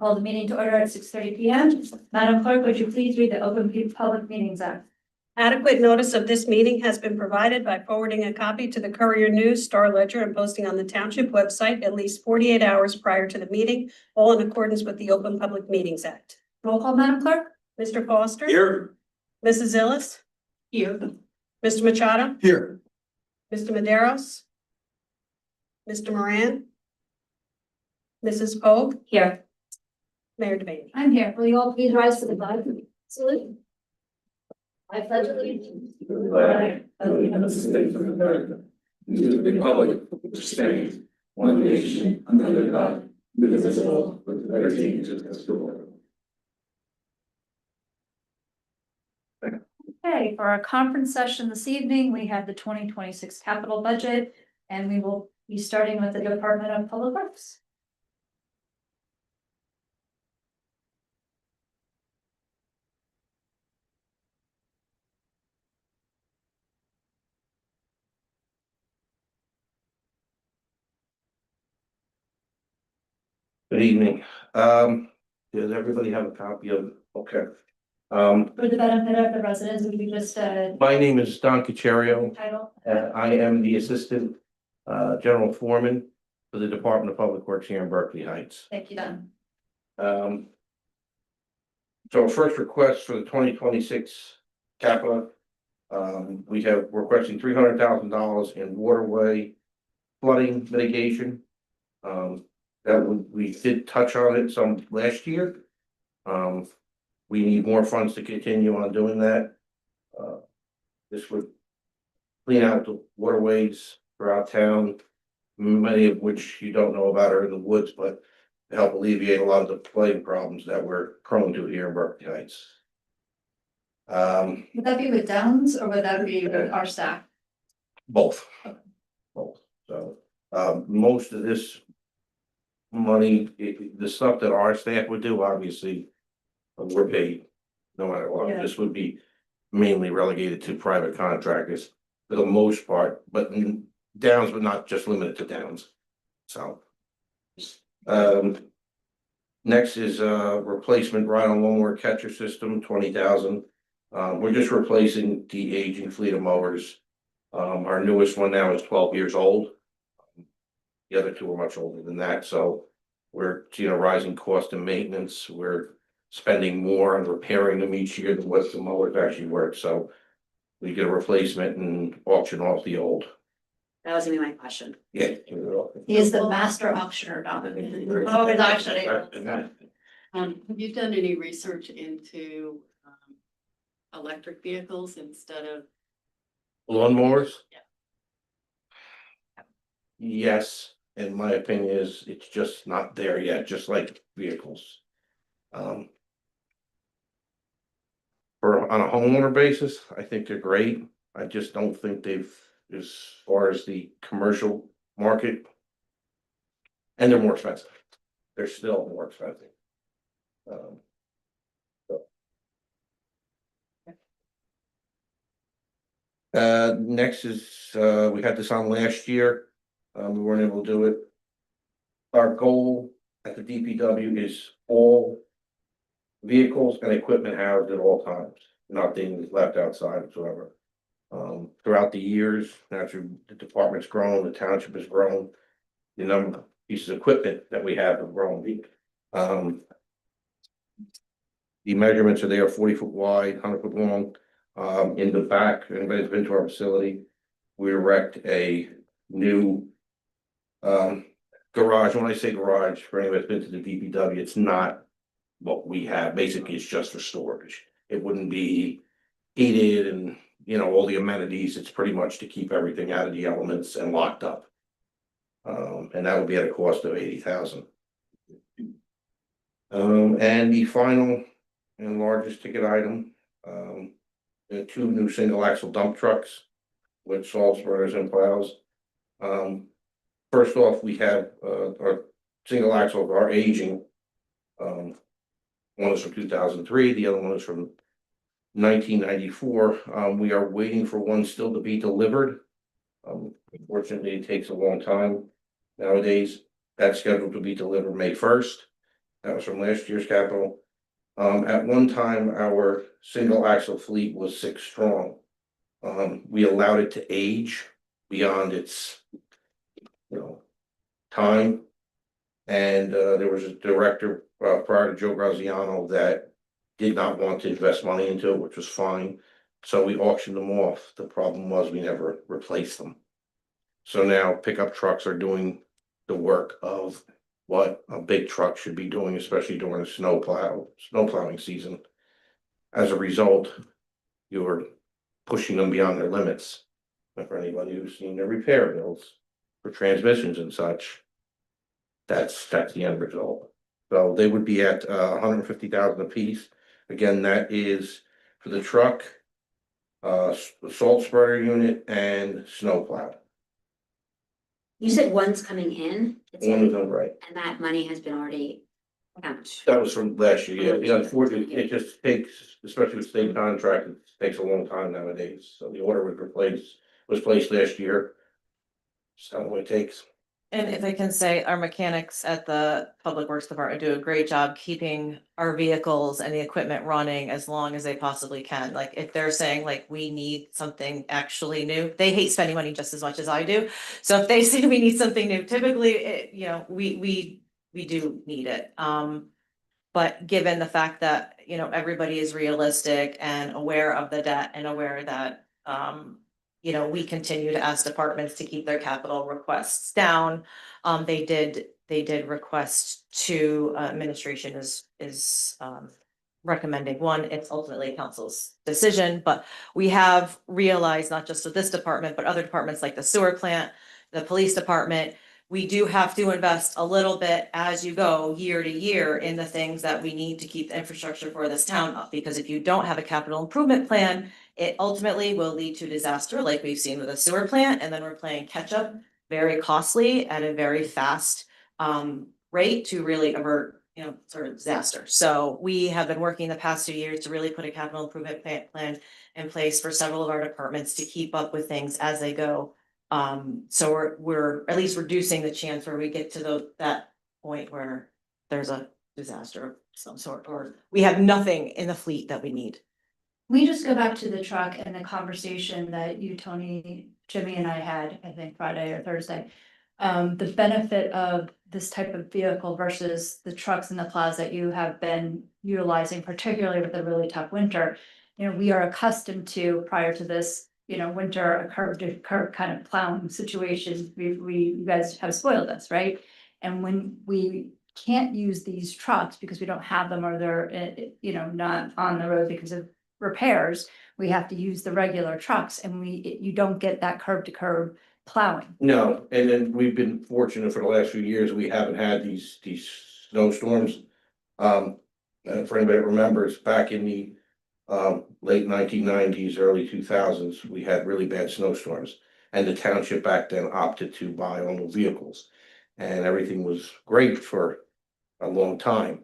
Call the meeting to order at 6:30 p.m. Madam Clerk, would you please read the Public Meetings Act? Adequate notice of this meeting has been provided by forwarding a copy to the Courier News, Star Ledger, and posting on the Township website at least 48 hours prior to the meeting, all in accordance with the Open Public Meetings Act. Roll call, Madam Clerk? Mr. Foster? Here. Mrs. Illis? Here. Mr. Machado? Here. Mr. Maderos? Mr. Moran? Mrs. Pogue? Here. Mayor DeBaney. I'm here. Will you all please rise for the flag salute? I pledge allegiance to the flag of the United States of America, to the republic which stands one nation under God, indivisible, with liberty and justice for all. Okay, for our conference session this evening, we have the 2026 capital budget, and we will be starting with the Department of Public Works. Good evening. Does everybody have a copy of, okay. For the benefit of the residents, would you just My name is Don Cacerio. title? I am the Assistant General Foreman for the Department of Public Works here in Berkeley Heights. Thank you, Don. So first request for the 2026 capital. We have requesting $300,000 in waterway flooding mitigation. That we did touch on it some last year. We need more funds to continue on doing that. This would clean out the waterways throughout town, many of which you don't know about are in the woods, but to help alleviate a lot of the flooding problems that we're prone to here in Berkeley Heights. Would that be with Downs or would that be with our staff? Both. Both. So, most of this money, the stuff that our staff would do, obviously, we're paid no matter what. Yeah. This would be mainly relegated to private contractors for the most part, but Downs, but not just limited to Downs. So, next is replacement ride on lawnmower catcher system, 20,000. We're just replacing the aging fleet of mowers. Our newest one now is 12 years old. The other two are much older than that, so we're seeing a rising cost of maintenance. We're spending more on repairing them each year than what the mowers actually work, so we get a replacement and auction off the old. That was gonna be my question. Yeah. He is the master auctioner, Don. Oh, it's actually. Have you done any research into electric vehicles instead of? Lawnmowers? Yeah. Yes, and my opinion is it's just not there yet, just like vehicles. On a homeowner basis, I think they're great. I just don't think they've, as far as the commercial market. And they're more expensive. They're still more expensive. Next is, we had this on last year. We weren't able to do it. Our goal at the DPW is all vehicles and equipment housed at all times, nothing is left outside whatsoever. Throughout the years, naturally, the department's grown, the township has grown. The number of pieces of equipment that we have grown. The measurements are there, 40-foot wide, 100-foot long. In the back, anybody's been to our facility, we erect a new garage. When I say garage, for anybody that's been to the DPW, it's not what we have. Basically, it's just for storage. It wouldn't be heated and, you know, all the amenities. It's pretty much to keep everything out of the elements and locked up. And that would be at a cost of $80,000. And the final and largest ticket item, the 2 new single axle dump trucks with salt spreaders and plows. First off, we have our single axle are aging. One is from 2003, the other one is from 1994. We are waiting for one still to be delivered. Unfortunately, it takes a long time nowadays. That's scheduled to be delivered May 1st. That was from last year's capital. At one time, our single axle fleet was 6 strong. We allowed it to age beyond its, time. And there was a director prior to Joe Graziano that did not want to invest money into it, which was fine. So we auctioned them off. The problem was we never replaced them. So now pickup trucks are doing the work of what a big truck should be doing, especially during the snow plowing season. As a result, you're pushing them beyond their limits. And for anybody who's seen their repair bills for transmissions and such, that's the end result. So they would be at 150,000 apiece. Again, that is for the truck, salt spreader unit and snow plow. You said one's coming in, One is on right. and that money has been already counted. That was from last year, yeah. Unfortunately, it just takes, especially with state contract, it takes a long time nowadays. So the order was placed last year. So how long it takes. And if I can say, our mechanics at the Public Works Department do a great job keeping our vehicles and the equipment running as long as they possibly can. Like if they're saying like, we need something actually new, they hate spending money just as much as I do. So if they say we need something new, typically, we do need it. But given the fact that, everybody is realistic and aware of the debt and aware that, we continue to ask departments to keep their capital requests down. They did request two, administration is recommending one. It's ultimately council's decision, but we have realized not just with this department, but other departments like the sewer plant, the police department, we do have to invest a little bit as you go year to year in the things that we need to keep the infrastructure for this town up. Because if you don't have a capital improvement plan, it ultimately will lead to disaster like we've seen with a sewer plant, and then we're playing catch up, very costly at a very fast rate to really avert, sort of disaster. So we have been working the past 2 years to really put a capital improvement plan in place for several of our departments to keep up with things as they go. So we're at least reducing the chance where we get to that point where there's a disaster of some sort, or we have nothing in the fleet that we need. We just go back to the truck and the conversation that you, Tony, Jimmy and I had, I think Friday or Thursday. The benefit of this type of vehicle versus the trucks and the plows that you have been utilizing, particularly with a really tough winter. We are accustomed to, prior to this, winter, a curb to curb kind of plowing situation. You guys have spoiled us, right? And when we can't use these trucks because we don't have them, or they're, not on the road because of repairs, we have to use the regular trucks, and you don't get that curb to curb plowing. No, and then we've been fortunate for the last few years, we haven't had these snowstorms. For anybody that remembers, back in the late 1990s, early 2000s, we had really bad snowstorms. And the township back then opted to buy all new vehicles. And everything was great for a long time.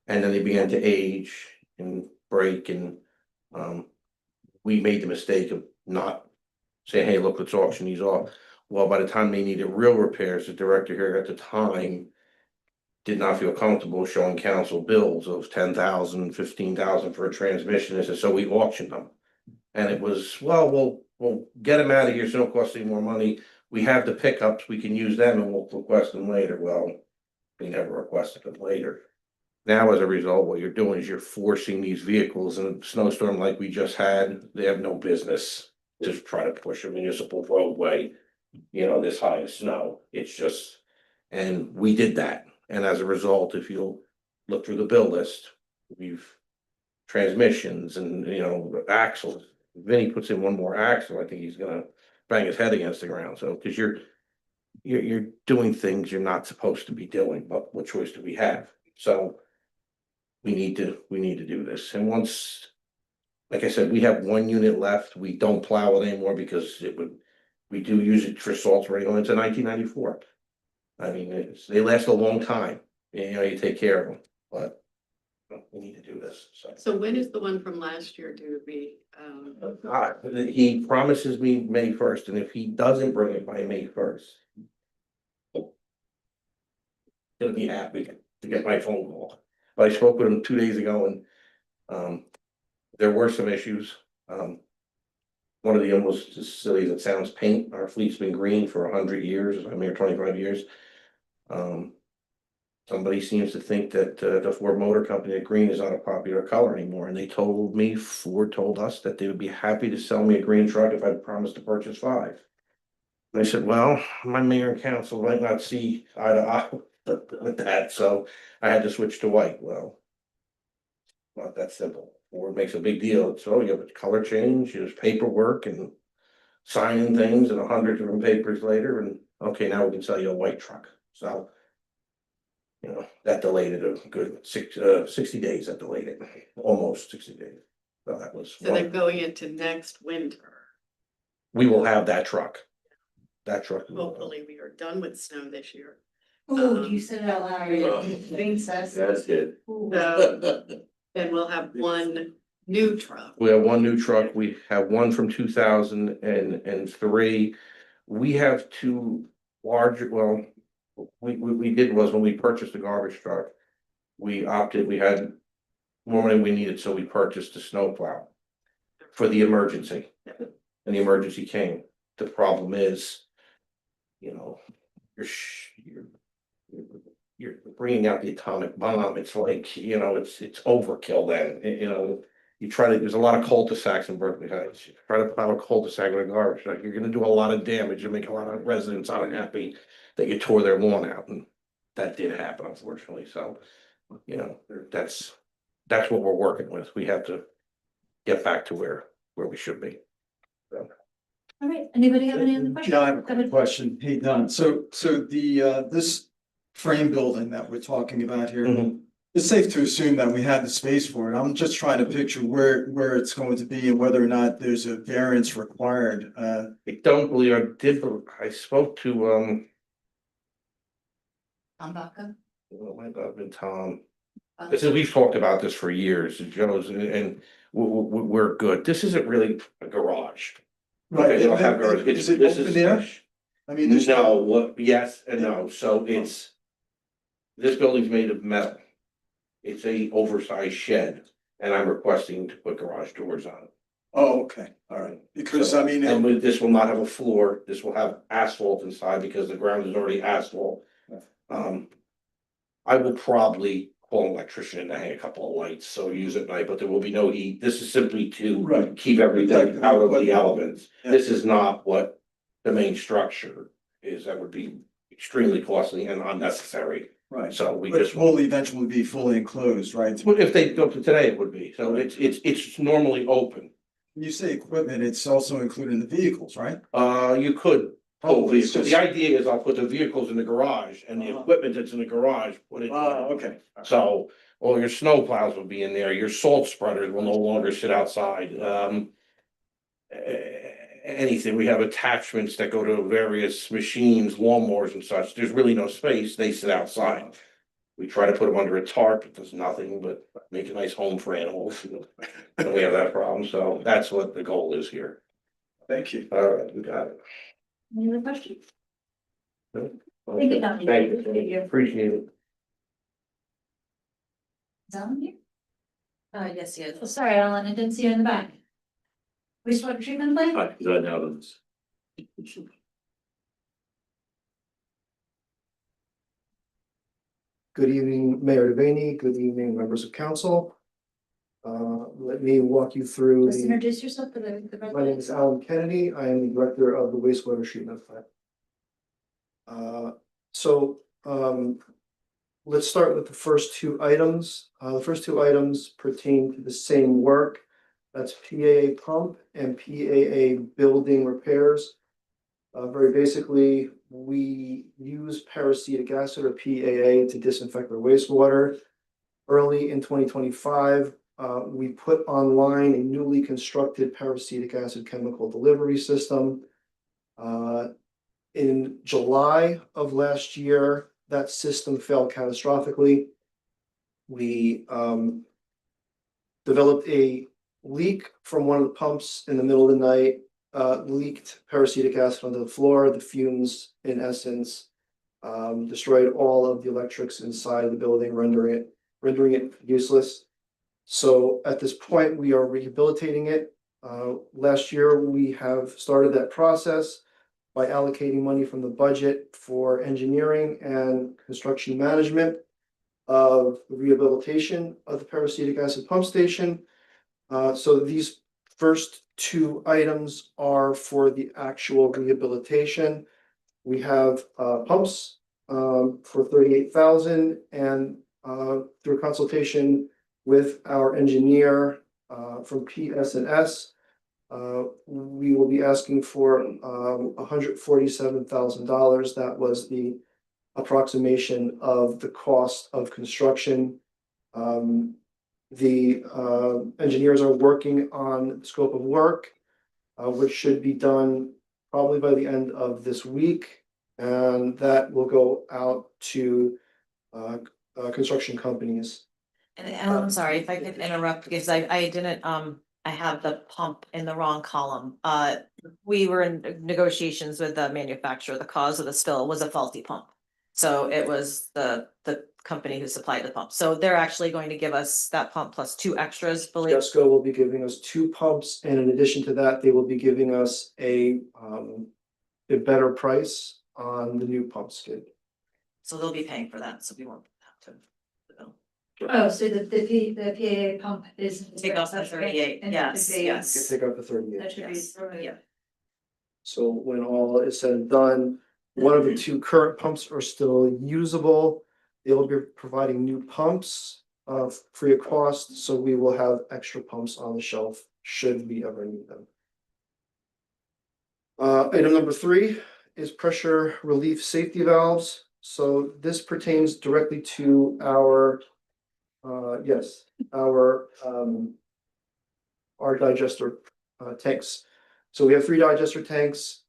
And then they began to age and break, and we made the mistake of not saying, hey, look, let's auction these off. Well, by the time they needed real repairs, the director here at the time did not feel comfortable showing council bills of 10,000, 15,000 for a transmission. And so we auctioned them. And it was, well, we'll get them out of here so it don't cost any more money. We have the pickups, we can use them and we'll request them later. Well, we never requested them later. Now, as a result, what you're doing is you're forcing these vehicles in a snowstorm like we just had. They have no business to try to push a municipal roadway, this high of snow. It's just, and we did that. And as a result, if you'll look through the bill list, we've transmissions and, axles. Vinny puts in one more axle, I think he's gonna bang his head against the ground. So, because you're doing things you're not supposed to be doing, but what choice do we have? So we need to do this. And once, like I said, we have one unit left. We don't plow it anymore because we do use it for salt spreading. It's a 1994. I mean, they last a long time. You take care of them, but we need to do this. So when is the one from last year due to be? He promises me May 1st, and if he doesn't bring it by May 1st, he'll be happy. to get my phone call. But I spoke with him 2 days ago and, there were some issues. One of the almost as silly as it sounds, paint. Our fleet's been green for 100 years, I mean, or 25 years. Somebody seems to think that the Ford Motor Company, that green is not a popular color anymore, and they told me, Ford told us that they would be happy to sell me a green truck if I promised to purchase 5. And I said, well, my mayor and council might not see eye to eye with that, so I had to switch to white. Well, not that simple. Ford makes a big deal, so you have a color change, there's paperwork and signing things and 100 different papers later, and okay, now we can sell you a white truck, so. You know, that delayed it a good 60 days, that delayed it, almost 60 days. So that was. So they're going into next winter. We will have that truck. That truck. we will have. Hopefully, we are done with snow this year. Oh, you said it out loud. Green says. That's good. So then we'll have one new truck. We have one new truck, we have one from 2003. We have 2 larger, well, we did was when we purchased the garbage truck. We had more money we needed, so we purchased a snowplow for the emergency. And the emergency came. The problem is, you know, you're bringing out the atomic bomb. It's like, you know, it's overkill then, you know. There's a lot of cul-de-sacs in Berkeley Heights. You try to plow a cul-de-sac with a garbage truck, you're gonna do a lot of damage and make a lot of residents unhappy that you tore their lawn out, and that did happen, unfortunately, so. You know, that's what we're working with. We have to get back to where we should be. All right, anybody have any other questions? Yeah, I have Go a ahead. question. Hey, Don, so the this frame building that we're talking about here, Mhm. it's safe to assume that we have the space for it. I'm just trying to picture where it's going to be and whether or not there's a variance required. I don't believe I spoke to, Tom Baca? well, it might not have been Tom. This is, we've talked about this for years, Joe's, and we're good. This isn't really a garage. Okay, they don't have garage. Is it This open is air? fresh. I mean, there's No, yes and no, so it's. This building's made of metal. It's a oversized shed, and I'm requesting to put garage doors on it. Oh, okay, all right, because I mean, And this will not have a floor, this will have asphalt inside because the ground is already asphalt. I will probably call an electrician and hang a couple of lights, so use at night, but there will be no heat. This is simply to Right. keep everything out of the elements. Yeah. This is not what the main structure is. That would be extremely costly and unnecessary. right, So we but just. it will eventually be fully enclosed, right? Well, if they built it today, it would be. So it's normally open. When you say equipment, it's also including the vehicles, right? You could. Oh, it's So the just- idea is I'll put the vehicles in the garage and the equipment that's in the garage, put it. Okay. So, all your snow plows will be in there, your salt spreaders will no longer sit outside, anything, we have attachments that go to various machines, lawnmowers and such, there's really no space, they sit outside. We try to put them under a tarp, it does nothing but make a nice home for animals, and we have that problem, so that's what the goal is here. Thank you. All right, we got it. Any other questions? Thank Thank you, Don. Appreciate you. Appreciate it. Is Alan here? Yes, yes. Oh, sorry, Alan, I didn't see you in the back. Wastewater treatment plant? Hi, is that now this? Good evening, Mayor Devaney. Good evening, members of council. Let me walk you through Just introduce yourself for the. my name is Alan Kennedy. I am the director of the wastewater treatment plant. Let's start with the first 2 items. The first 2 items pertain to the same work. That's PAA pump and PAA building repairs. Very basically, we use peracetic acid or PAA to disinfect our wastewater. Early in 2025, we put online a newly constructed peracetic acid chemical delivery system. In July of last year, that system failed catastrophically. We developed a leak from one of the pumps in the middle of the night, leaked peracetic acid onto the floor. The fumes, in essence, destroyed all of the electrics inside the building, rendering it useless. So at this point, we are rehabilitating it. Last year, we have started that process by allocating money from the budget for engineering and construction management of the rehabilitation of the peracetic acid pump station. So these first two items are for the actual rehabilitation. We have pumps for 38,000, and through consultation with our engineer from PS&S, we will be asking for $147,000. That was the approximation of the cost of construction. The engineers are working on the scope of work, which should be done probably by the end of this week, and that will go out to construction companies. And I'm sorry if I could interrupt because I didn't, I have the pump in the wrong column. We were in negotiations with the manufacturer. The cause of the spill was a faulty pump. So it was the company who supplied the pump. So they're actually going to give us that pump plus two extras, believe. Jesco will be giving us two pumps, and in addition to that, they will be giving us a better price on the new pump skid. So they'll be paying for that, so we won't have to. Oh, so the PAA pump is. Take off the 38, and it yes, should be- yes. Take out the 38. That should be. Yes, yeah. So when all is said and done, one of the two current pumps are still usable. They will be providing new pumps free of cost, so we will have extra pumps on the shelf should we ever need them. Item number 3 is pressure relief safety valves. So this pertains directly to our our digester tanks. So we have 3 digester tanks.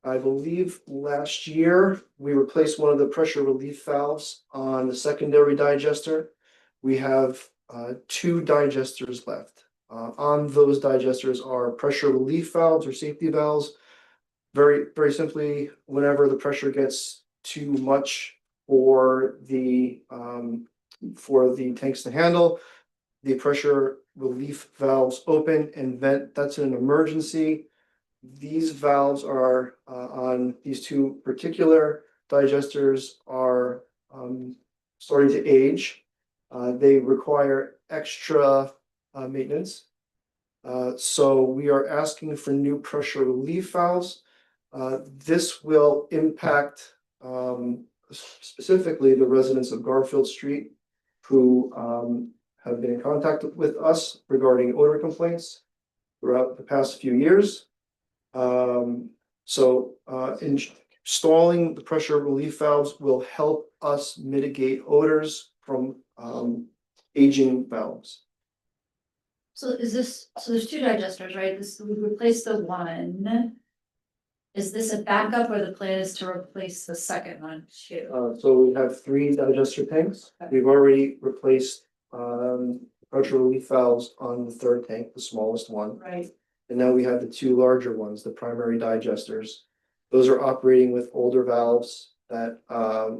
I believe last year we replaced one of the pressure relief valves on the secondary digester. We have 2 digesters left. On those digesters are pressure relief valves or safety valves. Very, very simply, whenever the pressure gets too much for the tanks to handle, the pressure relief valves open and vent. That's an emergency. These valves are on these 2 particular digesters are starting to age. They require extra maintenance. So we are asking for new pressure relief valves. This will impact specifically the residents of Garfield Street who have been in contact with us regarding odor complaints throughout the past few years. Installing the pressure relief valves will help us mitigate odors from aging valves. So there's 2 digesters, right? We replaced the one. Is this a backup or the plan is to replace the second one too? So we have 3 digester tanks. We've already replaced pressure relief valves on the 3rd tank, the smallest one. Right. And now we have the 2 larger ones, the primary digesters. Those are operating with older valves that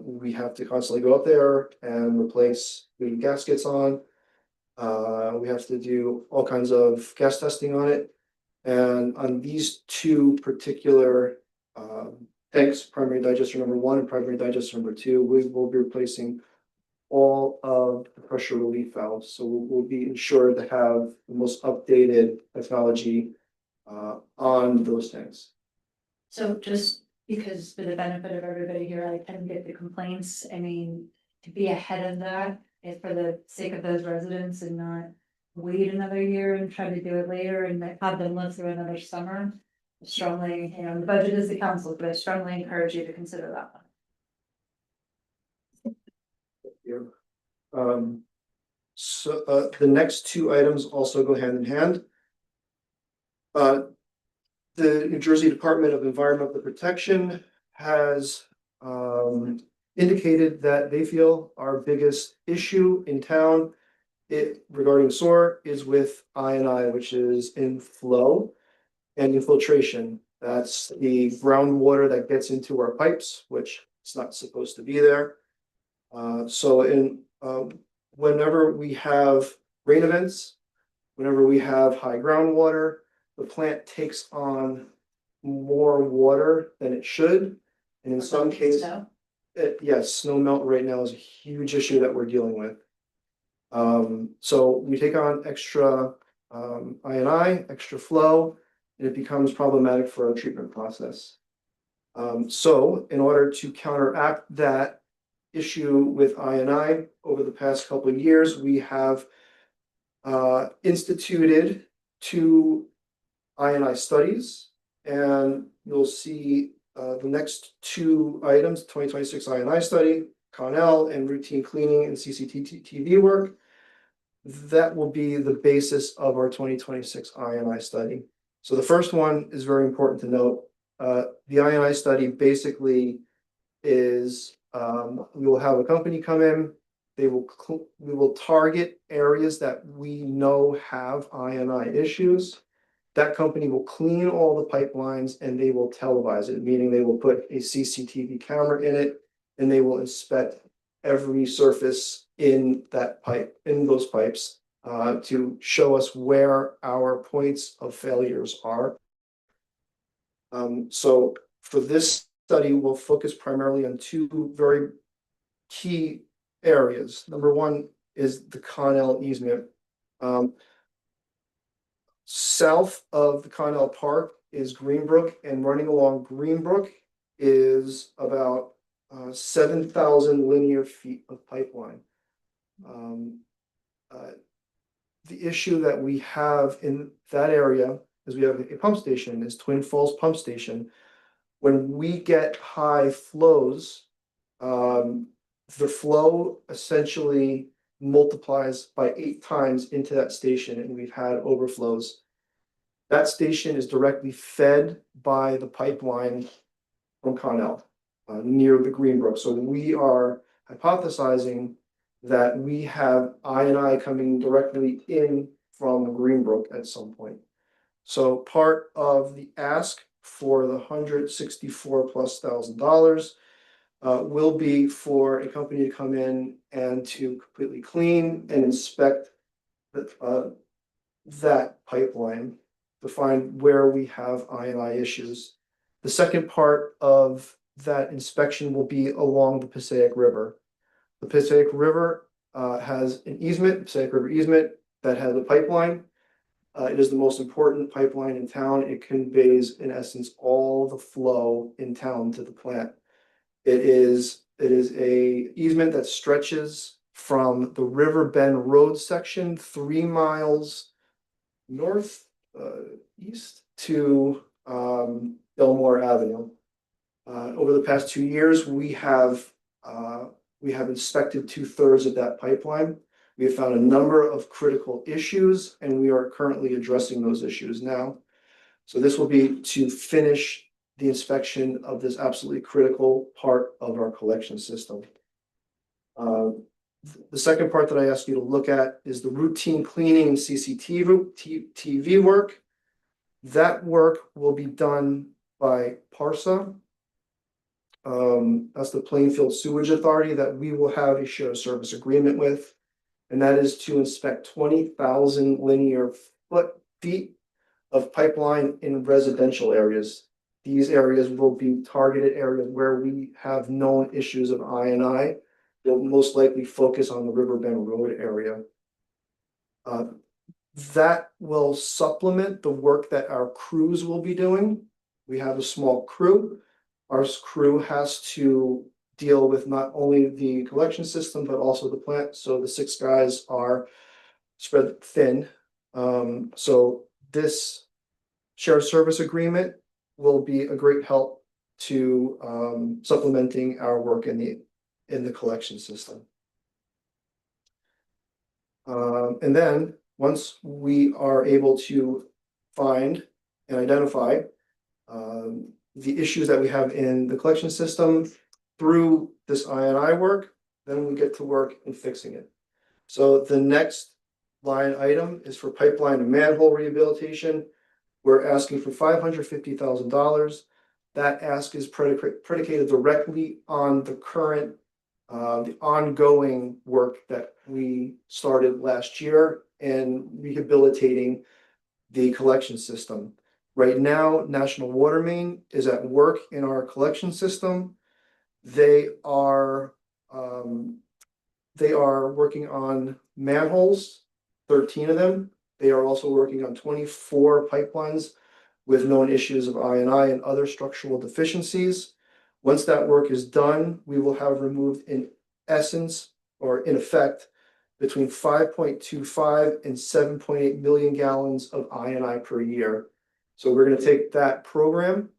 we have to constantly go up there and replace the gaskets on. We have to do all kinds of gas testing on it. And on these 2 particular tanks, primary digester number 1 and primary digester number 2, we will be replacing all of the pressure relief valves. So we'll be ensured to have the most updated technology on those tanks. So just because for the benefit of everybody here, I can get the complaints. I mean, to be ahead of that, and for the sake of those residents and not wait another year and try to do it later and have them live through another summer. Strongly, the budget is the council, but I strongly encourage you to consider that one. So the next 2 items also go hand in hand. The New Jersey Department of Environmental Protection has indicated that they feel our biggest issue in town regarding SOAR is with I&I, which is inflow and infiltration. That's the groundwater that gets into our pipes, which It's not supposed to be there. Whenever we have rain events, whenever we have high groundwater, the plant takes on more water than it should. And in some cases, So, yes, snow melt right now is a huge issue that we're dealing with. So we take on extra I&I, extra flow, and it becomes problematic for our treatment process. So in order to counteract that issue with I&I, over the past couple of years, we have instituted 2 I&I studies, and you'll see the next 2 items, 2026 I&I study, Connell, and routine cleaning and CCTV work. That will be the basis of our 2026 I&I study. So the first one is very important to note. The I&I study basically is we will have a company come in. We will target areas that we know have I&I issues. That company will clean all the pipelines and they will televise it, meaning they will put a CCTV camera in it and they will inspect every surface in that pipe, in those pipes, to show us where our points of failures are. So for this study, we'll focus primarily on 2 very key areas. Number one is the Connell easement. South of the Connell Park is Greenbrook, and running along Greenbrook is about 7,000 linear feet of pipeline. The issue that we have in that area is we have a pump station, is Twin Falls Pump Station. When we get high flows, the flow essentially multiplies by 8 times into that station, and we've had overflows. That station is directly fed by the pipeline from Connell, near the Greenbrook. So we are hypothesizing that we have I&I coming directly in from Greenbrook at some point. So part of the ask for the $164,000+ will be for a company to come in and to completely clean and inspect that pipeline to find where we have I&I issues. The second part of that inspection will be along the Passaic River. The Passaic River has an easement, Passaic River easement, that has a pipeline. It is the most important pipeline in town. It conveys, in essence, all the flow in town to the plant. It is a easement that stretches from the River Bend Road section 3 miles north east to Belmore Avenue. Over the past 2 years, we have inspected 2/3 of that pipeline. We have found a number of critical issues, and we are currently addressing those issues now. So this will be to finish the inspection of this absolutely critical part of our collection system. The second part that I ask you to look at is the routine cleaning and CCTV work. That work will be done by PARSA. That's the Plainfield Sewage Authority that we will have a shared service agreement with. And that is to inspect 20,000 linear feet of pipeline in residential areas. These areas will be targeted areas where we have known issues of I&I. They'll most likely focus on the River Bend Road area. That will supplement the work that our crews will be doing. We have a small crew. Our crew has to deal with not only the collection system, but also the plant. So the 6 guys are spread thin. So this shared service agreement will be a great help to supplementing our work in the collection system. And then once we are able to find and identify the issues that we have in the collection system through this I&I work, then we get to work in fixing it. So the next line item is for pipeline and manhole rehabilitation. We're asking for $550,000. That ask is predicated directly on the current, the ongoing work that we started last year in rehabilitating the collection system. Right now, National Water Main is at work in our collection system. They are working on manholes, 13 of them. They are also working on 24 pipelines with known issues of I and other structural deficiencies. Once that work is done, we will have removed in essence, or in effect, between 5.25 and 7.8 million gallons of I per year. So we're gonna take that program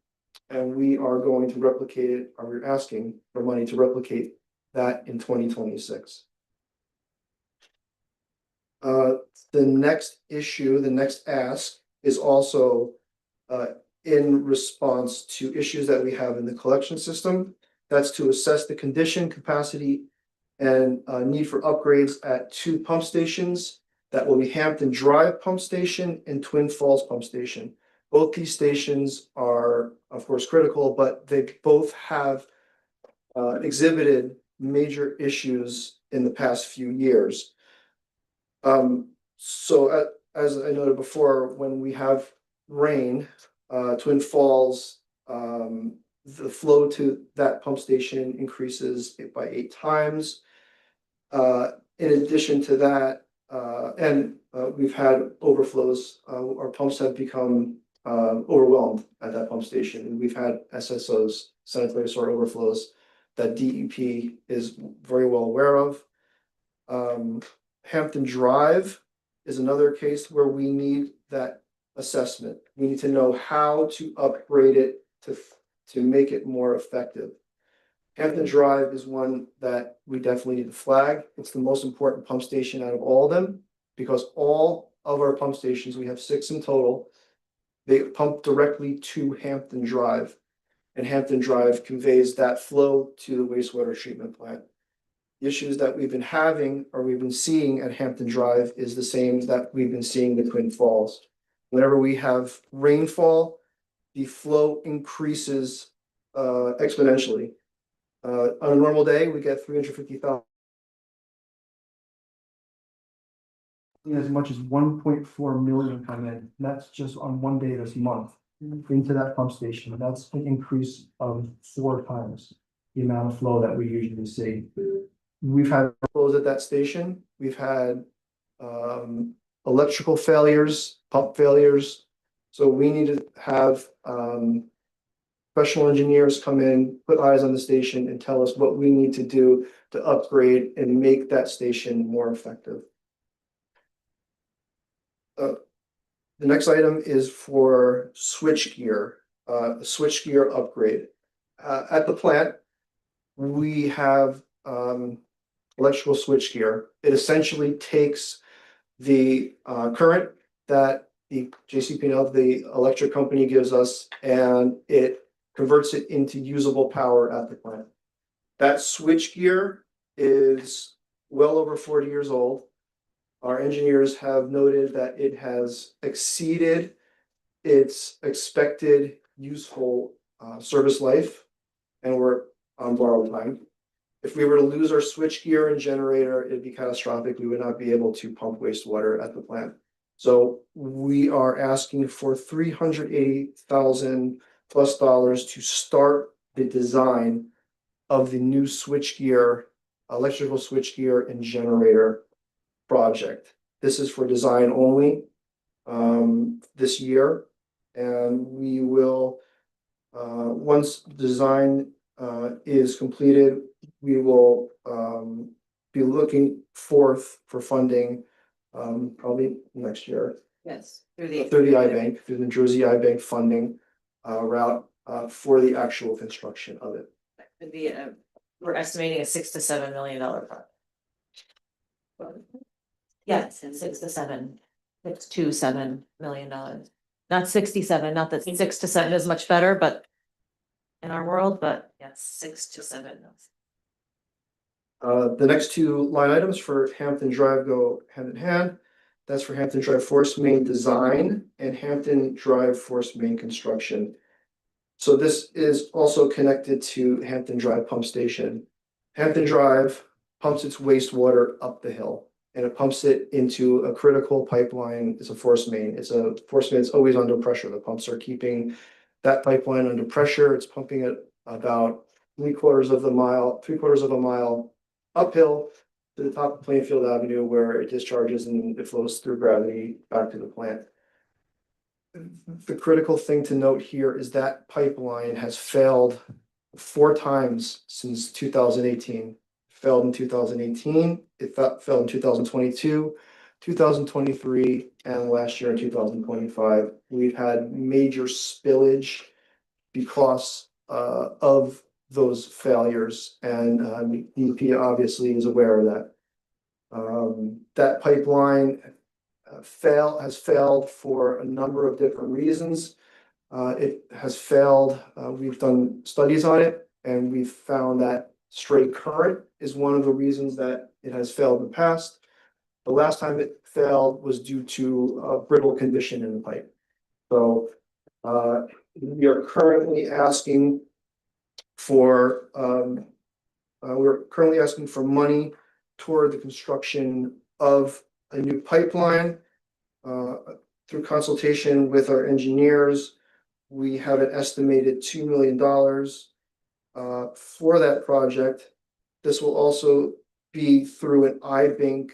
and we are going to replicate it, or we're asking for money to replicate that in 2026. The next issue, the next ask is also in response to issues that we have in the collection system. That's to assess the condition, capacity, and need for upgrades at 2 pump stations. That will be Hampton Drive Pump Station and Twin Falls Pump Station. Both these stations are, of course, critical, but they both have exhibited major issues in the past few years. So as I noted before, when we have rain, Twin Falls, the flow to that pump station increases by 8 times. In addition to that, we've had overflows. Our pumps have become overwhelmed at that pump station. We've had SSOs, sanitary sewer overflows, that DEP is very well aware of. Hampton Drive is another case where we need that assessment. We need to know how to upgrade it to make it more effective. Hampton Drive is one that we definitely need to flag. It's the most important pump station out of all of them, because all of our pump stations, we have 6 in total, they pump directly to Hampton Drive, and Hampton Drive conveys that flow to the wastewater treatment plant. The issues that we've been having, or we've been seeing at Hampton Drive, is the same that we've been seeing at Twin Falls. Whenever we have rainfall, the flow increases exponentially. On a normal day, we get 350,000. As much as 1.4 million come in. That's just on one day this month into that pump station. That's an increase of 4 times the amount of flow that we usually see. We've had flows at that station. We've had electrical failures, pump failures. So we need to have professional engineers come in, put eyes on the station, and tell us what we need to do to upgrade and make that station more effective. The next item is for switchgear, switchgear upgrade. At the plant, we have electrical switchgear. It essentially takes the current that the JCP&L, the electric company, gives us, and it converts it into usable power at the plant. That switchgear is well over 40 years old. Our engineers have noted that it has exceeded its expected useful service life, and we're on borrowed time. If we were to lose our switchgear and generator, it'd be catastrophic. We would not be able to pump wastewater at the plant. So we are asking for $380,000+ to start the design of the new switchgear, electrical switchgear and generator project. This is for design only this year, and we will once design is completed, we will be looking forth for funding probably next year Yes. through the I-Bank, through the New Jersey I-Bank funding route for the actual construction of it. Could be we're estimating a $6 to $7 million project. Yes, and 6 to 7, $6 to $7 million. Not 67, not that 6 to 7 is much better, but in our world, but yes, 6 to 7. The next 2 line items for Hampton Drive go hand in hand. That's for Hampton Drive Force Main design and Hampton Drive Force Main construction. So this is also connected to Hampton Drive Pump Station. Hampton Drive pumps its wastewater up the hill and it pumps it into a critical pipeline. It's a force main. It's a force main that's always under pressure. The pumps are keeping that pipeline under pressure. It's pumping it about 3/4 of a mile uphill to the top of Plainfield Avenue where it discharges and it flows through gravity back to the plant. The critical thing to note here is that pipeline has failed 4 times since 2018. Failed in 2018, it fell in 2022, 2023, and last year in 2025. We've had major spillage because of those failures, and DEP obviously is aware of that. That pipeline has failed for a number of different reasons. It has failed, we've done studies on it, and we've found that stray current is one of the reasons that it has failed in the past. The last time it failed was due to a brittle condition in the pipe. So we are currently asking for money toward the construction of a new pipeline. Through consultation with our engineers, we have an estimated $2 million for that project. This will also be through an iBank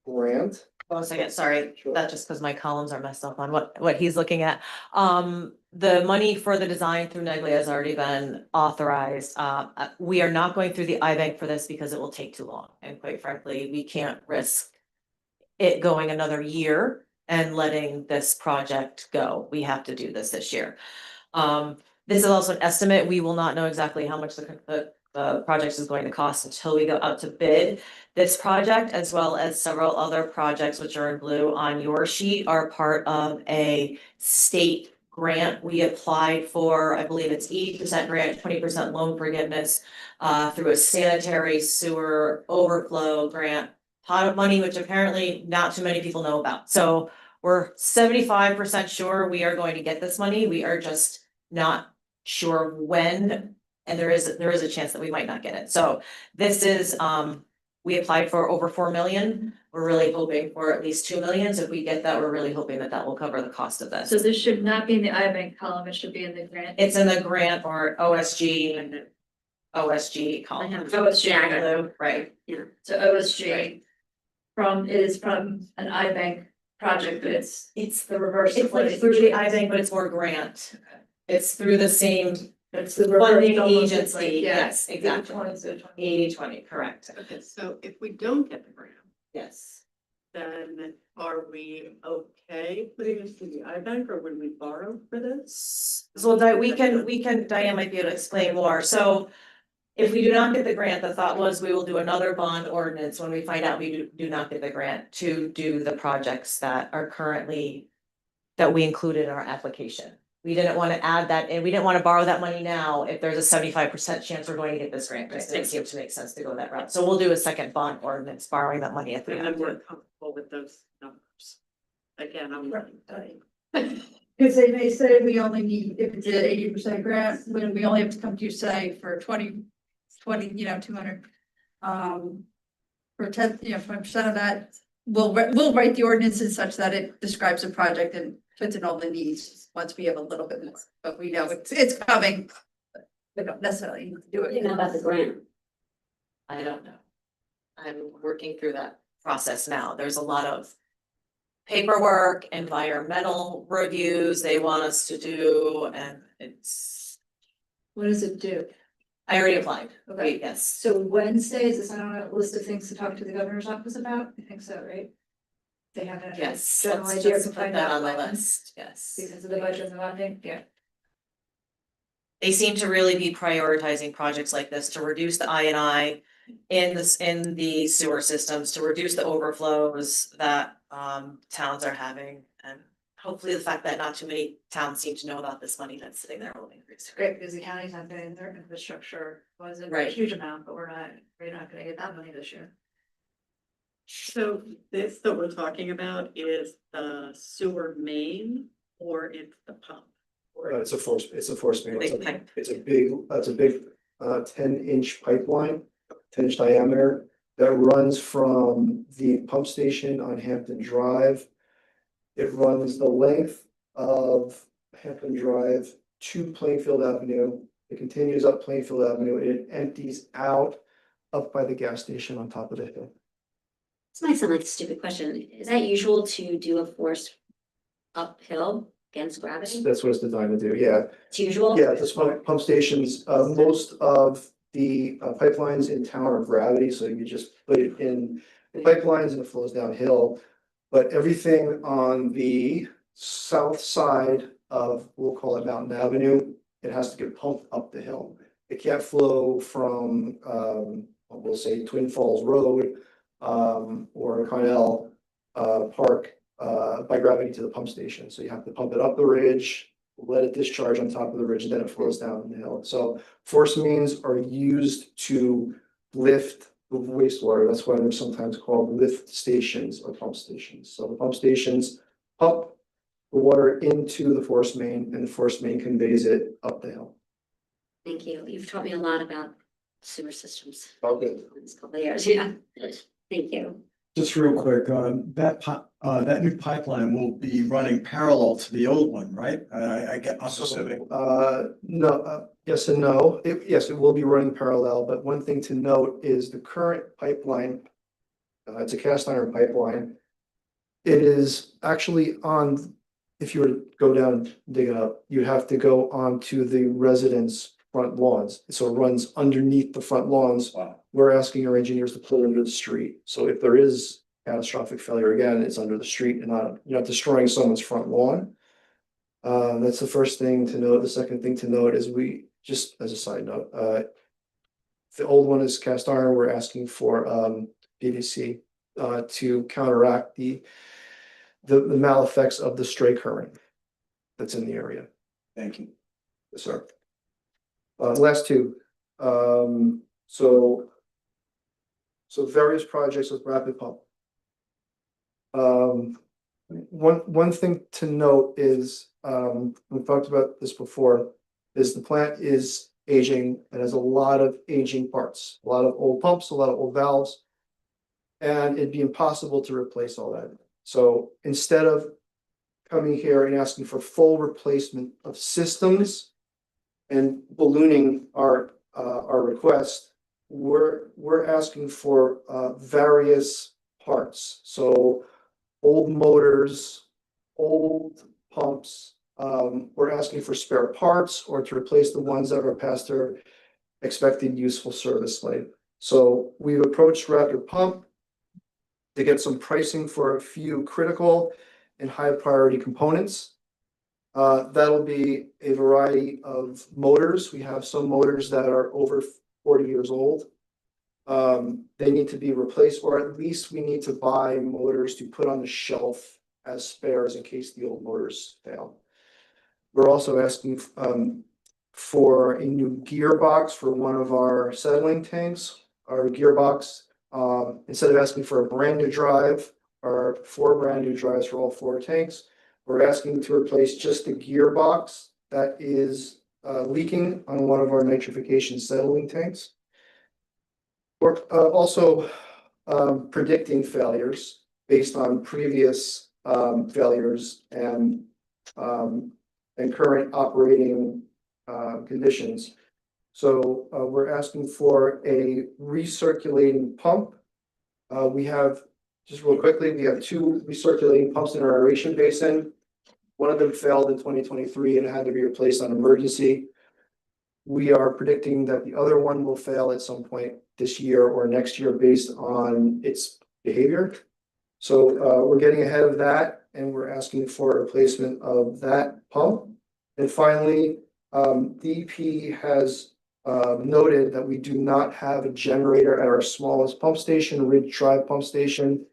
grant. One second, sorry, Sure. that's just because my columns are messed up on what he's looking at. The money for the design through Neglia has already been authorized. We are not going through the iBank for this because it will take too long, and quite frankly, we can't risk it going another year and letting this project go. We have to do this year. This is also an estimate. We will not know exactly how much the project is going to cost until we go out to bid. This project, as well as several other projects which are in blue on your sheet, are part of a state grant we applied for. I believe it's 80% grant, 20% loan forgiveness through a sanitary sewer overflow grant pot of money, which apparently not too many people know about. So we're 75% sure we are going to get this money. We are just not sure when, and there is a chance that we might not get it. So this is, we applied for over 4 million. We're really hoping for at least 2 million. So if we get that, we're really hoping that will cover the cost of this. So this should not be in the iBank column, it should be in the grant. It's in the grant or OSG column. OSG. Blue, right. So OSG it is from an iBank project, but it's the reverse. of It's what like it through the usually is. iBank, but it's more grant. It's through the same It's the reverse. funding almost, it's agency. like, yeah, Yes, exactly. 80/20. 80/20, correct. Okay, so if we don't get the grant, Yes. then are we okay putting this in the iBank or would we borrow for this? So we can, Diane might be able to explain more. So if we do not get the grant, the thought was we will do another bond ordinance when we find out we do not get the grant to do the projects that are currently that we included in our application. We didn't want to add that and we didn't want to borrow that money now if there's a 75% chance we're going to get this grant. It didn't seem to make sense to go that route. So we'll do a second bond ordinance borrowing that money if we And have then we're to. comfortable with those numbers. Again, I'm dying. Because they may say we only need, if it's an 80% grant, when we only have to come to you, say, for 20, 200. For 10, 20% of that, we'll write the ordinances such that it describes the project and puts in all the needs, once we have a little bit more, but we know it's coming. We don't necessarily need to do it. You know about the grant. I don't know. I'm working through that process now. There's a lot of paperwork, environmental reviews they want us to do, and it's, What does it do? I already applied. Okay. Yes. So Wednesday, is this on a list of things to talk to the governor's office about? I think so, right? They have a Yes, general let's idea just to put find that out on the when, list, yes. because of the budget and the funding, yeah. They seem to really be prioritizing projects like this to reduce the INI in the sewer systems, to reduce the overflows that towns are having. And hopefully the fact that not too many towns seem to know about this money that's sitting there will increase. Great, because the county's not getting their infrastructure, wasn't a Right. huge amount, but we're not gonna get that money this year. So this that we're talking about is the sewer main or it's the pump? It's a force main. Big pipe. It's a big 10-inch pipeline, 10-inch diameter that runs from the pump station on Hampton Drive. It runs the length of Hampton Drive to Plainfield Avenue. It continues up Plainfield Avenue. It empties out up by the gas station on top of the hill. This might sound like a stupid question. Is that usual to do a force uphill against gravity? That's what it's designed to do, yeah. It's usual? Yeah, this pump stations, most of the pipelines in town are gravity, so you just put it in the pipelines and it flows downhill. But everything on the south side of, we'll call it Mountain Avenue, it has to get pumped up the hill. It can't flow from, we'll say Twin Falls Road, or Carnell, Park, by gravity to the pump station. So you have to pump it up the ridge, let it discharge on top of the ridge, and then it flows down the hill. So force mains are used to lift the wastewater. That's why they're sometimes called lift stations or pump stations. So the pump stations pump the water into the force main, and the force main conveys it up the hill. Thank you. You've taught me a lot about sewer systems Okay. in this couple of years, yeah. Thank you. Just real quick, that new pipeline will be running parallel to the old one, right? I get, I'm assuming. No, yes and no. Yes, it will be running parallel, but one thing to note is the current pipeline, it's a cast iron pipeline. It is actually on, if you were to go down and dig it up, you'd have to go onto the residents' front lawns. So it runs underneath the front lawns. Wow. We're asking our engineers to put it under the street. So if there is catastrophic failure again, it's under the street and not, you're not destroying someone's front lawn. That's the first thing to note. The second thing to note is we, just as a side note, the old one is cast iron. We're asking for PVC to counteract the maleffects of the stray current that's in the area. Thank you. Yes, sir. Last two. So various projects with rapid pump. One thing to note is, we've talked about this before, is the plant is aging and has a lot of aging parts, a lot of old pumps, a lot of old valves. And it'd be impossible to replace all that. So instead of coming here and asking for full replacement of systems and ballooning our request, we're asking for various parts. So old motors, old pumps, we're asking for spare parts or to replace the ones that are past their expected useful service life. So we've approached Rapid Pump to get some pricing for a few critical and high priority components. That'll be a variety of motors. We have some motors that are over 40 years old. They need to be replaced, or at least we need to buy motors to put on the shelf as spares in case the old motors fail. We're also asking for a new gearbox for one of our settling tanks. Our gearbox, instead of asking for a brand new drive or 4 brand new drives for all 4 tanks, we're asking to replace just the gearbox that is leaking on one of our nitrification settling tanks. We're also predicting failures based on previous failures and current operating conditions. So we're asking for a recirculating pump. We have, just real quickly, we have 2 recirculating pumps in our aeration basin. One of them failed in 2023 and had to be replaced on emergency. We are predicting that the other one will fail at some point this year or next year based on its behavior. So we're getting ahead of that and we're asking for a replacement of that pump. And finally, DEP has noted that we do not have a generator at our smallest pump station, Ridge Drive Pump Station.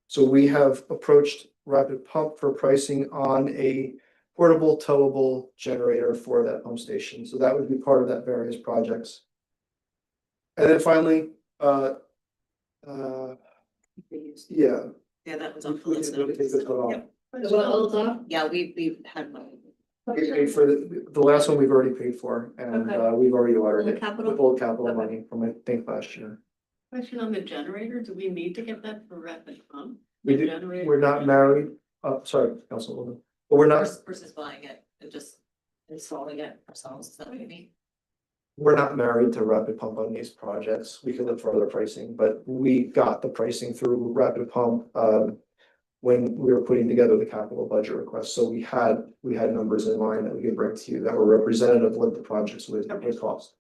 So we have approached Rapid Pump for pricing on a portable towable generator for that pump station. So that would be part of that various projects. And then finally, yeah. Yeah, that was on the list. Take this one off. Yep. Well, Yeah, we've had one. We paid for the last one we've already paid for, and Okay. we've already ordered Old it capital? with old capital Okay. money from, I think, last year. Question on the generator, do we need to get that for rapid pump? We The do, generator- we're not married, sorry, Councilwoman, but we're not, Versus buying it and just installing it ourselves, is that what you mean? we're not married to Rapid Pump on these projects. We could look for other pricing, but we got the pricing through Rapid Pump, when we were putting together the capital budget request. So we had numbers in mind that we could bring to you that were representative of what the projects would cost.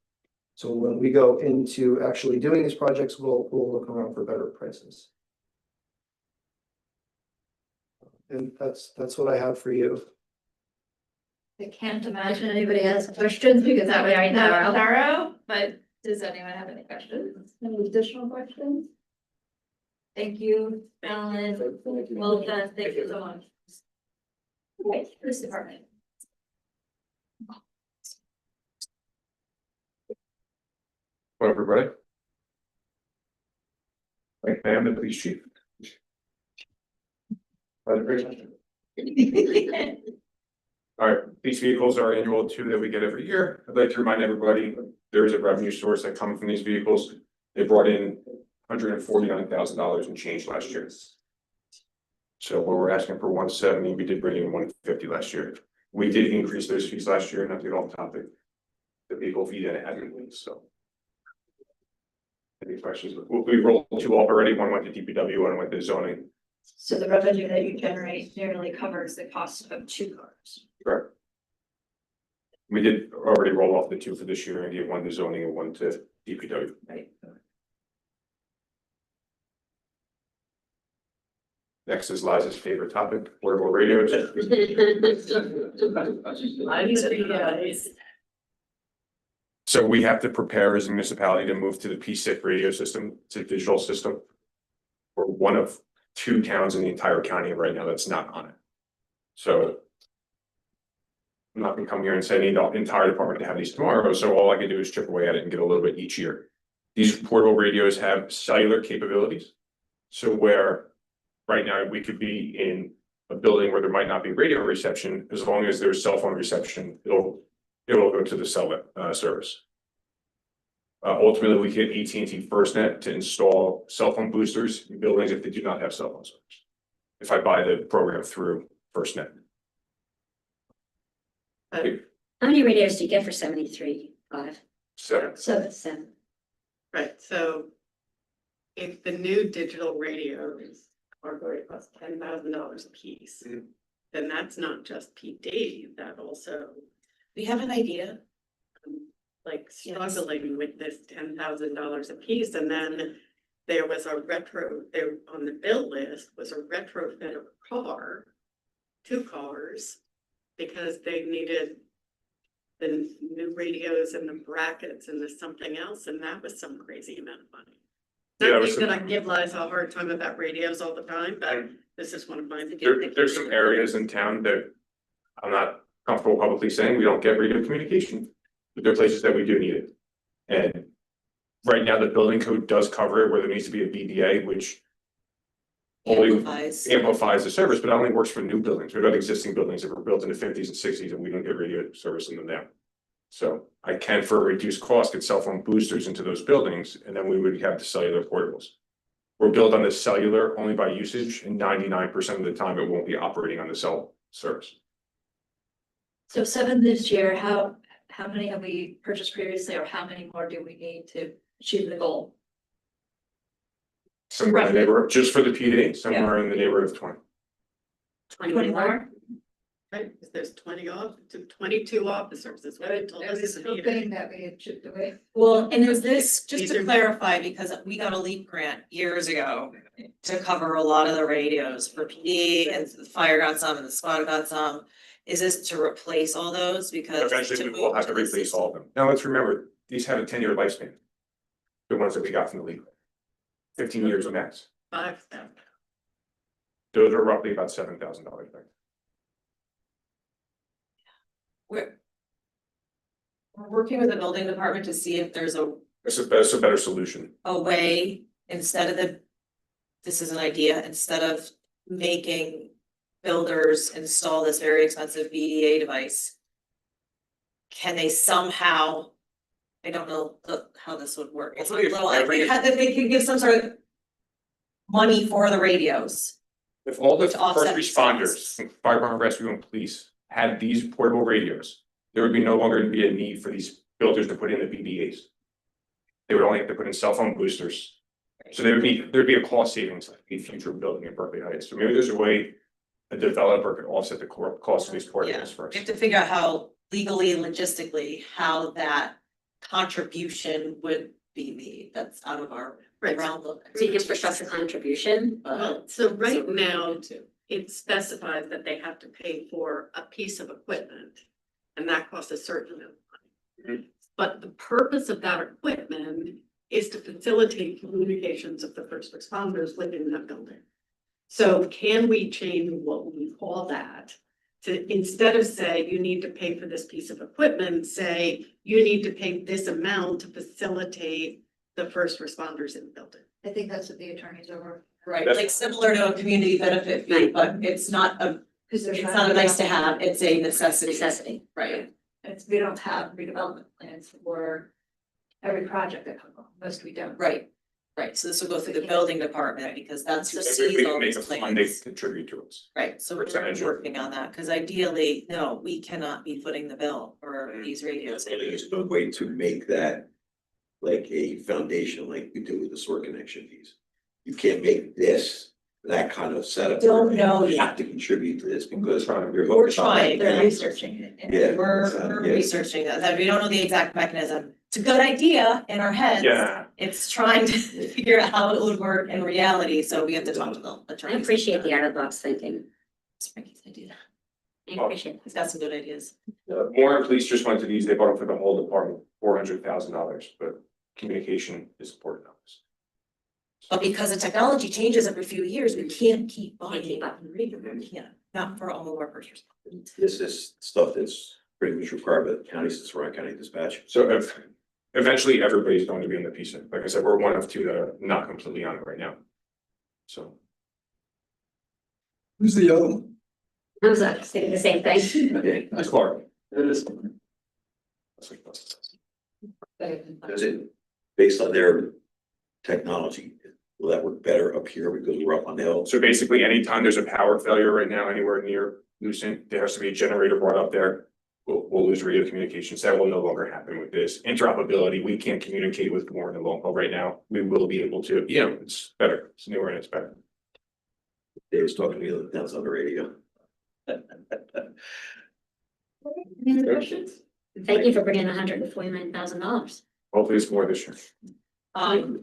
So when we go into actually doing these projects, we'll look around for better prices. And that's what I have for you. I can't imagine anybody has questions because that was very thorough, but does anyone have any questions? Any additional questions? Thank you, Alan. Well done. Thank you so much. Okay, police department. Hello, everybody. I am the police chief. All right, these vehicles are annual two that we get every year. I'd like to remind everybody, there is a revenue source that comes from these vehicles. They brought in $149,000 in change last year. So where we're asking for 170, we did bring in 150 last year. We did increase those fees last year, not to get off topic. The vehicle fee that hadn't, so. Any questions? We rolled two off already. One went to DPW, one went to zoning. So the revenue that you generate nearly covers the cost of 2 cars. Correct. We did already roll off the two for this year and give one to zoning and one to DPW. Right. Next is Liza's favorite topic, portable radios. So we have to prepare as a municipality to move to the P6 radio system. It's a digital system. We're one of 2 towns in the entire county right now that's not on it. So I'm not gonna come here and say I need the entire department to have these tomorrow, so all I can do is chip away at it and get a little bit each year. These portable radios have cellular capabilities. So where right now we could be in a building where there might not be radio reception, as long as there's cell phone reception, it'll go to the cell service. Ultimately, we get AT&T FirstNet to install cell phone boosters in buildings if they do not have cell phone service. If I buy the program through FirstNet. How many radios do you get for 73? 5? So 7. Right, so if the new digital radios are going to cost $10,000 a piece, then that's not just PD, that also We have an idea. like struggling with this $10,000 a piece, and then there was a retro, there on the bill list was a retrofit of a car, 2 cars, because they needed the new radios and the brackets and the something else, and that was some crazy amount of money. Yeah, Not was that I some- give Liza a hard time about radios all the time, but this is one of mine. there's some areas in town that I'm not comfortable publicly saying we don't get radio communication. But there are places that we do need it. And right now, the building code does cover it where there needs to be a BDA, which only amplifies the service, but it only works for new buildings. We've got existing buildings that were built in the 50s and 60s and we don't get radio service in them now. So I can, for a reduced cost, get cell phone boosters into those buildings, and then we would have the cellular portables. We're built on the cellular only by usage, and 99% of the time it won't be operating on the cell service. So 7 this year, how many have we purchased previously, or how many more do we need to achieve the goal? Somewhere in the neighborhood, just for the PD, somewhere in the neighborhood of 20. 20 more? Right, because there's 22 officers, is what I told I us was in the hoping meeting. that we had chipped away. Well, and there's this, just These to are- clarify, because we got a LEAP grant years ago to cover a lot of the radios for PD, and the fire got some and the squad got some. Is this to replace all those? Because Eventually, we will have to replace all of them. Now, let's remember, these have a 10-year lifespan. The ones that we got from the league. 15 years max. 5,000. Those are roughly about $7,000 back. We're working with the building department to see if there's That's a better solution. a way, instead of this is an idea, instead of making builders install this very expensive BDA device, can they somehow, I don't know how this would work. It's a If little, every- that they could give some sort of money for the radios. If all the To offset first these responders, fire department, rescue and police had these portable radios, there would be no longer be a need for these builders to put in the BBAs. They would only have to put in cell phone boosters. So there'd be a cost savings like a future building in Berkeley Heights. So maybe there's a way a developer could offset the cost of these portables first. We have to figure out how legally and logistically, how that contribution would be made. That's out of our Right. realm of. The infrastructure contribution, Well, so right now, it specifies that they have to pay for a piece of equipment. And that costs a certain amount of money. But the purpose of that equipment is to facilitate communications of the first responders within that building. So can we change what we call that? To instead of say, you need to pay for this piece of equipment, say, you need to pay this amount to facilitate the first responders in the building. I think that's what the attorneys are. Right, like similar to a community benefit fee, but it's not a, Because it's not a nice to have, it's a necessity. necessity. Right, We don't have redevelopment plans for every project that comes along, most we don't. right, right. So this will go through the building department because that's who Maybe sees we all can make these a fund they plans. contribute to us. Right, so we're percentage of- working on that, because ideally, no, we cannot be footing the bill for these radios. There's no way to make that like a foundation like we do with the sewer connection fees. You can't make this, that kind of setup. Don't know You yet. have to contribute to this because you're We're hooked on trying, that. they're researching it. and Yeah, We're yeah. researching that, we don't know the exact mechanism. It's a good idea in our heads. Yeah, It's trying to figure out how it would work in reality, so we have to talk to the I attorneys. appreciate the out of the box thinking. It's Frankie's idea. I appreciate it. He's got some good ideas. Warren Police just went to these, they bought them for the whole department, $400,000, but communication is important. But because the technology changes every few years, we can't keep buying. Can't keep up. We can't, not for all of our first responders. This is stuff that's pretty much required by the counties, the Surround County Dispatch. So eventually everybody's going to be on the PSA. Like I said, we're one of two that are not completely on it right now. So. Who's the other one? I was thinking the same thing. Okay, That's Clark. does it, based on their technology, will that work better up here because we're up on the hill? So basically, anytime there's a power failure right now, anywhere near Lucent, there has to be a generator brought up there. We'll lose radio communications. That will no longer happen with this interoperability. We can't communicate with Warren and Longpole right now. We will be able to, it's better. It's newer and it's better. Dave was talking to me that was on the radio. Any other questions? Thank you for bringing $149,000. Hopefully it's more this year.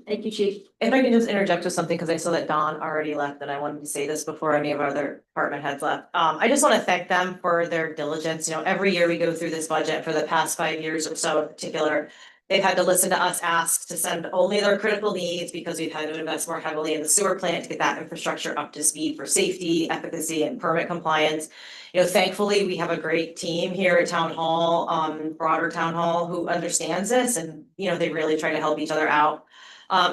Thank you, chief. If I can just interject with something, because I saw that Don already left, and I wanted to say this before any of our other department heads left. I just want to thank them for their diligence. Every year we go through this budget for the past 5 years or so in particular. They've had to listen to us ask to send only their critical needs because we've had to invest more heavily in the sewer plant to get that infrastructure up to speed for safety, efficacy, and permit compliance. Thankfully, we have a great team here at Town Hall, broader Town Hall, who understands this and, they really try to help each other out.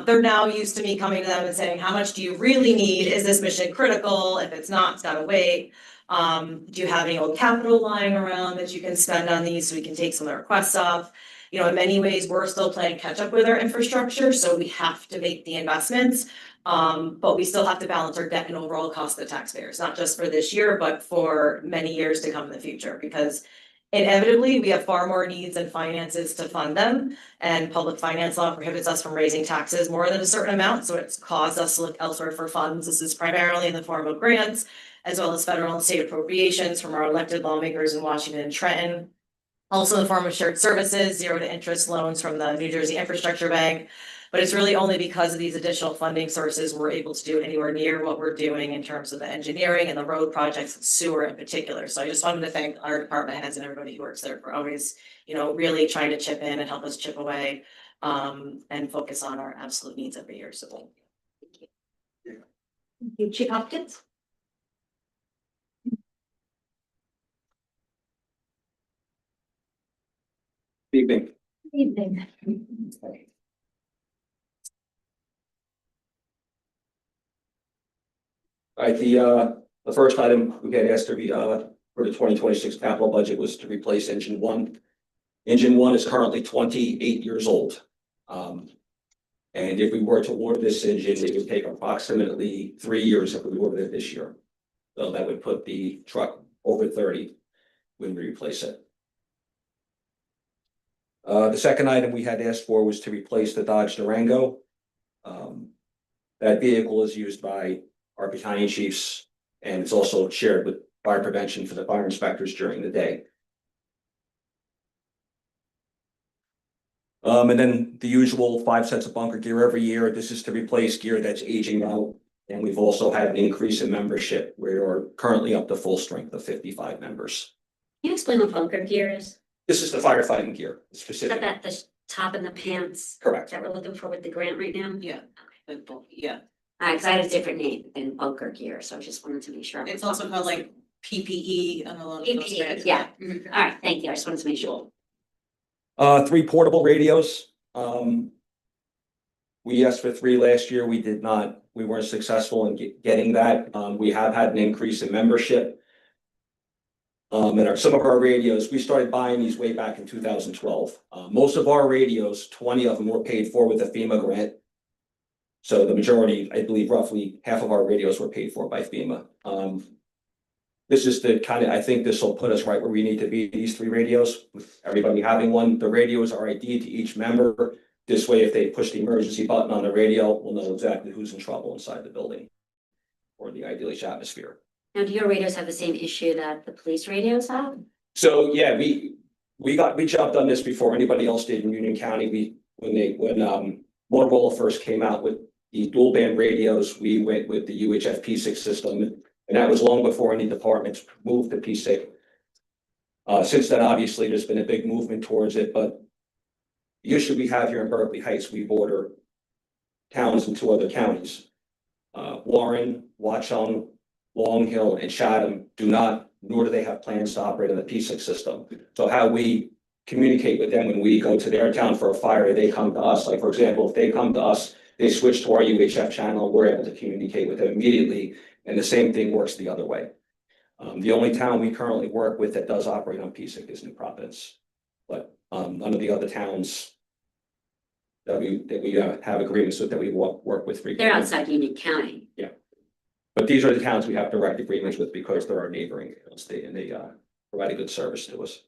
They're now used to me coming to them and saying, how much do you really need? Is this mission critical? If it's not, it's gotta wait. Do you have any old capital lying around that you can spend on these so we can take some of the requests off? In many ways, we're still playing catch up with our infrastructure, so we have to make the investments. But we still have to balance our debt and overall cost of the taxpayers, not just for this year, but for many years to come in the future, because inevitably, we have far more needs and finances to fund them, and public finance law prohibits us from raising taxes more than a certain amount, so it's caused us to look elsewhere for funds. This is primarily in the form of grants, as well as federal and state appropriations from our elected lawmakers in Washington and Trenton. Also in the form of shared services, 0 to interest loans from the New Jersey Infrastructure Bank. But it's really only because of these additional funding sources we're able to do anywhere near what we're doing in terms of the engineering and the road projects and sewer in particular. So I just wanted to thank our department heads and everybody who works there for always, really trying to chip in and help us chip away and focus on our absolute needs every year. So thank you. Thank you, Chief Hopkins. Evening. Evening. All right, the first item we had asked to be, for the 2026 capital budget was to replace engine 1 Engine one is currently 28 years old. And if we were to order this engine, it would take approximately 3 years if we ordered it this year. So that would put the truck over 30 when we replace it. The second item we had asked for was to replace the Dodge Durango. That vehicle is used by our battalion chiefs, and it's also shared with fire prevention for the fire inspectors during the day. And then the usual 5 sets of bunker gear every year. This is to replace gear that's aging out. And we've also had an increase in membership. We are currently up to full strength of 55 members. Can you explain what bunker gear is? This is the firefighting gear Is specific. that the top and the pants Correct. that we're looking for with the grant right now? Yeah. Yeah, Cause I had a different name than bunker gear, so I just wanted to make sure. it's also called like PPE and a lot of those. PPE, yeah. Mhm. All right, thank you. I just wanted to make sure. 3 portable radios. We asked for 3 last year. We did not, we weren't successful in getting that. We have had an increase in membership. And some of our radios, we started buying these way back in 2012. Most of our radios, 20 of them were paid for with a FEMA grant. So the majority, I believe roughly half of our radios were paid for by FEMA. This is the kind of, I think this will put us right where we need to be, these 3 radios, with everybody having one. The radios are ID to each member. This way, if they push the emergency button on the radio, we'll know exactly who's in trouble inside the building or the IDH atmosphere. Now, do your radios have the same issue that the police radios have? So, yeah, we jumped on this before anybody else did in Union County. When Motorola first came out with the dual band radios, we went with the UHF P6 system, and that was long before any departments moved to P6. Since then, obviously, there's been a big movement towards it, but the issue we have here in Berkeley Heights, we border towns in 2 other counties. Warren, Watchung, Long Hill, and Chatham do not, nor do they have plans to operate on the P6 system. So how we communicate with them when we go to their town for a fire, they come to us. Like, for example, if they come to us, they switch to our UHF channel, we're able to communicate with them immediately, and the same thing works the other way. The only town we currently work with that does operate on P6 is New Providence. But none of the other towns that we have agreements with, that we work with frequently. They're outside Union County. But these are the towns we have direct agreements with because they're our neighboring towns, and they provide a good service to us.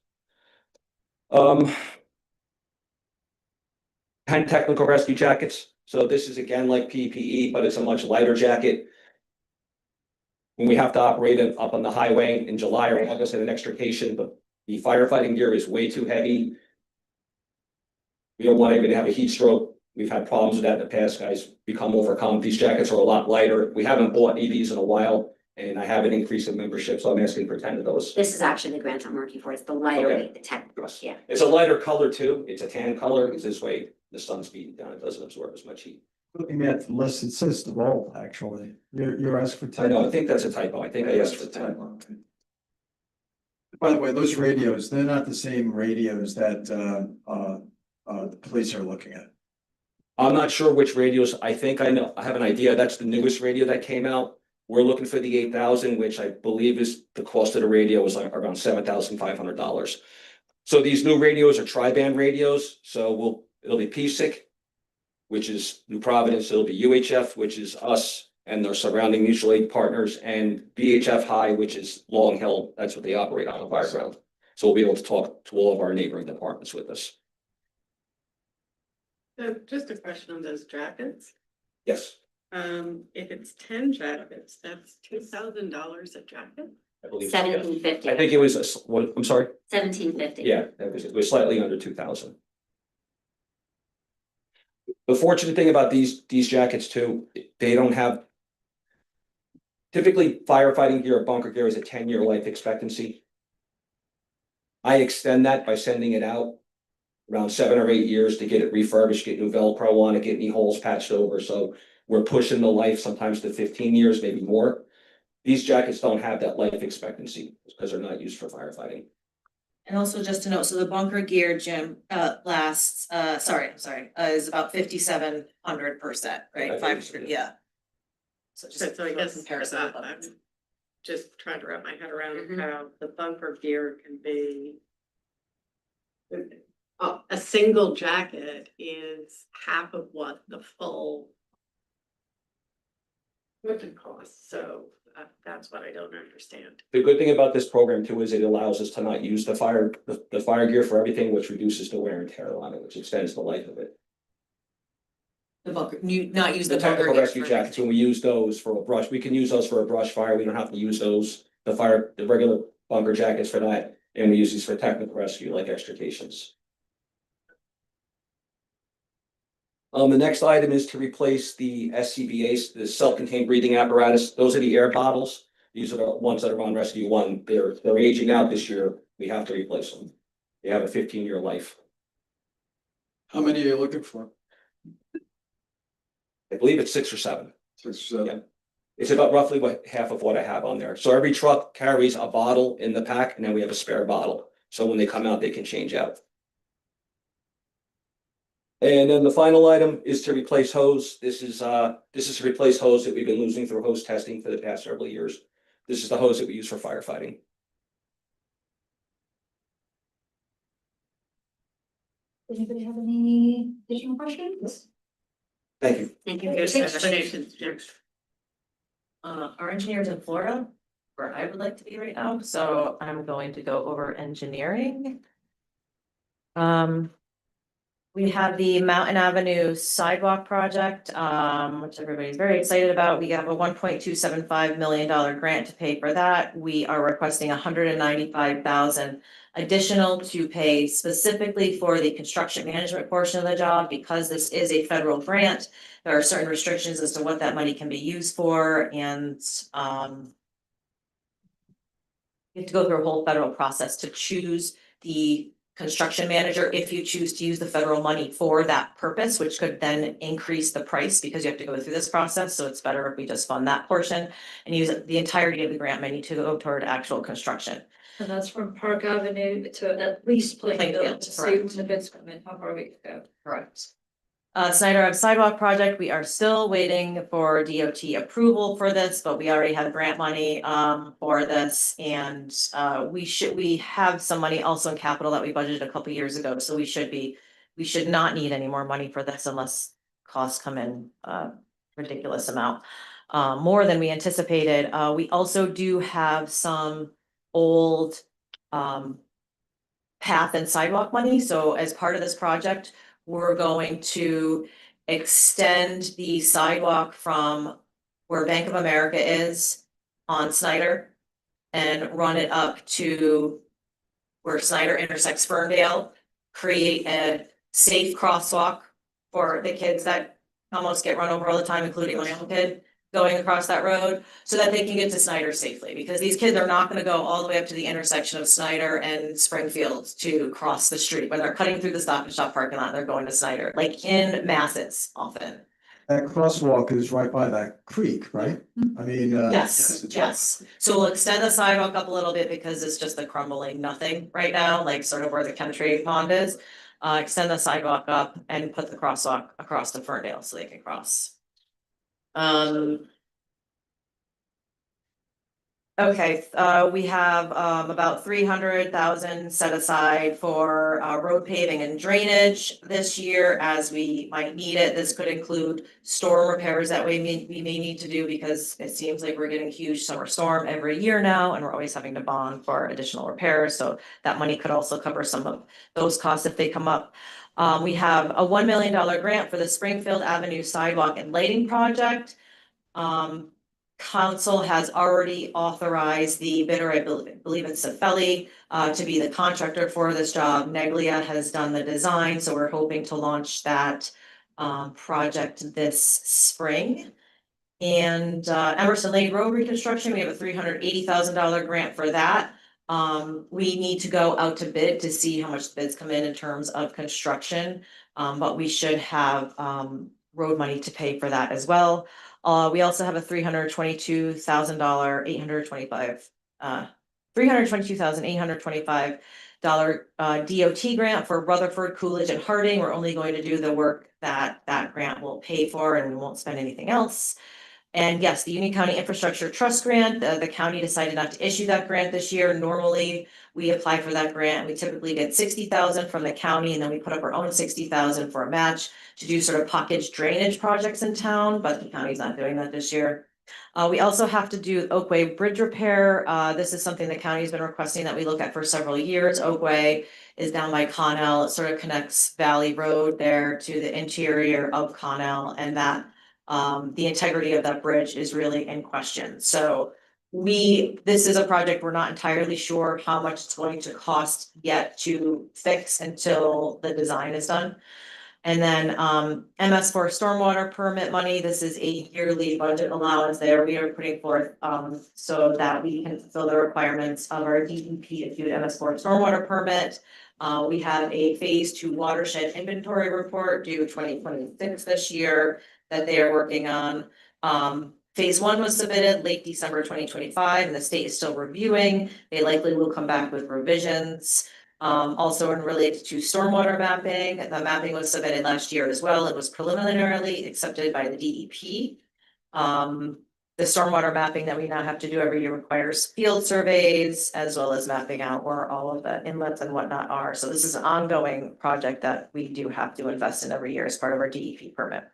10 technical rescue jackets. So this is again like PPE, but it's a much lighter jacket. When we have to operate it up on the highway in July or August at an extrication, but the firefighting gear is way too heavy. We don't want anybody to have a heat stroke. We've had problems with that in the past, guys. Become overcome. These jackets are a lot lighter. We haven't bought EVs in a while, and I have an increase in membership, so I'm asking for 10 of those. This is actually the grant I'm working for. It's the lighter Okay. weight, the technical, yeah. It's a lighter color too. It's a tan color, because this way the sun's beating down. It doesn't absorb as much heat. Looking at the list, it says the roll, actually. You're asking for I 10. know, I think that's a typo. I think I asked for 10. Okay. By the way, those radios, they're not the same radios that the police are looking at. I'm not sure which radios. I think I know. I have an idea. That's the newest radio that came out. We're looking for the 8,000, which I believe is the cost of the radio is like around $7,500. So these new radios are tri-band radios. So it'll be PSIC, which is New Providence. It'll be UHF, which is us and their surrounding mutual aid partners, and VHF High, which is Long Hill. That's what they operate on the fire ground. So we'll be able to talk to all of our neighboring departments with us. So just a question on those jackets. Yes, If it's 10 jackets, that's $2,000 a jacket? I believe. So, yeah. $1,750. I think it was, I'm sorry? $1,750. Yeah, it was slightly under 2,000. The fortunate thing about these jackets too, they don't have. Typically firefighting gear or bunker gear is a 10-year life expectancy. I extend that by sending it out around 7 or 8 years to get it refurbished, get new Velcro on it, get any holes patched over. So we're pushing the life sometimes to 15 years, maybe more. These jackets don't have that life expectancy because they're not used for firefighting. And also just to note, so the bunker gear, Jim, lasts, is about 5,700 per set, right? 500, yeah. So just So I for guess comparison that, of I'm others. just trying to wrap my head around Mhm. how the bunker gear can be A single jacket is half of what the full equipment costs, so that's what I don't understand. The good thing about this program too is it allows us to not use the fire gear for everything, which reduces the wear and tear on it, which extends the life of it. The bunker, not use The the bunker technical gear rescue for- jackets, when we use those for a brush, we can use those for a brush fire, we don't have to use those, the regular bunker jackets for that. And we use these for technical rescue, like extrications. The next item is to replace the SCBA's, the self-contained breathing apparatus. Those are the air bottles. These are the ones that are on Rescue One. They're aging out this year. We have to replace them. They have a 15-year life. How many are you looking for? I believe it's 6 or 7. 6 or 7? Yeah. It's about roughly half of what I have on there. So every truck carries a bottle in the pack, and then we have a spare bottle. So when they come out, they can change out. And then the final item is to replace hose. This is to replace hose that we've been losing through hose testing for the past several years. This is the hose that we use for firefighting. Anybody have any additional questions? Thank you. Thank you. Good explanations, Jim. Our engineer's in Florida, where I would like to be right now, so I'm going to go over engineering. We have the Mountain Avenue sidewalk project, which everybody's very excited about. We have a $1.275 million grant to pay for that. We are requesting $195,000 additional to pay specifically for the construction management portion of the job. Because this is a federal grant, there are certain restrictions as to what that money can be used for, and you have to go through a whole federal process to choose the construction manager if you choose to use the federal money for that purpose, which could then increase the price because you have to go through this process. So it's better if we just fund that portion and use the entirety of the grant money to go toward actual construction. And that's from Park Avenue to at least Plainfield, Plainfield, so when the bids come in, how far we could go. Correct. Snyder Ave sidewalk project, we are still waiting for DOT approval for this, but we already have grant money for this. And we have some money also in capital that we budgeted a couple years ago, so we should not need any more money for this unless costs come in ridiculous amount more than we anticipated. We also do have some old path and sidewalk money, so as part of this project, we're going to extend the sidewalk from where Bank of America is on Snyder and run it up to where Snyder intersects Ferndale, create a safe crosswalk for the kids that almost get run over all the time, including my own kid going across that road, so that they can get to Snyder safely, because these kids are not gonna go all the way up to the intersection of Snyder and Springfield to cross the street. When they're cutting through the Stop and Shop parking lot, they're going to Snyder, like in masses often. That crosswalk is right by that creek, right? I mean. Yes, yes. So we'll extend the sidewalk up a little bit because it's just a crumbling nothing right now, like sort of where the country pond is. Extend the sidewalk up and put the crosswalk across to Ferndale so they can cross. Okay, we have about 300,000 set aside for road paving and drainage this year as we might need it. This could include storm repairs that we may need to do, because it seems like we're getting a huge summer storm every year now and we're always having to bond for additional repairs. So that money could also cover some of those costs if they come up. We have a $1 million grant for the Springfield Avenue sidewalk and lighting project. Council has already authorized the bidder, I believe it's Cefelli, to be the contractor for this job. Neglia has done the design, so we're hoping to launch that project this spring. And Emerson Lane Road reconstruction, we have a $380,000 grant for that. We need to go out to bid to see how much bids come in terms of construction, but we should have road money to pay for that as well. We also have a $322,825 DOT grant for Rutherford, Coolidge, and Harding. We're only going to do the work that that grant will pay for, and we won't spend anything else. And yes, the Union County Infrastructure Trust Grant, the county decided not to issue that grant this year. Normally, we apply for that grant. We typically get 60,000 from the county, and then we put up our own 60,000 for a match to do sort of pockage drainage projects in town, but the county's not doing that this year. We also have to do Oakway Bridge repair. This is something the county's been requesting that we look at for several years. Oakway is down by Connell. It sort of connects Valley Road there to the interior of Connell, and that the integrity of that bridge is really in question. So this is a project we're not entirely sure how much it's going to cost yet to fix until the design is done. And then MS for stormwater permit money, this is a yearly budget allowance there we are putting forth so that we can fulfill the requirements of our DEP to do MS4 stormwater permit. We have a phase 2 watershed inventory report due 2026 this year that they are working on. Phase 1 was submitted late December 2025, and the state is still reviewing. They likely will come back with revisions. Also in related to stormwater mapping, the mapping was submitted last year as well. It was preliminarily accepted by the DEP. The stormwater mapping that we now have to do every year requires field surveys as well as mapping out where all of the inlets and whatnot are. So this is an ongoing project that we do have to invest in every year as part of our DEP permit.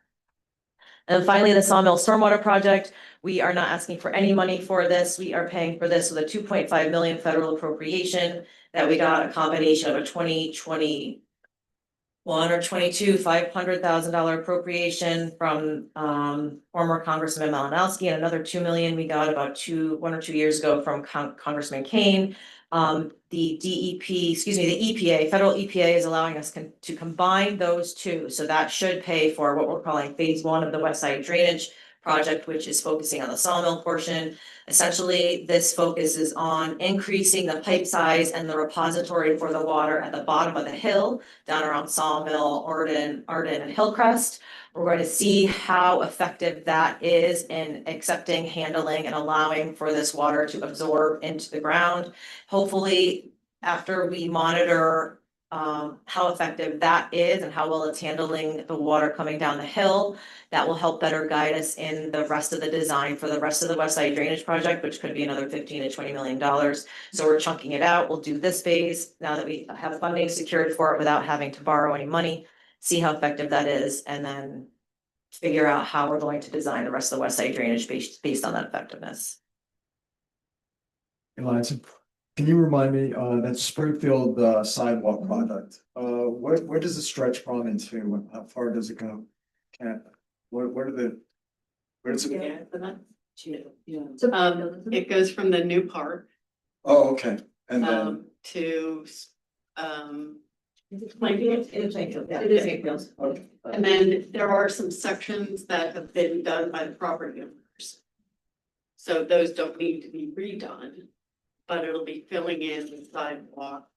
And finally, the Sawmill Stormwater Project, we are not asking for any money for this. We are paying for this with a 2.5 million federal appropriation that we got, a combination of a 2021 or 22 $500,000 appropriation from former Congressman Malinowski, and another 2 million we got about 1 or 2 years ago from Congressman Kane. The EPA, federal EPA is allowing us to combine those two. So that should pay for what we're calling phase 1 of the West Side Drainage Project, which is focusing on the sawmill portion. Essentially, this focuses on increasing the pipe size and the repository for the water at the bottom of the hill, down around Sawmill, Arden, and Hillcrest. We're going to see how effective that is in accepting, handling, and allowing for this water to absorb into the ground. Hopefully, after we monitor how effective that is and how well it's handling the water coming down the hill, that will help better guide us in the rest of the design for the rest of the West Side Drainage Project, which could be another $15 to $20 million. So we're chunking it out. We'll do this phase now that we have funding secured for it without having to borrow any money, see how effective that is, and then figure out how we're going to design the rest of the West Side Drainage based on that effectiveness. Eliza, can you remind me, that Springfield sidewalk project, where does it stretch from into? How far does it go? Where does it? It goes from the new park, Oh, okay, and then, to, It is Plainfield. okay. and then there are some sections that have been done by the property owners. So those don't need to be redone, but it'll be filling in the sidewalk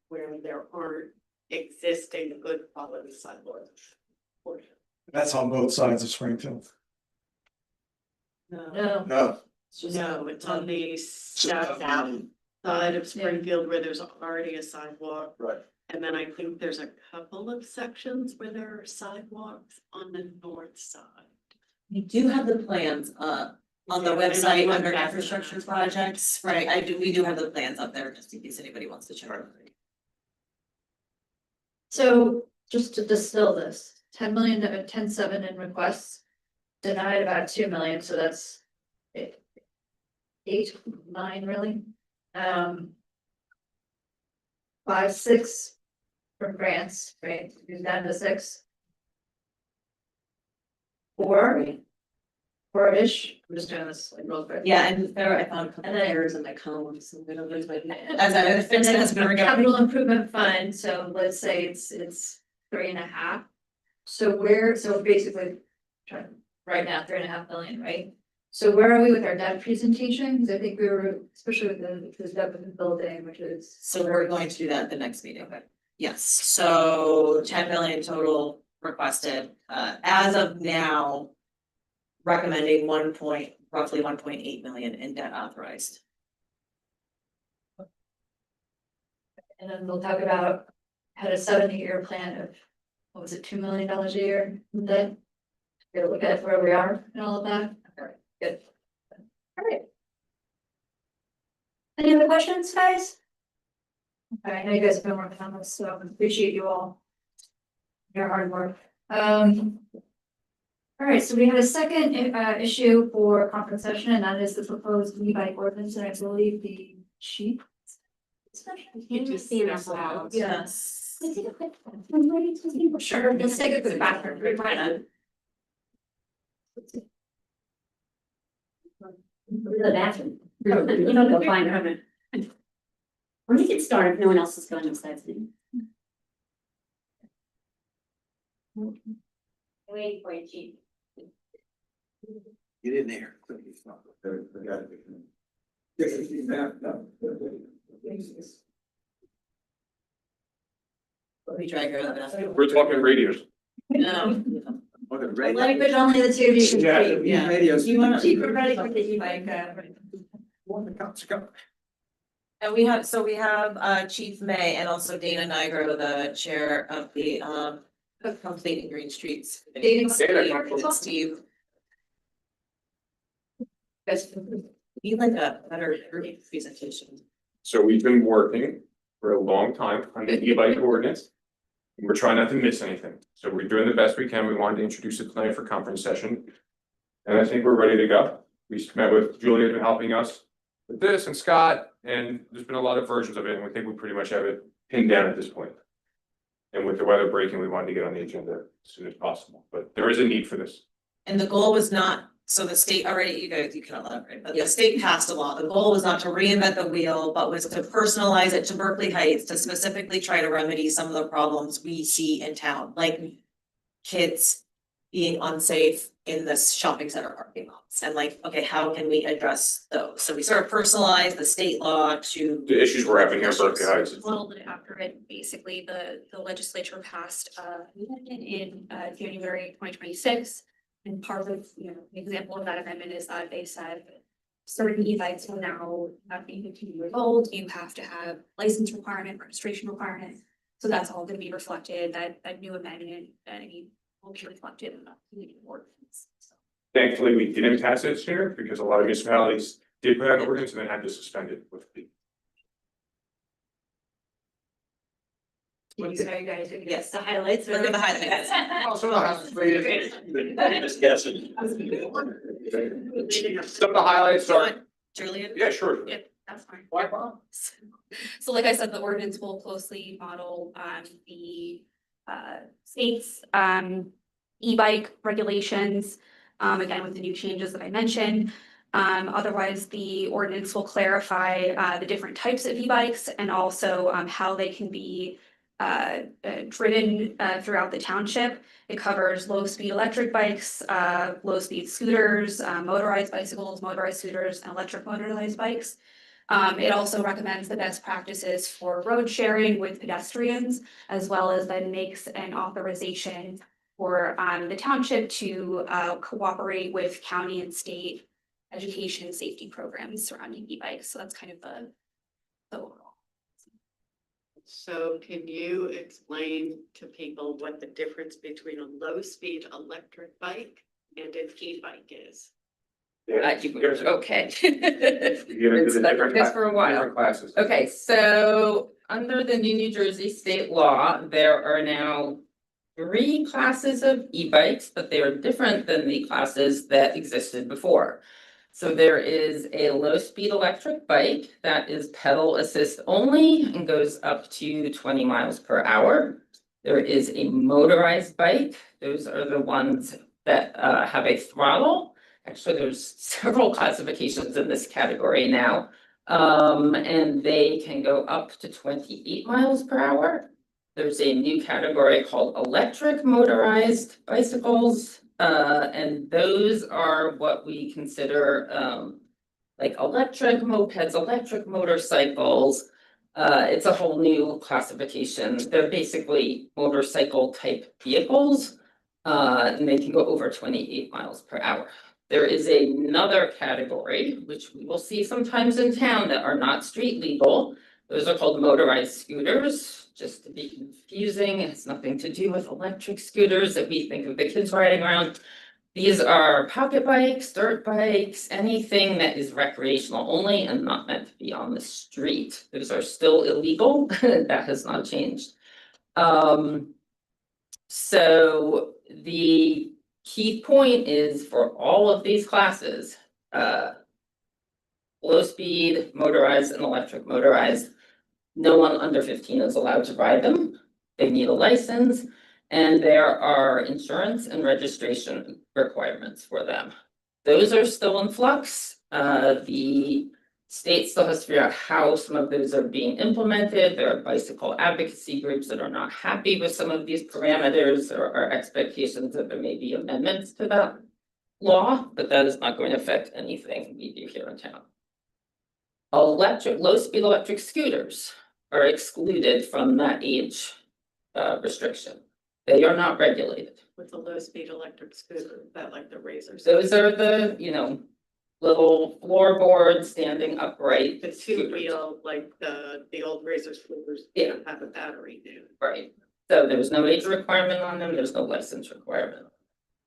where there aren't existing good quality sidewalks. That's on both sides of Springfield. No, No, it's on the south side of Springfield where there's already a sidewalk. right. And then I think there's a couple of sections where there are sidewalks on the north side. We do have the plans on the Yeah, website and I under looked at infrastructure them. projects, right? We do have the plans up there just in case anybody wants to check. So just to distill this, 10 million, 10.7 in requests, denied about 2 million, so that's 8, 9 really. 5, 6 from grants, right? You're down to 6. 4-ish. I'm just doing this like real quick. Yeah, and there I found a couple And then- errors in my columns, so we don't lose my. And then capital improvement fund, so let's say it's 3.5. So basically, right now, 3.5 million, right? So where are we with our debt presentation? Because I think we were, especially with the debt with the building, which is. So we're going to do that at the next meeting. Okay. Yes, so 10 million total requested, as of now. Recommending roughly 1.8 million in debt authorized. And then we'll talk about, had a 7-year plan of, $2 million a year, then. We'll look at where we are and all of that. Good. All right. Any other questions, guys? Okay, I know you guys have been working on this, so I appreciate you all. Your hard work. All right, so we have a second issue for conference session, and that is the proposed e-bike ordinance, and I believe the chief. You just see it out. Yes. Let's take a quick. Sure, let's take a quick bathroom break, why not? The bathroom. You don't go find her. Or you can start if no one else is going besides me. Waiting for you, chief. Get in there. Let me drag her out of the bathroom. We're talking radios. No. Language only the two of you can Yeah. speak. Yeah. Radios. You wanna- Chief, we're ready for the e-bike, And we have, so we have Chief May and also Dana Nigro, the chair of the Complete and Green Streets. Dana. Steve. Guys, we like a better group presentation. So we've been working for a long time on the e-bike ordinance. And we're trying not to miss anything, so we're doing the best we can. We wanted to introduce it tonight for conference session. And I think we're ready to go. We met with Julia, who's been helping us with this, and Scott, and there's been a lot of versions of it, and we think we pretty much have it pinned down at this point. And with the weather breaking, we wanted to get on the agenda as soon as possible, but there is a need for this. And the goal was not, so the state already, you guys, you can elaborate, but the state passed a law. The goal was not to reinvent the wheel, but was to personalize it to Berkeley Heights to specifically try to remedy some of the problems we see in town, like kids being unsafe in this shopping center parking lots. And like, okay, how can we address those? So we sort of personalized the state law to. The issues we're having here in Berkeley Heights. A little bit after it, basically, the legislature passed amendment in January 2026. And part of, an example of that amendment is that they said certain e-bikes will now not be 15 years old, you have to have license requirement, registration requirement. So that's all gonna be reflected, that new amendment, will be reflected in the ordinance. So. Thankfully, we didn't pass it sooner because a lot of municipalities did put out an ordinance and then had to suspend it with the. Yes, the highlights. Look at the highlights. Just guessing. Some of the highlights are, Julian? yeah, sure. Yeah, that's fine. So like I said, the ordinance will closely model the state's e-bike regulations. Again, with the new changes that I mentioned. Otherwise, the ordinance will clarify the different types of e-bikes and also how they can be driven throughout the township. It covers low-speed electric bikes, low-speed scooters, motorized bicycles, motorized scooters, and electric motorized bikes. It also recommends the best practices for road sharing with pedestrians, as well as then makes an authorization for the township to cooperate with county and state education and safety programs surrounding e-bikes. So that's kind of the overall. So can you explain to people what the difference between a low-speed electric bike and an e-bike is? Okay. It's stuck with this for a while. Different classes. Okay, so under the New Jersey state law, there are now 3 classes of e-bikes, but they are different than the classes that existed before. So there is a low-speed electric bike that is pedal assist only and goes up to 20 miles per hour. There is a motorized bike. Those are the ones that have a throttle. Actually, there's several classifications in this category now. And they can go up to 28 miles per hour. There's a new category called electric motorized bicycles. And those are what we consider like electric mopeds, electric motorcycles. It's a whole new classification. They're basically motorcycle type vehicles. And they can go over 28 miles per hour. There is another category, which we will see sometimes in town that are not street legal. Those are called motorized scooters, just to be confusing. It's nothing to do with electric scooters that we think of the kids riding around. These are pocket bikes, dirt bikes, anything that is recreational only and not meant to be on the street. Those are still illegal. That has not changed. So the key point is for all of these classes, low speed, motorized and electric motorized, no one under 15 is allowed to ride them. They need a license, and there are insurance and registration requirements for them. Those are still in flux. The state still has to figure out how some of those are being implemented. There are bicycle advocacy groups that are not happy with some of these parameters. There are expectations that there may be amendments to that law, but that is not going to affect anything we do here in town. Low-speed electric scooters are excluded from that age restriction. They are not regulated. With the low-speed electric scooter, that like the razors. Those are the, little floorboard standing upright. The two-wheel, like the old razor scooters. Yeah. That have a battery now. Right. So there's no age requirement on them, there's no license requirement.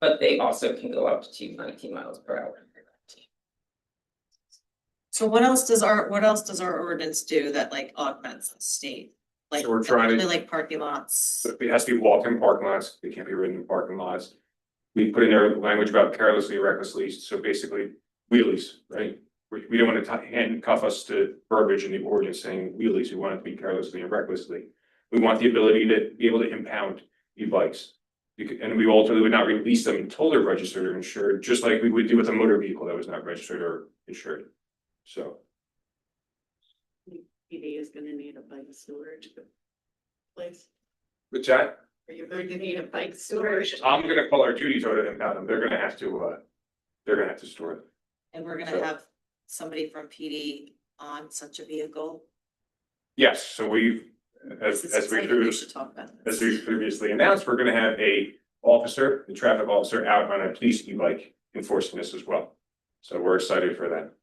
But they also can go up to 19 miles per hour. So what else does our ordinance do that like augments the state? Like, So we're trying to- especially like parking lots. So it has to be walked in parking lots, they can't be ridden in parking lots. We put in there language about carelessly, recklessly, so basically wheelies, right? We don't want to handcuff us to verbiage in the ordinance saying wheelies, we want it to be carelessly and recklessly. We want the ability to be able to impound e-bikes. And we ultimately would not release them until they're registered or insured, just like we would do with a motor vehicle that was not registered or insured. So. PD is gonna need a bike storage place. With that, Are you going to need a bike storage? I'm gonna call our duty to impound them, they're gonna have to store them. And we're So- gonna have somebody from PD on such a vehicle. Yes, so we've, This is as we exciting. We should talk about as this. we previously announced, we're gonna have a officer, the traffic officer out on a police e-bike enforcing this as well. So we're excited for that.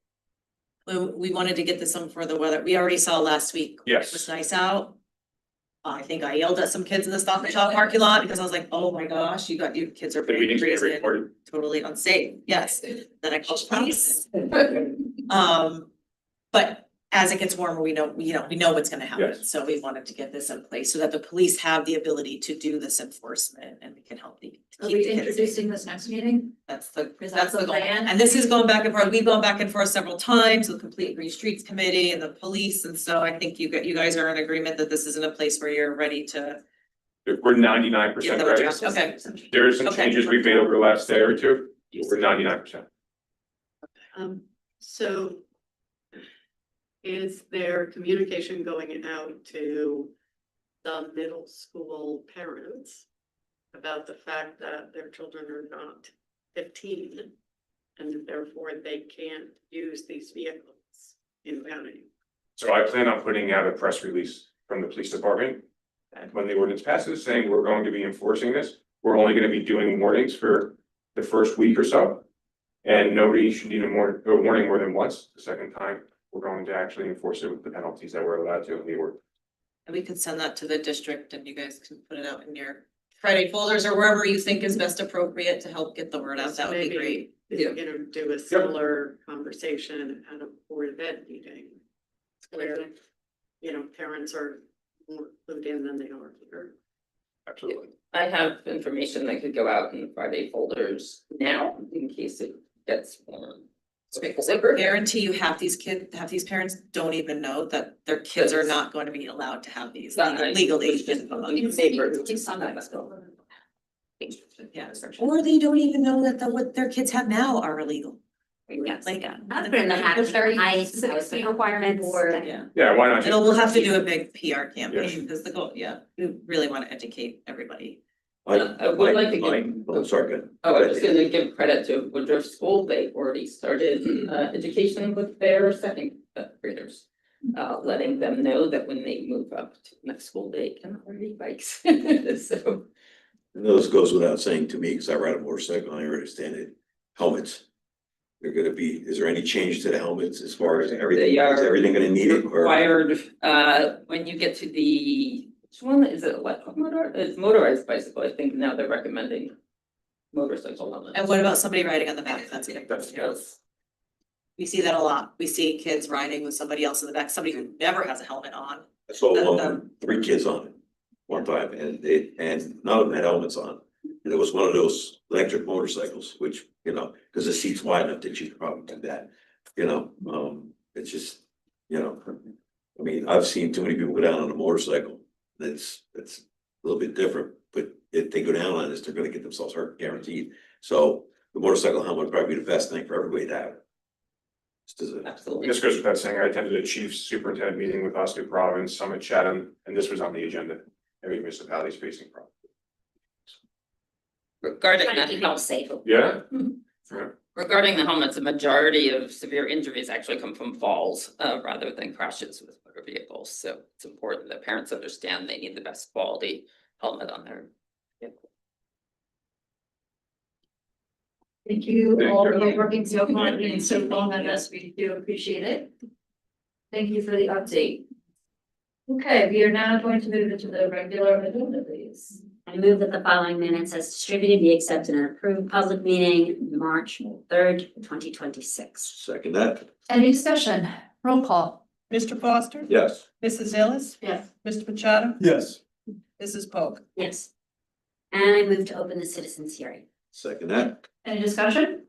We wanted to get this on for the weather. We already saw last week. It was Yes, nice out. I think I yelled at some kids in the Stop and Shop parking lot because I was like, oh my gosh, your kids are the being meeting's being crazy, recorded. totally unsafe. Yes. Then I called the police. But as it gets warmer, we know what's gonna happen. Yes. So we wanted to get this in place so that the police have the ability to do this enforcement and we can help the. Are keep we the kids safe. introducing this next meeting? That's the Is that the goal. plan? And this is going back and forth. We've gone back and forth several times with Complete Green Streets Committee and the police. And so I think you guys are in agreement that this isn't a place where you're ready to. We're 99% give them a ready. draft. Okay. There are some Okay. changes we've made over the last day or two, we're 99%. So is there communication going out to the middle school parents about the fact that their children are not 15 and therefore they can't use these vehicles in county? So I plan on putting out a press release from the police department. And when the ordinance passes, saying we're going to be enforcing this, we're only gonna be doing warnings for the first week or so. And nobody should need a warning more than once. The second time, we're going to actually enforce it with the penalties that we're allowed to in the ordinance. And we could send that to the district and you guys can put it out in your Friday folders or wherever you think is best appropriate to help get the word out. That would be Maybe, great. do a similar conversation at a board of ed meeting. Where, parents are more clued in than they are here. Absolutely. I have information that could go out in Friday folders now in case it gets warm. Because I guarantee you half these parents don't even know that their kids are not going to be allowed to have these legal age. Yeah, or they don't even know that what their kids have now are illegal. Yes, Like, That's been the there's very high specific speed requirements. yeah. Yeah, why not? We'll have to do a big PR Yes. campaign because the goal, we really want to educate everybody. I would like to give- I'm sorry, good. Oh, I was gonna give credit to Woodruff School, they already started education with their second graders. Letting them know that when they move up to next school, they can ride bikes, so. I know this goes without saying to me, because I ride a motorcycle, and I understand it, helmets. They're gonna be, is there any change to the helmets as far as everything, They are is everything gonna need it? Or Required, when you get to the, which one is it, electric motor, it's motorized bicycle, I think now they're recommending. motorcycle helmet. And what about somebody riding on the back? That's a good That's- question. We see that a lot. We see kids riding with somebody else in the back, somebody who never has a helmet on. I saw one, 3 kids on it one time and none of them had helmets on. And it was one of those electric motorcycles, which, you know, because the seat's wide enough that you could probably do that. You know, it's just, you know, I mean, I've seen too many people go down on a motorcycle. That's a little bit different, but if they go down on this, they're gonna get themselves hurt, guaranteed. So the motorcycle helmet would probably be the best thing for everybody to have. Just as a, Absolutely. This goes without saying, I attended a chief superintendent meeting with us, New Providence, Summit, Chatham, and this was on the agenda. Every municipality is facing problems. Regarding Trying to keep the people helmet, safe. Yeah? regarding the helmets, the majority of severe injuries actually come from falls, rather than crashes with motor vehicles. So it's important that parents understand they need the best quality helmet on their vehicle. Thank you all for working so hard and so long on this. We do appreciate it. Thank you for the update. Okay, we are now going to move into the regular agenda, please. I move that the following minutes as distributed be accepted and approved. Public meeting, March 3rd, 2026. second that, Any discussion? Roll call. Mr. Foster? yes. Mrs. Ellis? Yes. Mr. Machado? Yes. Mrs. Polk? Yes. And I move to open the citizens hearing. Second that, Any discussion?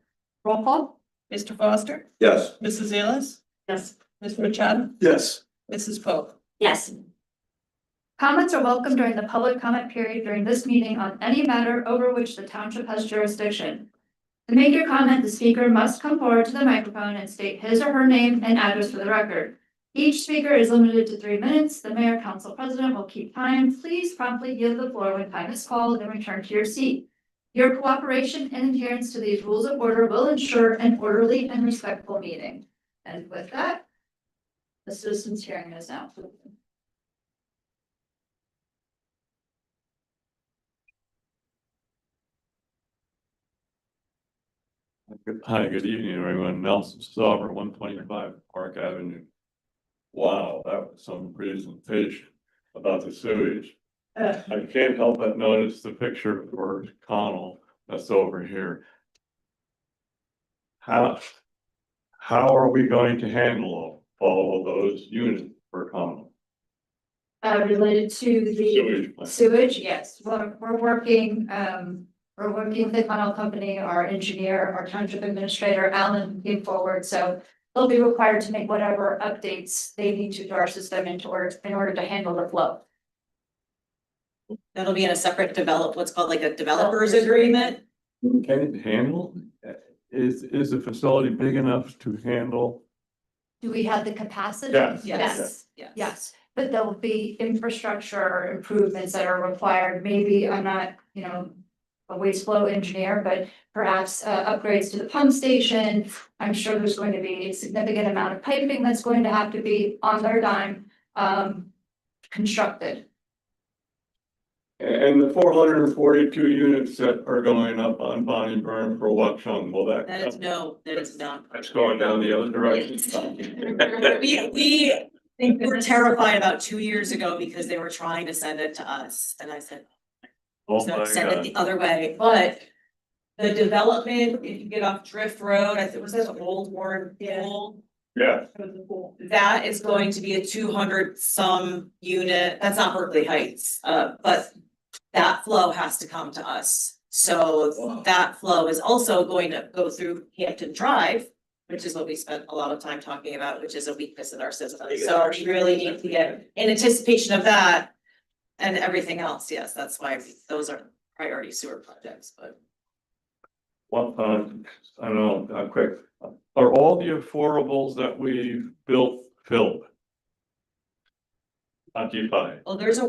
Roll call. Mr. Foster? yes. Mrs. Ellis? Yes. Mr. Machado? Yes. Mrs. Polk? Yes. Comments are welcome during the public comment period during this meeting on any matter over which the township has jurisdiction. To make your comment, the speaker must come forward to the microphone and state his or her name and address for the record. Each speaker is limited to 3 minutes. The mayor council president will keep time. Please promptly give the floor when time is called and return to your seat. Your cooperation and adherence to these rules of order will ensure an orderly and respectful meeting. And with that, the citizens hearing is now open. Hi, good evening, everyone. Nelson Sauber, 125 Park Avenue. Wow, that was some presentation about the sewage. I can't help but notice the picture for Connell that's over here. How are we going to handle all of those units for Connell? Related to the Sewage plant. sewage, yes, we're working with the Connell Company, our engineer, our township administrator, Alan came forward, so they'll be required to make whatever updates they need to our system in order to handle the flow. That'll be in a separate what's called like a developer's agreement. Can it handle? Is the facility big enough to handle? Do we have the capacity? Yes. Yes, yes, but there will be infrastructure improvements that are required, maybe, I'm not, a waste flow engineer, but perhaps upgrades to the pump station. I'm sure there's going to be a significant amount of piping that's going to have to be on their dime, constructed. And the 442 units that are going up on Bonnie Burn for Watchung, will that? That is no. That's going down the other direction. We think we were terrified about 2 years ago because they were trying to send it to us, and I said, Oh so my send it God. the other way, but the development, if you get off Drift Road, I think was that the old Warren Pool? Yeah, That is going to be a 200 some unit, that's not Berkeley Heights, but that flow has to come to us. So that flow is also going to go through Hampton Drive, which is what we spent a lot of time talking about, which is a weakness in our system. So we really need to get, in anticipation of that and everything else, yes, that's why those are priority sewer projects, but. one time, I don't know, quick, are all the affordables that we've built filled? Occupied? Well, there's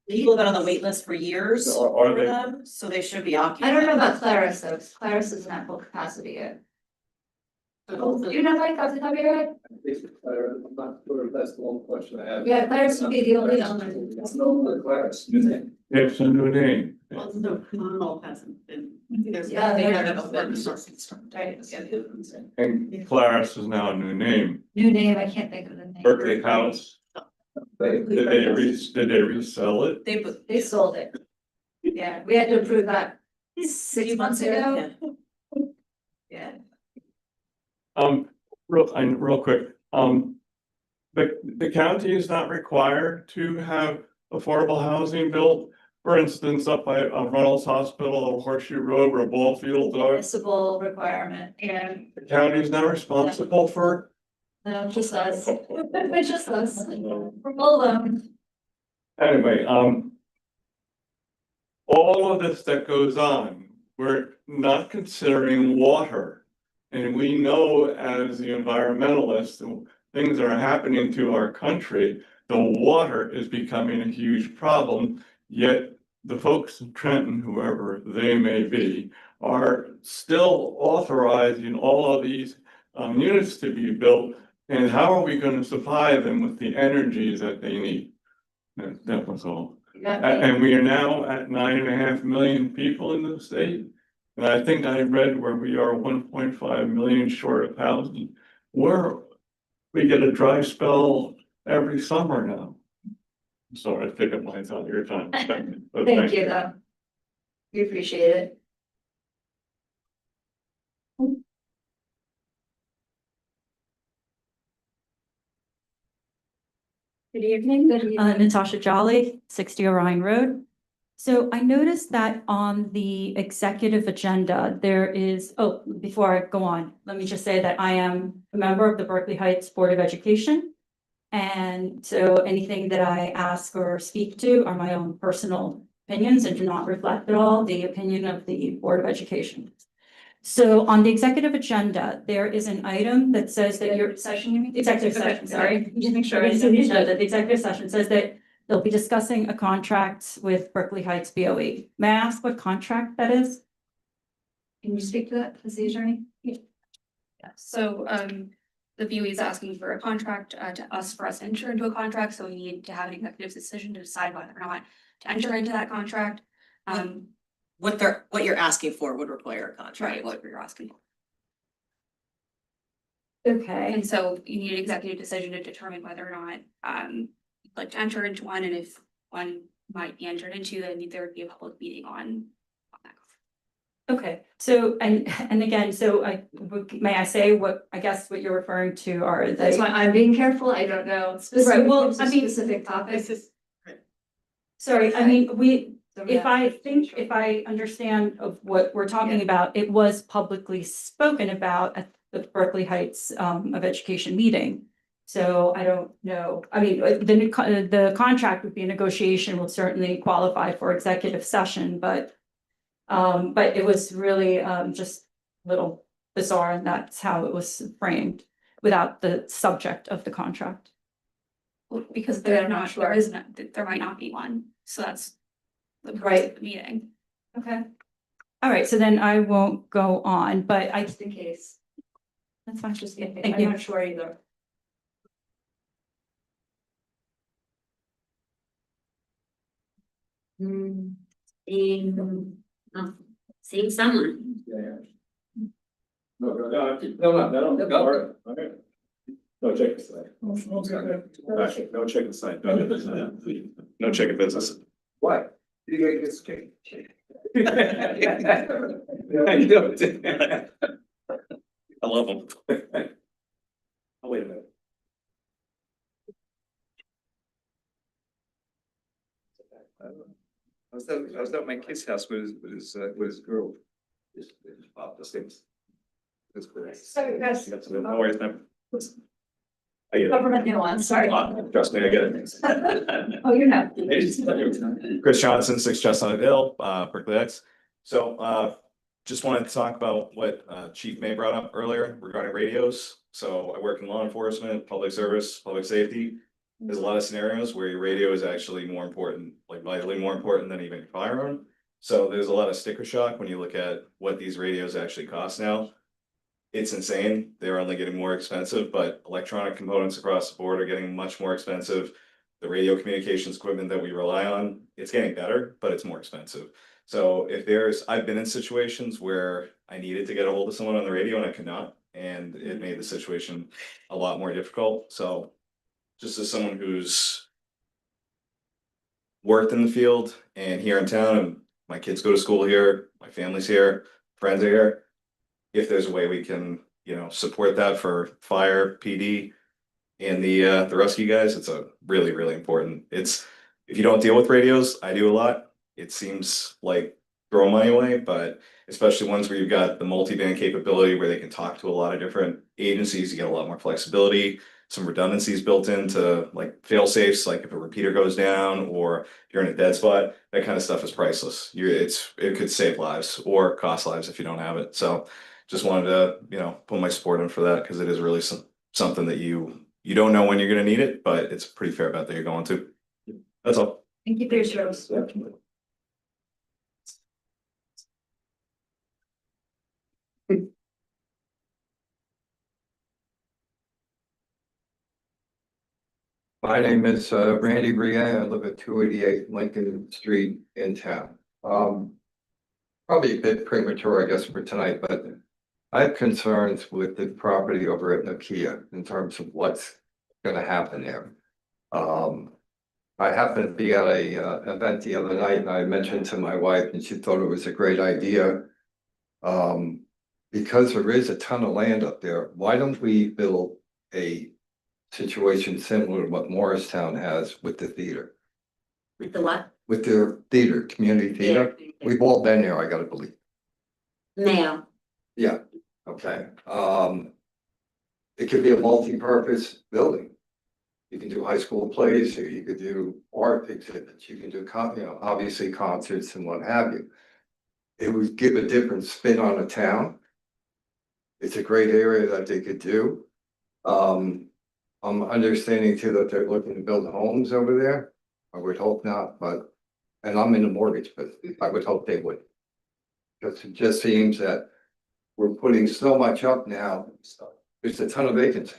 people have been on the wait list for years Are for they? them, so they should be occupied. I don't know about Claris though, Claris isn't at full capacity yet. Do you know like off the top of your head? I'm not sure if that's the one question I have. Yeah, Claris would be the only element. It's no the Claris, you think? It's a new name. Well, the Connell hasn't been. There's. Yeah, they they haven't haven't been. Right. And Claris is now a new name. New name, I can't think of the name. Berkeley House, did they resell it? They sold it. Yeah, we had to approve that 6 months ago. Yeah. Real quick, the county is not required to have affordable housing built. For instance, up by Runnels Hospital or Horseshoe Road or a ball field, Municipal requirement, and the county is not responsible for. no, just us. It's just us. We're all alone. Anyway, all of this that goes on, we're not considering water. And we know as the environmentalists, things are happening to our country, the water is becoming a huge problem. Yet the folks in Trenton, whoever they may be, are still authorizing all of these units to be built. And how are we going to supply them with the energy that they need? That was all. And we are now at 9.5 million people in the state. And I think I read where we are 1.5 million short of housing. We get a dry spell every summer now. Sorry, I pick up my thought your time. Thank you, though. We appreciate it. Good evening, Natasha Jolly, 60 Orion Road. So I noticed that on the executive agenda, there is, before I go on, let me just say that I am a member of the Berkeley Heights Board of Education. And so anything that I ask or speak to are my own personal opinions and do not reflect at all the opinion of the Board of Education. So on the executive agenda, there is an item that says that your Session, you mean? executive session, sorry. Just make sure. I just need to know that the executive session says that they'll be discussing a contract with Berkeley Heights BOE. May I ask what contract that is? Can you speak to that, as the attorney? Yeah, so the BOE is asking for a contract for us to enter into a contract, so we need to have an executive decision to decide whether or not to enter into that contract. What you're asking for would require a contract. Right, what you're asking for. Okay. And so you need an executive decision to determine whether or not you'd like to enter into one, and if one might be entered into, then there would be a public meeting on that. Okay, so, and again, so may I say what, I guess what you're referring to are That's the, why I'm being careful. I don't know. Right, well, I mean- Specific topics. sorry, I mean, if I understand of what we're talking about, it was publicly spoken about at the Berkeley Heights of Education meeting. So I don't know, I mean, the contract would be a negotiation, will certainly qualify for executive session, but it was really just a little bizarre, and that's how it was framed without the subject of the contract. Well, because Yeah, there I'm not not, sure. there is not, there might not be one, so that's the purpose Right. of the meeting. Okay. All right, so then I won't go on, but Just in case. that's fine. Just in case. Thank I'm you. not sure either. Seeing someone. No chicken side. Actually, no chicken side. No chicken business. Why? You gotta get chicken. I love them. Oh, wait a minute. I was at my kid's house with his girl. Just pop the things. That's great. Sorry, guys. No worries, man. I get it. Government nuance, sorry. Trust me, I get it. Oh, you know. Chris Johnson, 6 Chestnut Hill, Berkeley Heights. So just wanted to talk about what Chief May brought up earlier regarding radios. So I work in law enforcement, public service, public safety. There's a lot of scenarios where your radio is actually more important, like vitally more important than even your firearm. So there's a lot of sticker shock when you look at what these radios actually cost now. It's insane. They're only getting more expensive, but electronic components across the board are getting much more expensive. The radio communications equipment that we rely on, it's getting better, but it's more expensive. So I've been in situations where I needed to get a hold of someone on the radio and I could not, and it made the situation a lot more difficult. So just as someone who's worked in the field and here in town, My kids go to school here, my family's here, friends are here. If there's a way we can, support that for fire, PD and the rescue guys, it's a really, really important. If you don't deal with radios, I do a lot. It seems like throw money away, but especially ones where you've got the multi-band capability where they can talk to a lot of different agencies, you get a lot more flexibility, some redundancies built into like fail safes, like if a repeater goes down or you're in a dead spot, that kind of stuff is priceless. It could save lives or cost lives if you don't have it. So just wanted to, put my support in for that because it is really something that you don't know when you're going to need it, but it's a pretty fair bet that you're going to. That's all. Thank you for your service. My name is Randy Brienne. I live at 288 Lincoln Street in town. Probably a bit premature, I guess, for tonight, but I have concerns with the property over at Nokia in terms of what's gonna happen there. I happened to be at a event the other night and I mentioned to my wife and she thought it was a great idea. Because there is a ton of land up there, why don't we build a situation similar to what Morristown has with the theater? With the what? With their theater, community theater. We've all been there, I gotta believe. Mayo. Yeah, okay. It could be a multi-purpose building. You can do high school plays, or you could do art exhibits, you can do, obviously concerts and what have you. It would give a different spin on a town. It's a great area that they could do. I'm understanding too that they're looking to build homes over there. I would hope not, but, and I'm in the mortgage, but I would hope they would. Because it just seems that we're putting so much up now, there's a ton of vacancy.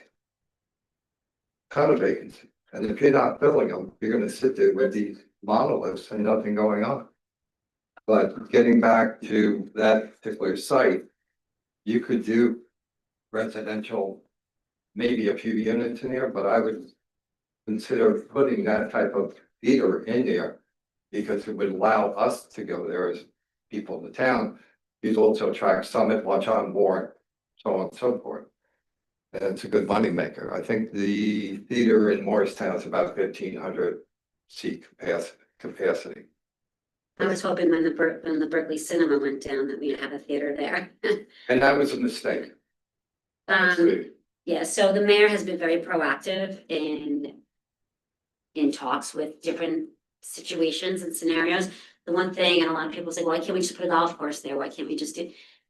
And if you're not filling them, you're gonna sit there with these monoliths and nothing going on. But getting back to that particular site, you could do residential, maybe a few units in there, but I would consider putting that type of theater in there because it would allow us to go there as people in the town. You'd also attract Summit, Watch on Board, so on and so forth. And it's a good moneymaker. I think the theater in Morristown is about 1,500 seat capacity. I was hoping when the Berkeley Cinema went down that we'd have a theater there. And that was a mistake. Yeah, so the mayor has been very proactive in talks with different situations and scenarios. The one thing, and a lot of people say, why can't we just put a golf course there? Why can't we just do,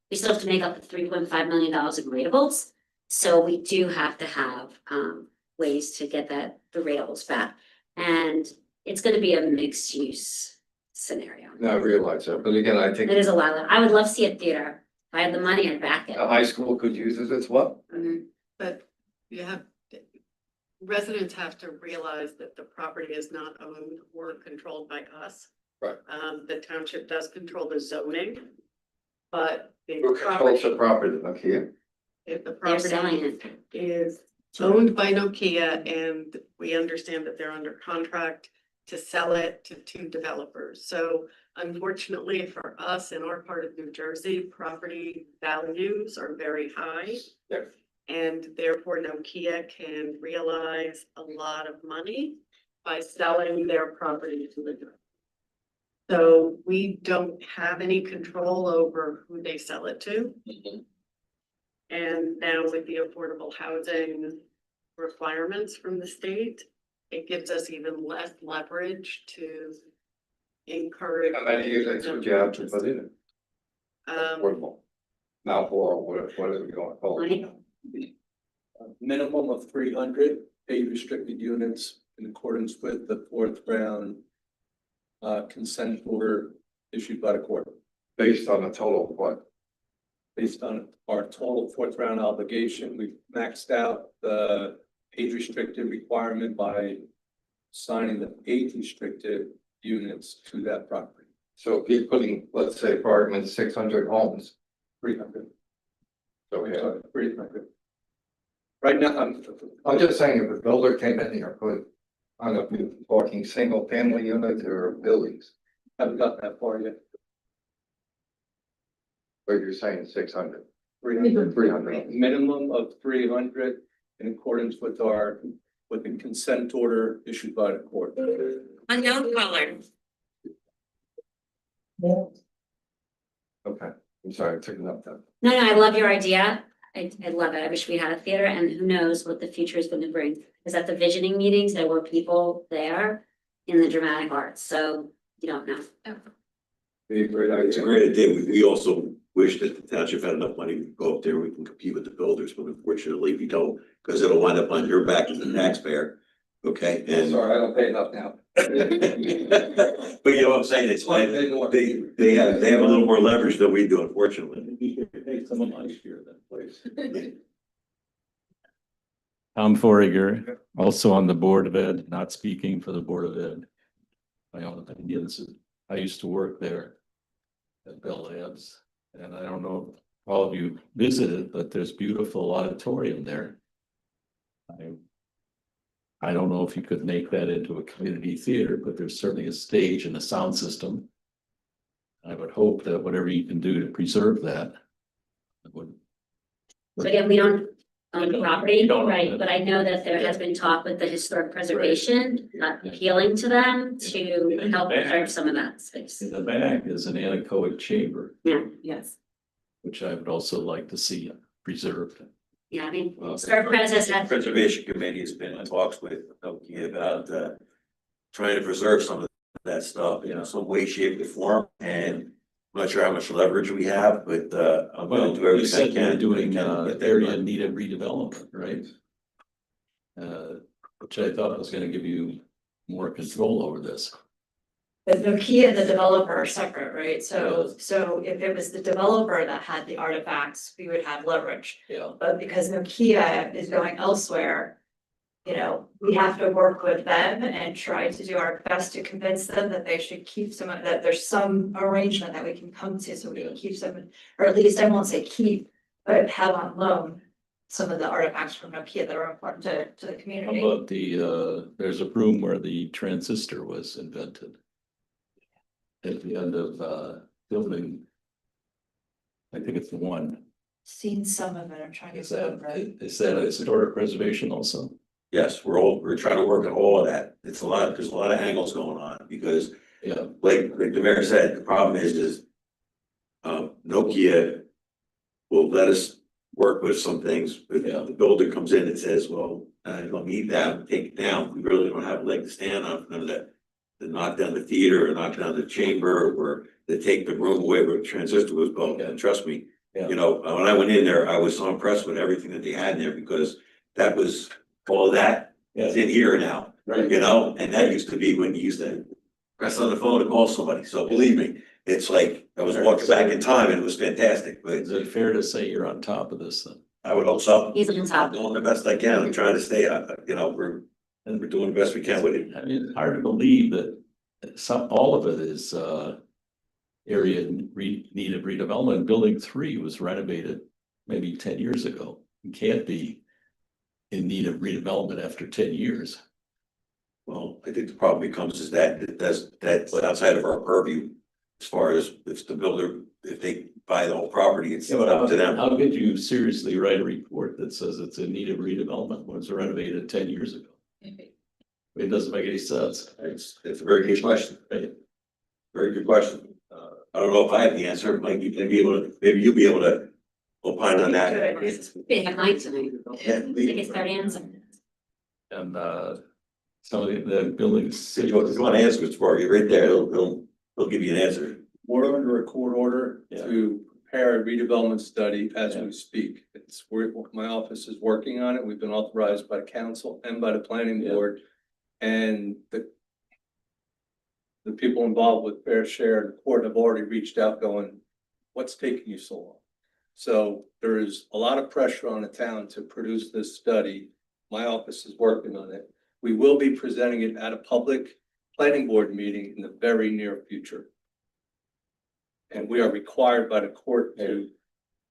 we still have to make up the $3.5 million in ratables. So we do have to have ways to get the ratables back. And it's gonna be a mixed use scenario. No, I realize that, but again, I think It is a lot. I would love to see a theater. If I had the money, I'd back it. a high school could use it as well. But residents have to realize that the property is not owned or controlled by us. Right. The township does control the zoning, but Who controls the property, Nokia? if the They're selling property it. is owned by Nokia and we understand that they're under contract to sell it to two developers. So unfortunately for us in our part of New Jersey, property values are very high. Yep. And therefore Nokia can realize a lot of money by selling their property to the developer. So we don't have any control over who they sell it to. And now with the affordable housing requirements from the state, it gives us even less leverage to encourage. How many units would you have to put in it? Affordable. Now, or whatever you want to call it. Minimum of 300 age-restricted units in accordance with the fourth round consent order issued by the court. Based on a total of what? Based on our total fourth round obligation, we've maxed out the age-restricted requirement by assigning the age-restricted units to that property. So if you're putting, let's say, apartments, 600 homes. 300. So yeah, 300. Right now, I'm just saying if a builder came in here, put, I don't know if you're talking single family units or buildings. haven't gotten that far yet. Or you're saying 600? 300. 300. Minimum of 300 in accordance with the consent order issued by the court. Unknown color. Okay, I'm sorry, I took it up then. No, I love your idea. I love it. I wish we had a theater, and who knows what the future is going to bring. Because at the visioning meetings, there were people there in the dramatic arts, so you don't know. It's a great idea. We also wish that the township had enough money to go up there, we can compete with the builders, but unfortunately we don't, because it'll wind up on your back as a taxpayer. Okay, and. Sorry, I don't pay enough now. But you know what I'm saying, it's like, they have a little more leverage than we do, unfortunately. Hey, someone last year that place. Tom Forager, also on the Board of Ed, not speaking for the Board of Ed. My own ideas. I used to work there at Bell Labs, and I don't know if all of you visited, but there's beautiful auditorium there. I don't know if you could make that into a community theater, but there's certainly a stage and a sound system. I would hope that whatever you can do to preserve that. Would. So again, we don't own the property, don't own right, it. but I know that there has been talk with the historic preservation, appealing to them to help preserve some of that space. In the back is an anechoic chamber, Yeah, Yes. which I would also like to see preserved. yeah, I mean, historic Preservation Committee has been in talks with Nokia about trying to preserve some of that stuff, you know, some way, shape, or form, and I'm not sure how much leverage we have, but I'm Well, gonna do you everything I said you're can. doing to get that area done. needed redevelopment, right? Which I thought was gonna give you more control over this. But Nokia and the developer are separate, right? So if it was the developer that had the artifacts, we would have leverage. Yeah. But because Nokia is going elsewhere, you know, we have to work with them and try to do our best to convince them that they should keep some of that, there's some arrangement that we can come to, so we can keep some, or at least I won't say keep, but have on loan some of the artifacts from Nokia that are important to the How community. about there's a room where the transistor was invented. At the end of building. I think it's the one. Seen some of it, I'm trying to. Is that a historic preservation also? Yes, we're trying to work on all of that. There's a lot of angles going on, because Yeah. like the mayor said, the problem is Nokia will let us work with some things, but the builder comes in and says, well, I don't need that, take it down, we really don't have a leg to stand on, none of that. To knock down the theater or knock down the chamber, or to take the room away where the transistor was built, and trust me, you know, when I went in there, I was so impressed with everything that they had in there, because that was, all of that is in here now, Right. you know, and that used to be when you used to press on the phone to call somebody, so believe me, it's like, I was walking back in time and it was fantastic, but Is it fair to say you're on top of this then? I would hope so. He's on top. I'm doing the best I can, I'm trying to stay, you know, we're doing the best we can with it. I mean, it's hard to believe that all of it is area needed redevelopment. Building 3 was renovated maybe 10 years ago. It can't be in need of redevelopment after 10 years. Well, I think the problem becomes is that's outside of our purview. As far as if the builder, if they buy the whole property, it's up to them. How could you seriously write a report that says it's in need of redevelopment when it's renovated 10 years ago? It doesn't make any sense. It's a very good question. Right. Very good question. I don't know if I have the answer, maybe you'll be able to opine on that. Big night tonight. Yeah, I think it's 30 answer. And some of the buildings. If you want to ask, Mr. Barger, right there, he'll give you an answer. We're under a court order to prepare a redevelopment study as we speak. My office is working on it. We've been authorized by the council and by the planning board. And the people involved with Fair Share and the court have already reached out going, what's taking you so long? So there is a lot of pressure on the town to produce this study. My office is working on it. We will be presenting it at a public planning board meeting in the very near future. And we are required by the court to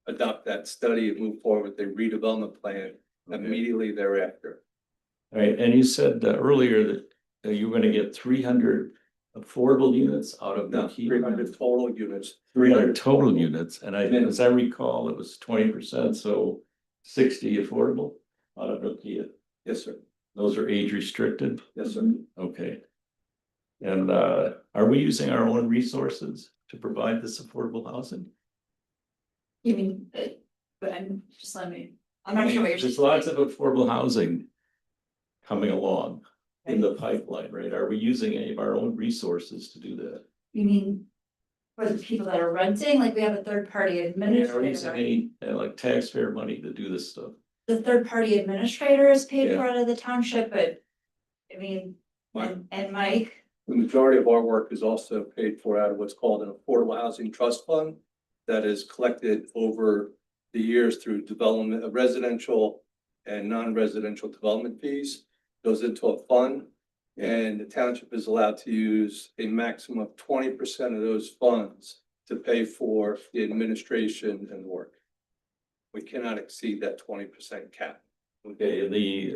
adopt that study and move forward with the redevelopment plan immediately thereafter. All right, and you said earlier that you were gonna get 300 affordable units out of the No, key? 300 total units. 300 total units, and as I recall, it was 20%, so 60 affordable out of Nokia. Yes, sir. Those are age restricted, Yes, sir. okay. And are we using our own resources to provide this affordable housing? You mean, but I'm just let me, I'm not sure what you're. There's lots of affordable housing coming along in the pipeline, right? Are we using any of our own resources to do that? You mean for the people that are renting, like we have a third party Are we using administrator? any like taxpayer money to do this stuff? The third party administrator is paid Yeah. for out of the township, but I mean, and Mike, The majority of our work is also paid for out of what's called an affordable housing trust fund that is collected over the years through development of residential and non-residential development fees. Goes into a fund, and the township is allowed to use a maximum of 20% of those funds to pay for the administration and work. We cannot exceed that 20% cap. Okay, in the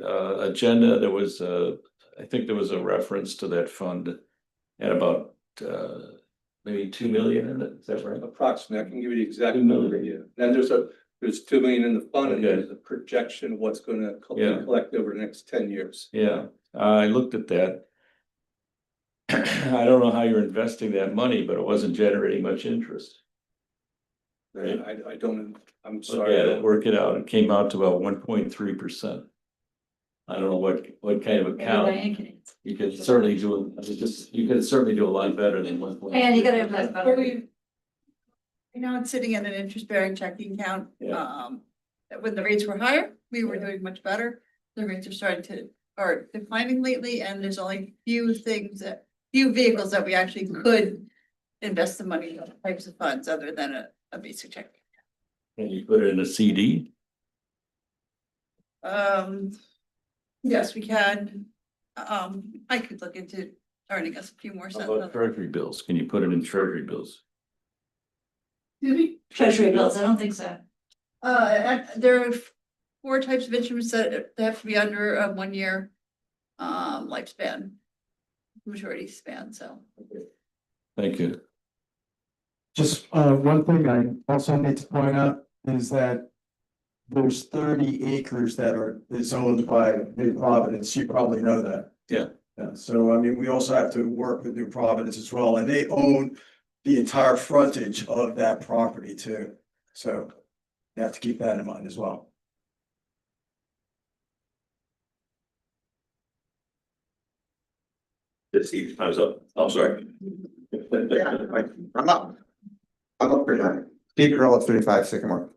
agenda, there was I think there was a reference to that fund at about maybe 2 million in it, is that right? Approximately, I can give you the exact 2 number. million. Yeah. Then there's 2 million in the fund, and Okay. there's a projection of what's gonna Yeah. collect over the next 10 years. Yeah, I looked at that. I don't know how you're investing that money, but it wasn't generating much interest. Right? I don't, I'm Look sorry. at it, work it out, it came out to about 1.3%. I don't know what kind of account, you could certainly do, you could certainly do a lot better than 1. and you gotta have that better. You know, it's sitting in an interest-bearing checking account. Yeah. When the rates were higher, we were doing much better. The rates are declining lately, and there's only few vehicles that we actually could invest the money in those types of funds other than a basic checking. And you put it in a CD. Yes, we can. I could look into earning us a few more How cents. about treasury bills? Can you put it in treasury bills? Treasury bills, I don't think so. And there are 4 types of instruments that have to be under a 1-year lifespan, maturity span, so. Thank you. Just one thing I also need to point out is that there's 30 acres is owned by New Providence. You probably know that. Yeah. Yeah, so I mean, we also have to work with New Providence as well, and they own the entire frontage of that property too. So you have to keep that in mind as well. Steve, time's up. I'm sorry. I'm up for that. Steve Carell at 35 Sycamore.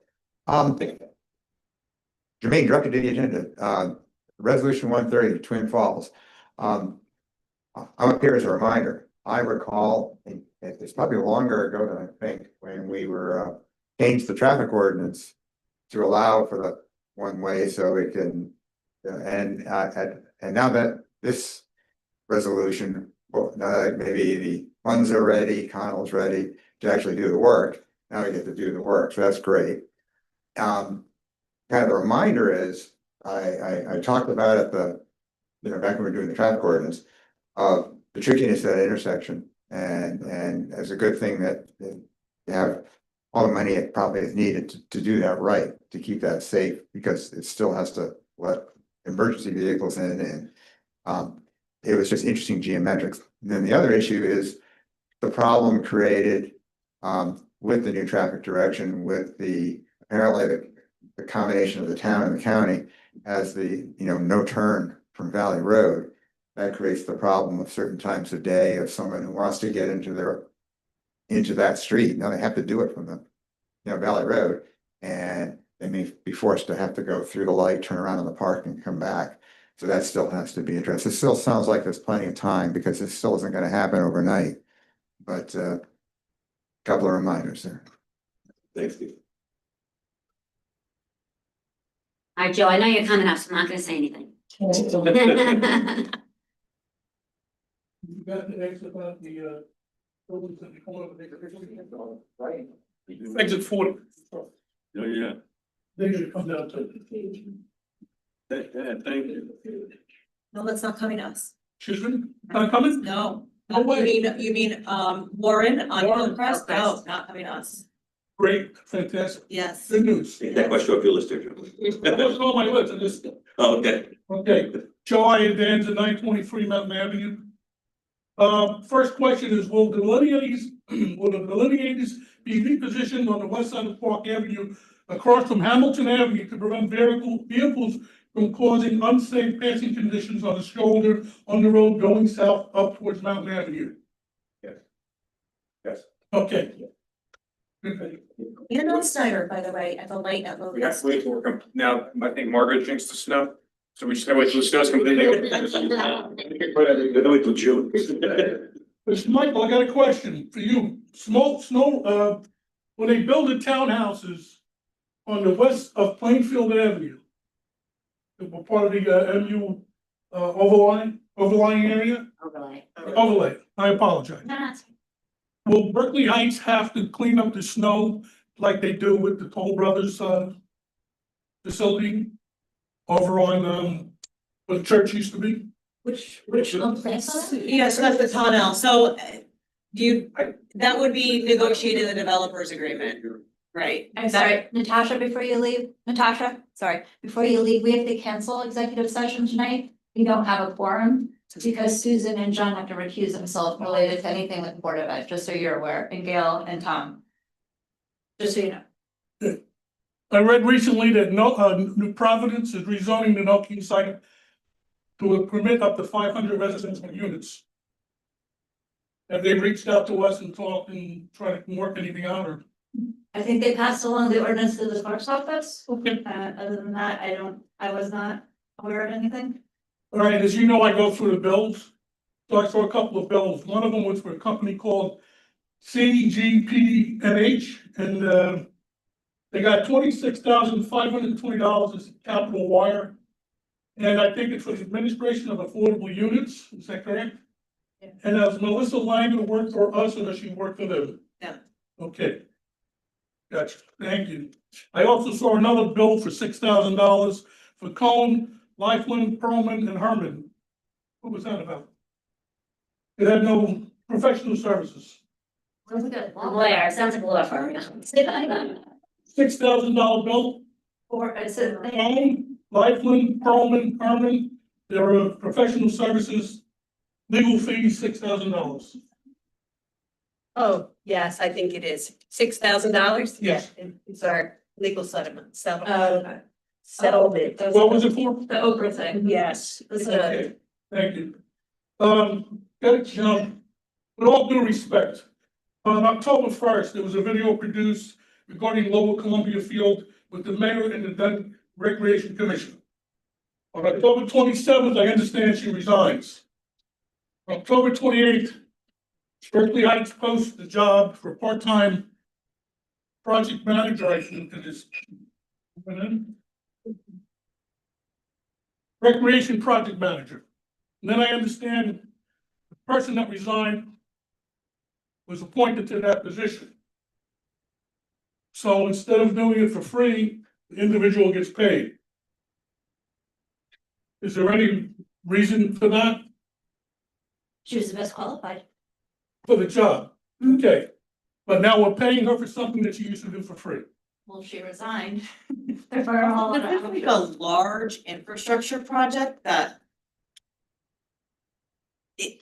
Jermaine, directed to the agenda, resolution 130, Twin Falls. I'm up here as a reminder. I recall, it's probably longer ago than I think, when we were changed the traffic ordinance to allow for the one way so we can, and now that this resolution, well, now that maybe the funds are ready, Connell's ready to actually do the work, now we get to do the work, so that's great. Kind of a reminder is, I talked about at the, back when we were doing the traffic ordinance, the trickiness of that intersection, and it's a good thing that you have all the money it probably is needed to do that right, to keep that safe, because it still has to let emergency vehicles in, and it was just interesting geometrics. And then the other issue is the problem created with the new traffic direction, with the apparently the combination of the town and the county as the no turn from Valley Road. That creates the problem of certain times of day of someone who wants to get into that street. Now they have to do it from the Valley Road, and they may be forced to have to go through the light, turn around in the park, and come back. So that still has to be addressed. It still sounds like there's plenty of time, because this still isn't going to happen overnight. But a couple of reminders there. Thanks, Steve. All right, Joe, I know you're coming up, so I'm not gonna say anything. You got the next about the buildings that you call over there, right? Exit 40. Oh, yeah. They're gonna come down to. Thank you. No, that's not coming to us. Excuse me, not coming? No. You mean, Warren on Warren, Hillcrest? okay. No, not coming to us. Great, fantastic, Yes. good news. Take that question off your list, there, Joe. That wasn't on my list, I just, Okay. okay, July and Dan's at 923 Mountain Avenue. First question is, will the delineators be repositioned on the west side of Park Avenue across from Hamilton Avenue to prevent vehicles from causing unsafe passing conditions on the shoulder on the road going south up towards Mountain Avenue? Yes. Yes. Okay. And on Snyder, by the way, at the light at We have to wait till we're now, I think Margaret jinxed the snow, so we just gotta wait till the snow's completely. Gotta wait till June. Mr. Michael, I got a question for you. When they build the townhouses on the west of Plainfield Avenue, that were part of the MU overlying area, overlay, I apologize. Will Berkeley Heights have to clean up the snow like they do with the Toll Brothers facility over on where the church used to be? Which, yes, that's the tunnel, so that would be negotiated in the developer's agreement, right? I'm sorry, Natasha, before you leave, before you leave, we have to cancel executive session tonight. We don't have a quorum because Susan and John have to recuse themselves related to anything with Board of Ed, just so you're aware, and Gail and Tom. Just so you know. I read recently that New Providence is rezoning the Nokia site to permit up to 500 residential units. Have they reached out to us and talked and tried to work anything out, or? I think they passed along the ordinance to the clerk's office. Okay. Other than that, I was not aware of anything. All right, as you know, I go through the bills. So I saw a couple of bills. One of them was for a company called CGPNH, and they got $26,520 as capital wire. And I think it's for the administration of affordable units, is that correct? Yeah. And does Melissa Langer work for us, or does she work for them? Yeah. Okay. Gotcha, thank you. I also saw another bill for $6,000 for Cone, Lifeline, Perlman, and Herman. What was that about? It had no professional services. Lawyer, sounds like a law firm. $6,000 bill, Or it's a thing. Cone, Lifeline, Perlman, Herman, there are professional services, legal fees, $6,000. Oh, yes, I think it is. $6,000? Yes. It's our legal settlement, Okay. settlement. What was it for? The Oprah thing. Yes. Okay, thank you. With all due respect, on October 1st, there was a video produced regarding Lower Columbia Field with the mayor and the then Recreation Commission. On October 27th, I understand she resigns. On October 28th, Berkeley Heights posts the job for part-time project manager, I think it is. Recreation project manager. And then I understand the person that resigned was appointed to that position. So instead of doing it for free, the individual gets paid. Is there any reason for that, She was the best qualified. for the job? Okay, but now we're paying her for something that she used to do for free. Well, she resigned. If it's like a large infrastructure project that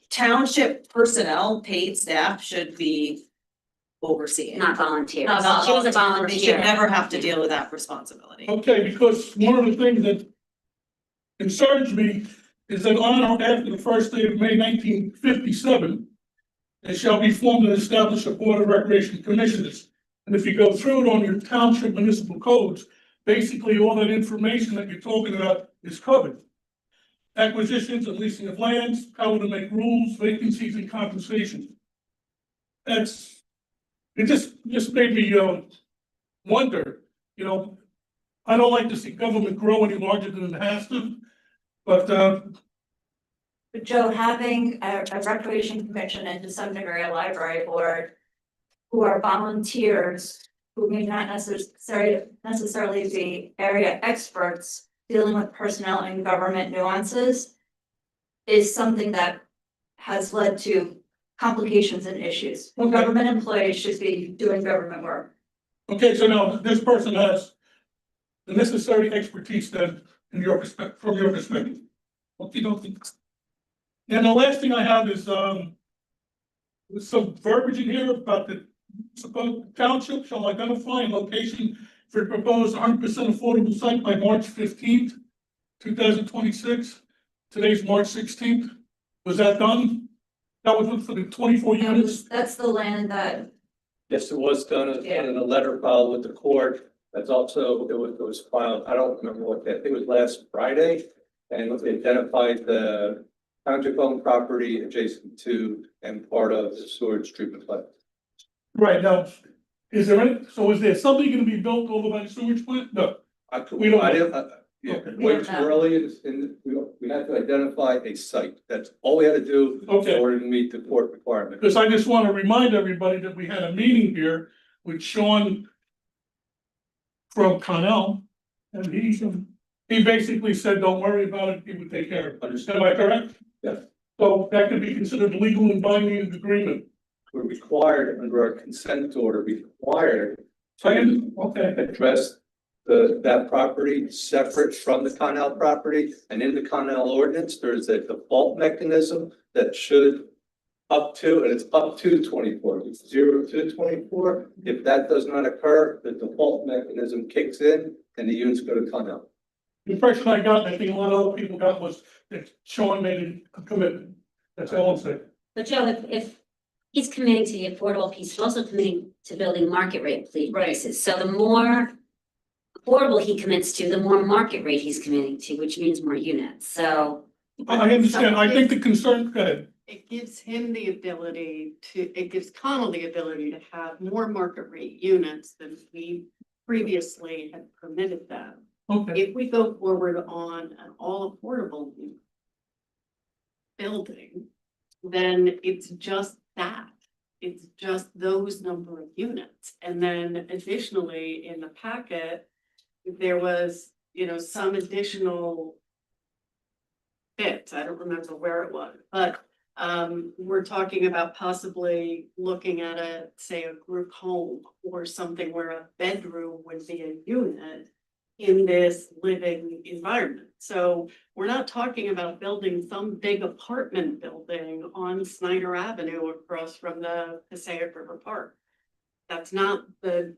township personnel, paid staff should be overseeing. Not volunteers. Not She was a volunteers. They should volunteer. never have to deal with that responsibility. Okay, because one of the things that concerns me is that on or after the first day of May 1957, there shall be formed and established a Board of Recreation Commissioners. And if you go through it on your township municipal codes, basically all that information that you're talking about is covered. Acquisitions and leasing of lands, power to make rules, vacancies and compensation. It just made me wonder, I don't like to see government grow any larger than it has to, but But Joe, having a recreation commission and to some degree a library board who are volunteers, who may not necessarily be area experts dealing with personnel and government nuances, is something that has led to complications and issues. Okay. Government employees should be doing government work. Okay, so now this person has the necessary expertise then, in your perspective, from your perspective. Okay. And the last thing I have is, there's some verbiage in here about the supposed township shall identify a location for proposed 100% affordable site by March 15th, 2026. Today's March 16th. Was that done? That was for the 24 units? That's the land that, Yes, it was done in a letter filed with the court. That's also, it was filed, I don't remember what that, I think it was last Friday. And they identified the township owned property adjacent to and part of the sewage treatment plant. Right, now, is there something gonna be built over by the sewage plant? No. We don't know. Yeah, Okay. way too early we had to identify a site. That's all we had to do in Okay. order to meet the court requirement. Because I just want to remind everybody that we had a meeting here with Sean from Connell, and he basically said, don't worry about it, he would take care of it. Am I correct? Yes. So that could be considered legal and binding agreement. We're required under our consent order, required Okay. to address that property separate from the Connell property. And in the Connell ordinance, there's a default mechanism that should up to, and it's up to 24, it's 0 to 24. If that does not occur, the default mechanism kicks in and the units go to Connell. The impression I got, and I think a lot of other people got, was that Sean made a commitment. That's all I'm saying. But Joe, if he's committing to the affordable piece, he's also committing to building market rate places. So the more affordable he commits to, the more market rate he's committing to, which means more units. So I understand. I think the concern, go ahead. It gives him the ability it gives Connell the ability to have more market rate units than we previously had permitted them. Okay. If we go forward on an all affordable building, then it's just that. It's just those number of units. And then additionally, in the packet, there was, some additional bits. I don't remember where it was, but we're talking about possibly looking at say a group home or something where a bedroom would be a unit in this living environment. So we're not talking about building some big apartment building on Snyder Avenue across from the Passaic River Park. That's not the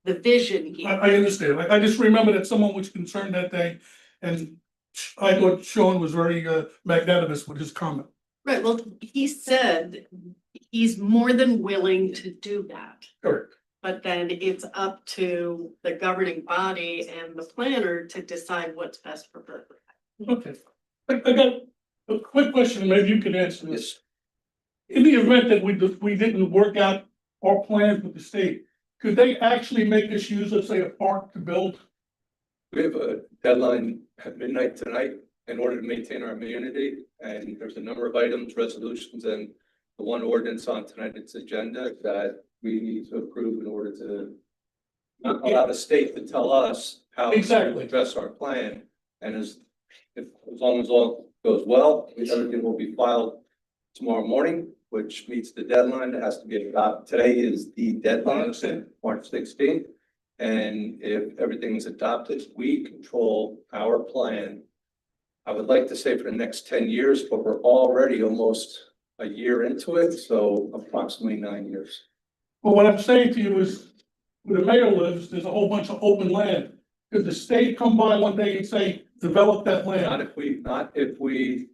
vision here. I understand. I just remember that someone was concerned that day, and I thought Sean was very magnanimous with his comment. Right, well, he said he's more than willing to do that. Correct. But then it's up to the governing body and the planner to decide what's best for Berkeley. Okay. I got a quick question, maybe you can answer this. In the event that we didn't work out our plans with the state, could they actually make us use, let's say, a park to build? We have a deadline at midnight tonight in order to maintain our immunity, and there's a number of items, resolutions, and the one ordinance on tonight's agenda that we need to approve in order to not allow the state to tell us how to address our plan. And as long as all goes well, everything will be filed tomorrow morning, which meets the deadline. It has to be adopted. Today is the deadline, March 16th. And if everything is adopted, we control our plan. I would like to say for the next 10 years, but we're already almost a year into it, so approximately 9 years. Well, what I'm saying to you is, where the mayor lives, there's a whole bunch of open land. Could the state come by one day and say, develop that land? Not if we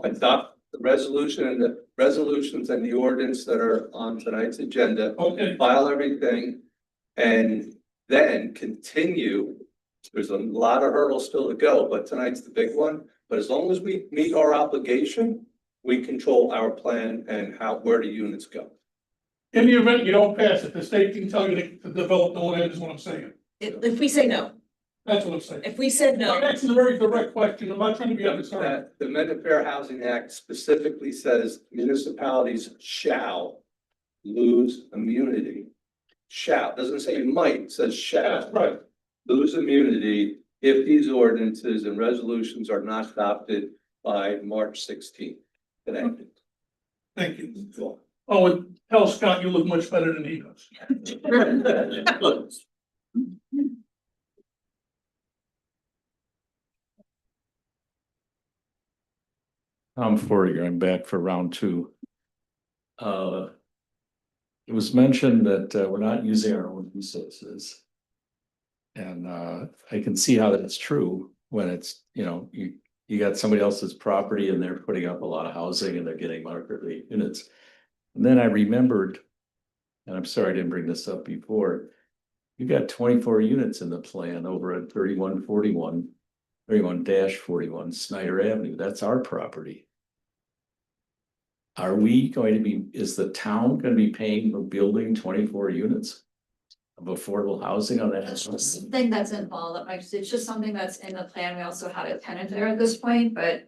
adopt the resolution and the resolutions and the ordinance that are on tonight's agenda. Okay. File everything and then continue. There's a lot of hurdles still to go, but tonight's the big one. But as long as we meet our obligation, we control our plan and where the units go. In the event you don't pass it, the state can tell you to develop the land, is what I'm saying. If we say no, That's what I'm saying. if we said no. That's a very direct question. I'm not trying to be unnecessary. The Amendment Fair Housing Act specifically says municipalities shall lose immunity. Shall, doesn't say you might, it says shall. That's right. Lose immunity if these ordinances and resolutions are not adopted by March 16th. Today. Thank you. Oh, and tell Scott you look much better than he does. I'm 40, I'm back for round two. It was mentioned that we're not using our own resources. And I can see how that's true when it's, you got somebody else's property and they're putting up a lot of housing and they're getting market rate units. And then I remembered, and I'm sorry I didn't bring this up before, you got 24 units in the plan over at 31-41 Snyder Avenue. That's our property. Are we going to be, is the town going to be paying for building 24 units of affordable housing on that? That's just something that's involved, it's just something that's in the plan. We also had a tenant there at this point, but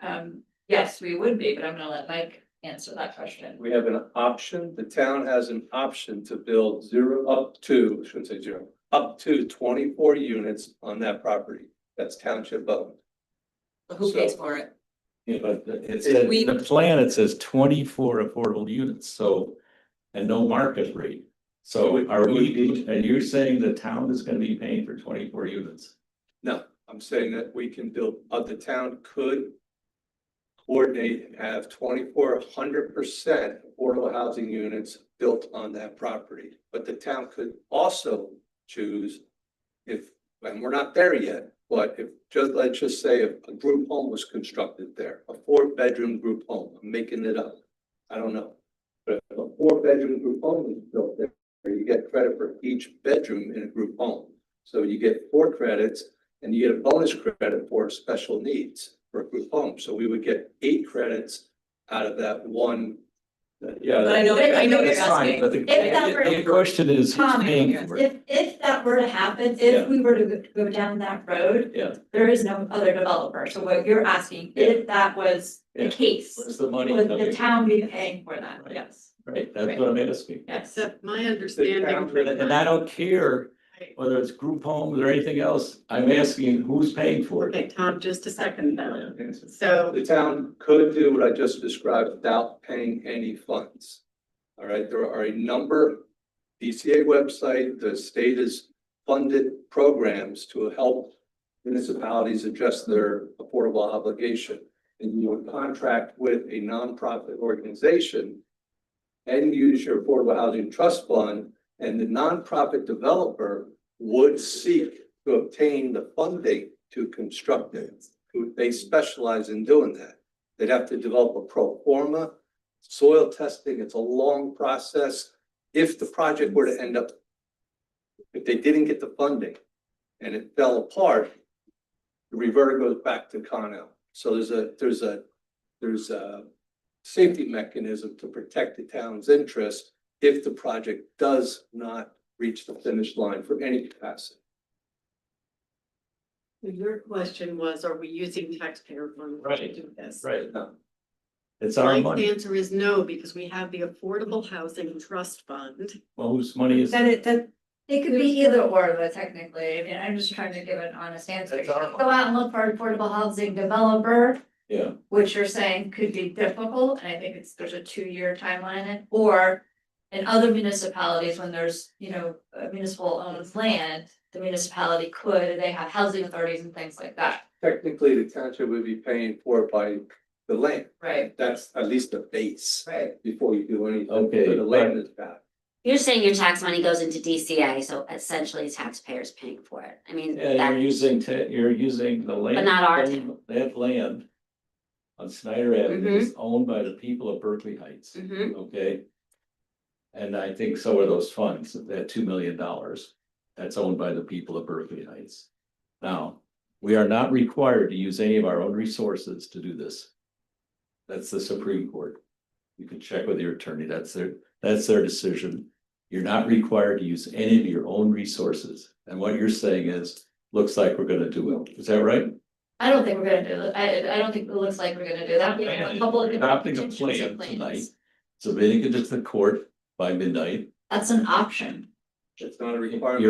yes, we would be, but I'm gonna let Mike answer that question. We have an option, the town has an option to build up to 24 units on that property. That's township owned. Who pays for it? Yeah, but it said, in the plan, it says 24 affordable units, so, and no market rate. So are we, and you're saying the town is gonna be paying for 24 units? No, I'm saying that we can build, the town could coordinate and have 100% affordable housing units built on that property. But the town could also choose if, and we're not there yet, but if let's just say if a group home was constructed there, a 4-bedroom group home, I'm making it up. I don't know. But if a 4-bedroom group home is built there, you get credit for each bedroom in a group home. So you get 4 credits and you get a bonus credit for special needs for a group home. So we would get 8 credits out of that one. Yeah, But I know what you're that's fine, asking. but the question is, who's paying for it? If that were to happen, Yeah. if we were to go down that road, Yeah, there is no other developer. So what you're asking, if that was the Yeah. case, where's the money would coming the from? town be paying for that? Right. Yes. Right, that's what I'm asking. Yes. Except my understanding. And I don't care whether it's group homes or anything else, I'm asking who's paying for it? Okay, Tom, just a second though. So The town could do what I just described without paying any funds. All right, there are a number, DCA website, the state has funded programs to help municipalities address their affordable obligation. And you would contract with a nonprofit organization and use your affordable housing trust fund, and the nonprofit developer would seek to obtain the funding to construct it. They specialize in doing that. They'd have to develop a pro forma, soil testing. It's a long process. If the project were to end up, if they didn't get the funding and it fell apart, the revert goes back to Connell. So there's a safety mechanism to protect the town's interest if the project does not reach the finish line for any capacity. your question was, are we using taxpayer funds to do this? Right, no. It's our My money. answer is no, because we have the Affordable Housing Trust Fund. Well, whose money is? It could be either or, but technically, I mean, I'm just trying to give an honest answer. That's our Go out and look for affordable housing developer, Yeah, which you're saying could be difficult, and I think there's a 2-year timeline in it, or in other municipalities, when there's, a municipal owns land, the municipality they have housing authorities and things like that. Technically, the township would be paying for it by the land. Right. That's at least the base. Right. Before you do anything. Okay, So the land is bad. You're saying your tax money goes into DCA, so essentially taxpayers paying for it. I mean, yeah, that, you're using the land. But not our That land on Snyder Avenue is owned by the people of Berkeley Heights, Mhm. okay? And I think so are those funds, that $2 million, that's owned by the people of Berkeley Heights. Now, we are not required to use any of our own resources to do this. That's the Supreme Court. You can check with your attorney, that's their decision. You're not required to use any of your own resources. And what you're saying is, looks like we're gonna do it. Is that right? I don't think we're gonna do it. I don't think it looks like we're gonna do that. We have a couple of different Adopting a contingency plan plans. tonight, submitting it to the court by midnight. That's an option. It's not a requirement.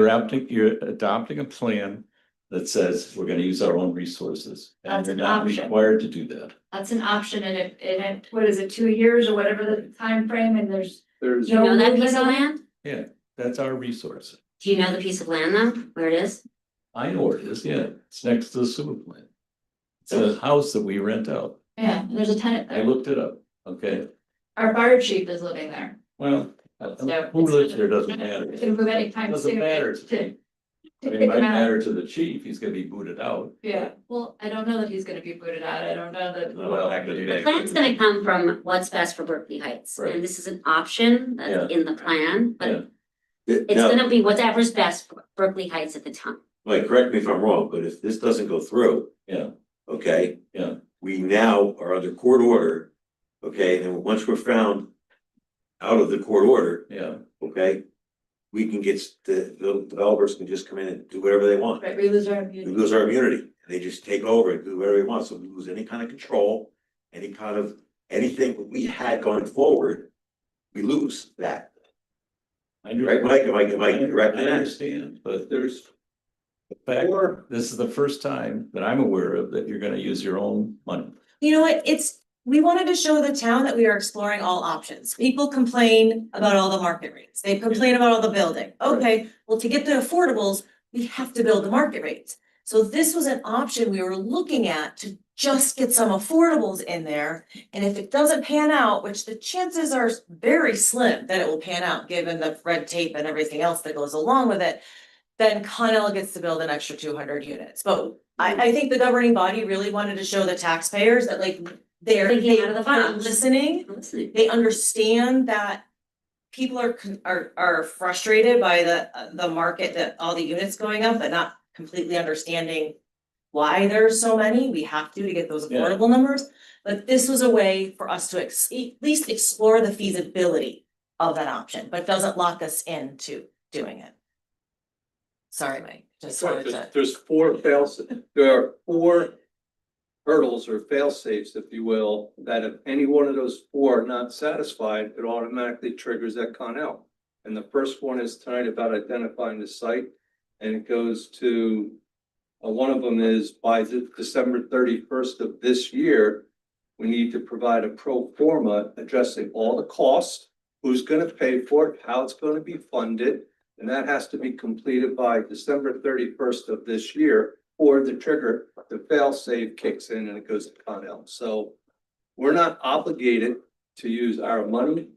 You're adopting a plan that says we're gonna use our own resources. And That's you're an not option. required to do that. That's an option, and what is it, 2 years or whatever the time frame, and there's There's. Do you know that movement piece of on it? land? Yeah, that's our resource. Do you know the piece of land though, where it is? I know where it is, yeah, it's next to the sewer plant. It's a house that we rent out. Yeah, there's a tenant I there. looked it up, okay, Our fire chief is living there. well, So who lives there doesn't matter. It can move anytime Doesn't soon. matter To to me. to It kick might him out. matter to the chief, he's gonna be booted out. Yeah, well, I don't know that he's gonna be booted out. I don't know that. Well, The plan's gonna come from what's best for Berkeley Heights, Right. and this is an option that's Yeah. in the plan, Yeah. but it's Now, gonna be whatever's best for Berkeley Heights at the time. Mike, correct me if I'm wrong, but if this doesn't go through, Yeah, okay? yeah, We now are under court order, okay, and once we're found out of the court order, yeah, okay? We can get, the developers can just come in and do whatever they want. Right, we lose our We immunity. lose our immunity, they just take over and do whatever they want, so we lose any kind of control, any kind of, anything we had going forward, we lose that. I do. Right, Mike, am I correct I in that? understand, but There's the fact, four, this is the first time that I'm aware of that you're gonna use your own money. You know what, we wanted to show the town that we are exploring all options. People complain about all the market rates. They complain about all the building. Okay, well, to get the affordables, we have to build the market rates. So this was an option we were looking at to just get some affordables in there. And if it doesn't pan out, which the chances are very slim that it will pan out, given the red tape and everything else that goes along with it, then Connell gets to build an extra 200 units. But I think the governing body really wanted to show the taxpayers that like they're Thinking out of the box. listening. Listening. They understand that people are frustrated by the market, that all the units going up, but not completely understanding why there's so many. We have to get those Yeah. affordable numbers. But this was a way for us to at least explore the feasibility of that option, but doesn't lock us into doing it. Sorry, Mike, just wanted to. there's four there are four hurdles or fail safes, if you will, that if any one of those four are not satisfied, it automatically triggers that Connell. And the first one is tonight about identifying the site, and it goes to, one of them is by December 31st of this year, we need to provide a pro forma addressing all the costs, who's gonna pay for it, how it's gonna be funded, and that has to be completed by December 31st of this year, or the trigger, the fail safe kicks in and it goes to Connell. So we're not obligated to use our money.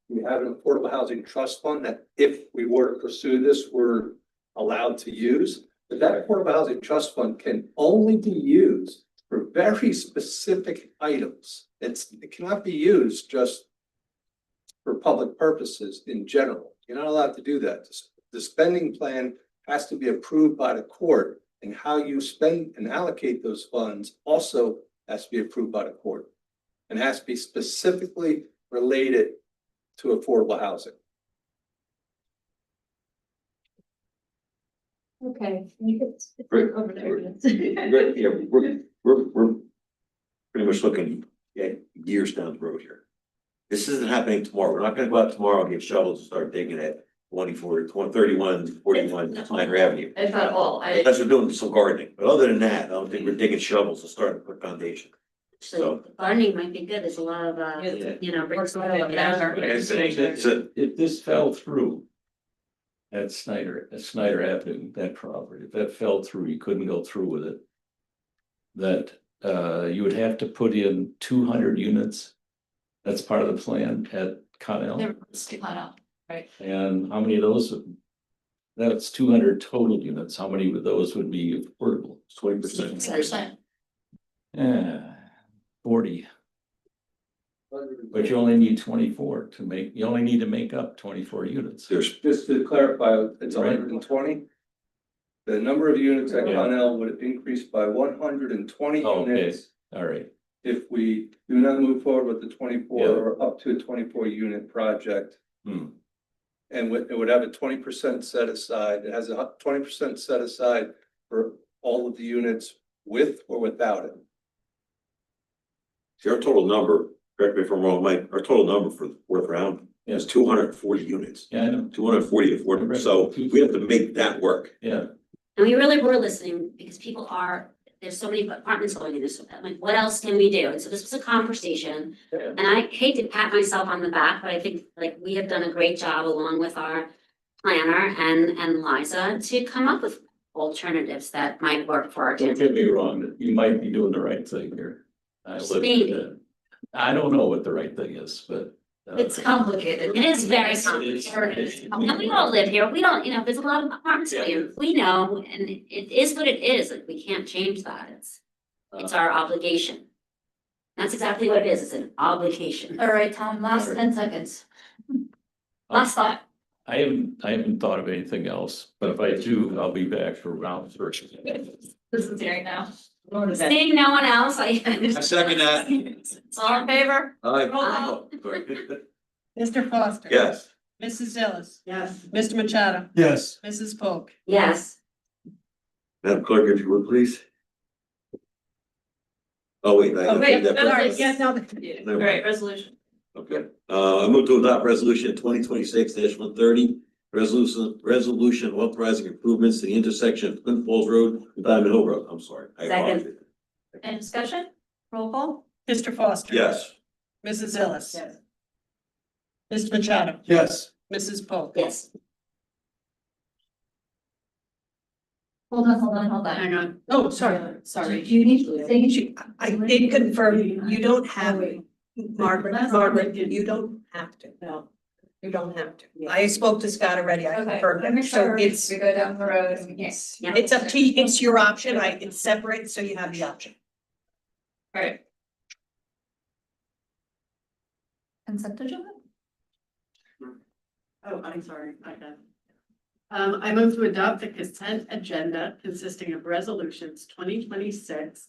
We have an affordable housing trust fund that if we were to pursue this, we're allowed to use. But that affordable housing trust fund can only be used for very specific items. It cannot be used just for public purposes in general. You're not allowed to do that. The spending plan has to be approved by the court, and how you spend and allocate those funds also has to be approved by the court. And has to be specifically related to affordable housing. Okay. You could Great. over there. Yeah, we're pretty much looking at years down the road here. This isn't happening tomorrow. We're not gonna go out tomorrow and get shovels and start digging at 31, 41 Minor Avenue. If at all, Unless we're doing some gardening, but other than that, I don't think we're digging shovels and starting to put foundation. So gardening might be good, there's a lot of, you know, bricks. Like I said, if this fell through. At Snyder Avenue, that property, if that fell through, you couldn't go through with it. That you would have to put in 200 units. That's part of the plan at Connell. Never stick on up, right? And how many of those? That's 200 total units. How many of those would be affordable? 20%. 6%. Yeah, 40. But you only need 24 to make, you only need to make up 24 units. There's, Just to clarify, it's Right. 120. The number of units at Yeah. Connell would increase by 120 Oh, okay. units All right, if we do not move forward with the 24 Yeah. or up to a 24 unit project. Hmm. And it would have a 20% set aside. It has a 20% set aside for all of the units with or without it. see, our total number, correct me if I'm wrong, Mike, our total number for the fourth round Yeah. is 240 units. Yeah, I know. 240 affordable, so we have to make that work. Yeah, And we really were listening because people are, there's so many apartments going in this, I'm like, what else can we do? And so this was a conversation. And I hate to pat myself on the back, but I think like we have done a great job along with our planner and Liza to come up with alternatives that might work for our Don't downtown. get me wrong, you might be doing the right thing here. I live with Maybe. it. I don't know what the right thing is, but. It's complicated. It is very complicated. And we all live here. We don't, there's a lot of apartments here. We know, and it is what it is. Like, we can't change that. It's our obligation. That's exactly what it is. It's an obligation. All right, Tom, last 10 seconds. Last thought. I haven't thought of anything else, but if I do, I'll be back for round three. This is hearing now. Seeing no one else, I. second that. All in favor? Aye. Mr. Foster. Yes. Mrs. Ellis. Yes. Mr. Machado. Yes. Mrs. Polk. Yes. Madam Clerk, if you would, please. Oh, wait. I- Sorry, yes, no. Never mind. Great, resolution. Okay, I move to adopt resolution 2026-130, resolution authorizing improvements to the intersection of Twin Falls Road and Diamond Hill Road. I'm sorry. I Second. apologize. Any discussion? Roll call? Mr. Foster. Yes. Mrs. Ellis. Mr. Machado. Yes. Mrs. Polk. Yes. Hold on. Hang on. Oh, sorry. Sorry, do you need to say? I did confirm, you don't have, Margaret, you don't have to. No. You don't have to. I spoke to Scott already, I Okay, confirmed let me it, so sure it's, we go down the road and yes. it's up to you, it's your option, it's separate, so you have the option. All right. Consent agenda? Oh, I'm sorry, I got. I move to adopt the consent agenda consisting of resolutions 2026-131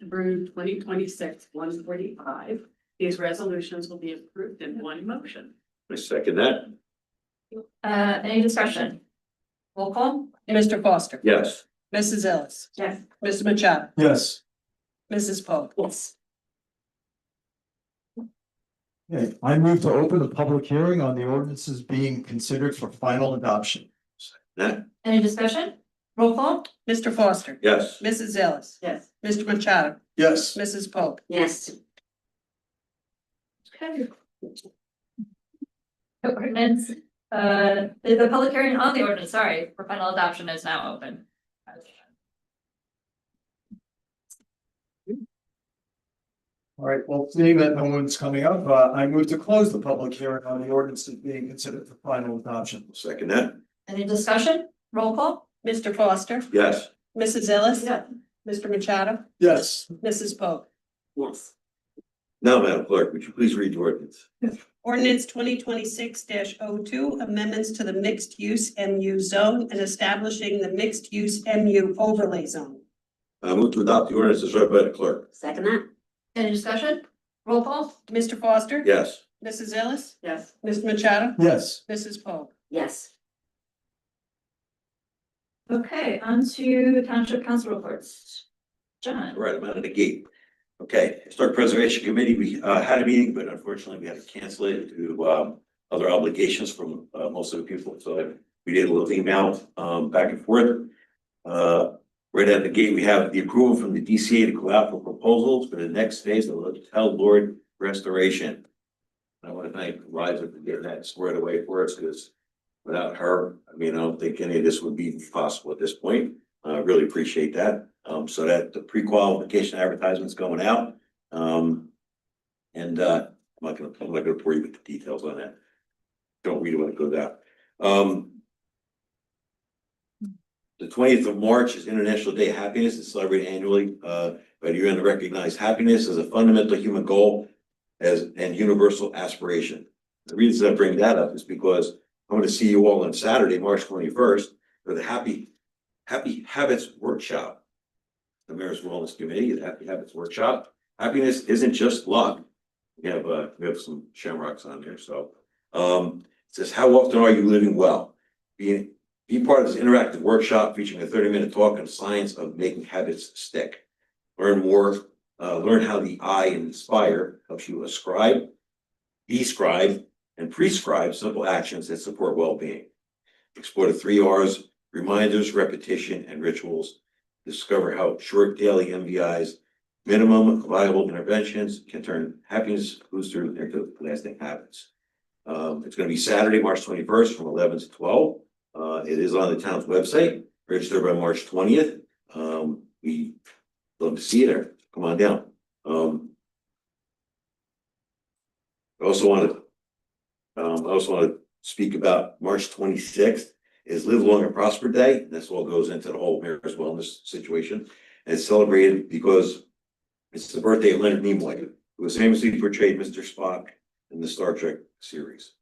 through 2026-145. These resolutions will be approved in one motion. I second that. Any discussion? Roll call? Mr. Foster. Yes. Mrs. Ellis. Yes. Mr. Machado. Yes. Mrs. Polk. Yes. Okay, I move to open the public hearing on the ordinances being considered for final adoption. That, Any discussion? Roll call? Mr. Foster. yes. Mrs. Ellis. Yes. Mr. Machado. Yes. Mrs. Polk. Yes. Okay. Ordinance, the public hearing on the ordinance, sorry, for final adoption is now open. All right, well, seeing that no one's coming up, I move to close the public hearing on the ordinances being considered for final adoption. Second that, Any discussion? Roll call? Mr. Foster. yes. Mrs. Ellis. Mr. Machado. Yes. Mrs. Polk. Yes. Now, Madam Clerk, would you please read the ordinance? Ordinance 2026-02, amendments to the mixed use MU zone and establishing the mixed use MU overlay zone. I move to adopt the ordinance as read by the clerk. Second that? Any discussion? Roll call? Mr. Foster. Yes. Mrs. Ellis. Yes. Mr. Machado. Yes. Mrs. Polk. Yes. Okay, on to township council reports. John? Right, I'm out of the gate. Okay, Historic Preservation Committee, we had a meeting, but unfortunately we had to cancel it due to other obligations from most of the people. So we did a little email back and forth. Right at the gate, we have the approval from the DCA to go out for proposals for the next phase of the Hotel Lord restoration. I want to thank Liza for getting that squared away for us, because without her, I mean, I don't think any of this would be possible at this point. I really appreciate that. So that the pre-qualification advertisement's going out. I'm not gonna bore you with the details on that. Don't read it when it goes out. The 20th of March is International Day of Happiness. It's celebrated annually by the UN to recognize happiness as a fundamental human goal and universal aspiration. The reason I bring that up is because I'm going to see you all on Saturday, March 21st, for the Happy Habits Workshop. The Mayor's Wellness Committee, the Happy Habits Workshop. Happiness isn't just luck. We have some shamrocks on there. So it says, how often are you living well? Be part of this interactive workshop featuring a 30-minute talk on the science of making habits stick. Learn more, learn how the I in Inspire helps you ascribe, describe, and prescribe simple actions that support well-being. Explore the 3 R's: reminders, repetition, and rituals. discover how short daily MVIs, minimum viable interventions, can turn happiness boosters into lasting habits. It's gonna be Saturday, March 21st from 11 to 12. It is on the town's website, register by March 20th. We love to see you there. Come on down. I also want to speak about March 26th is Live Long and Prosper Day. This all goes into the whole mayor's wellness situation. And it's celebrated because it's the birthday of Leonard Nimoy, who was famously portrayed Mr. Spock in the Star Trek series.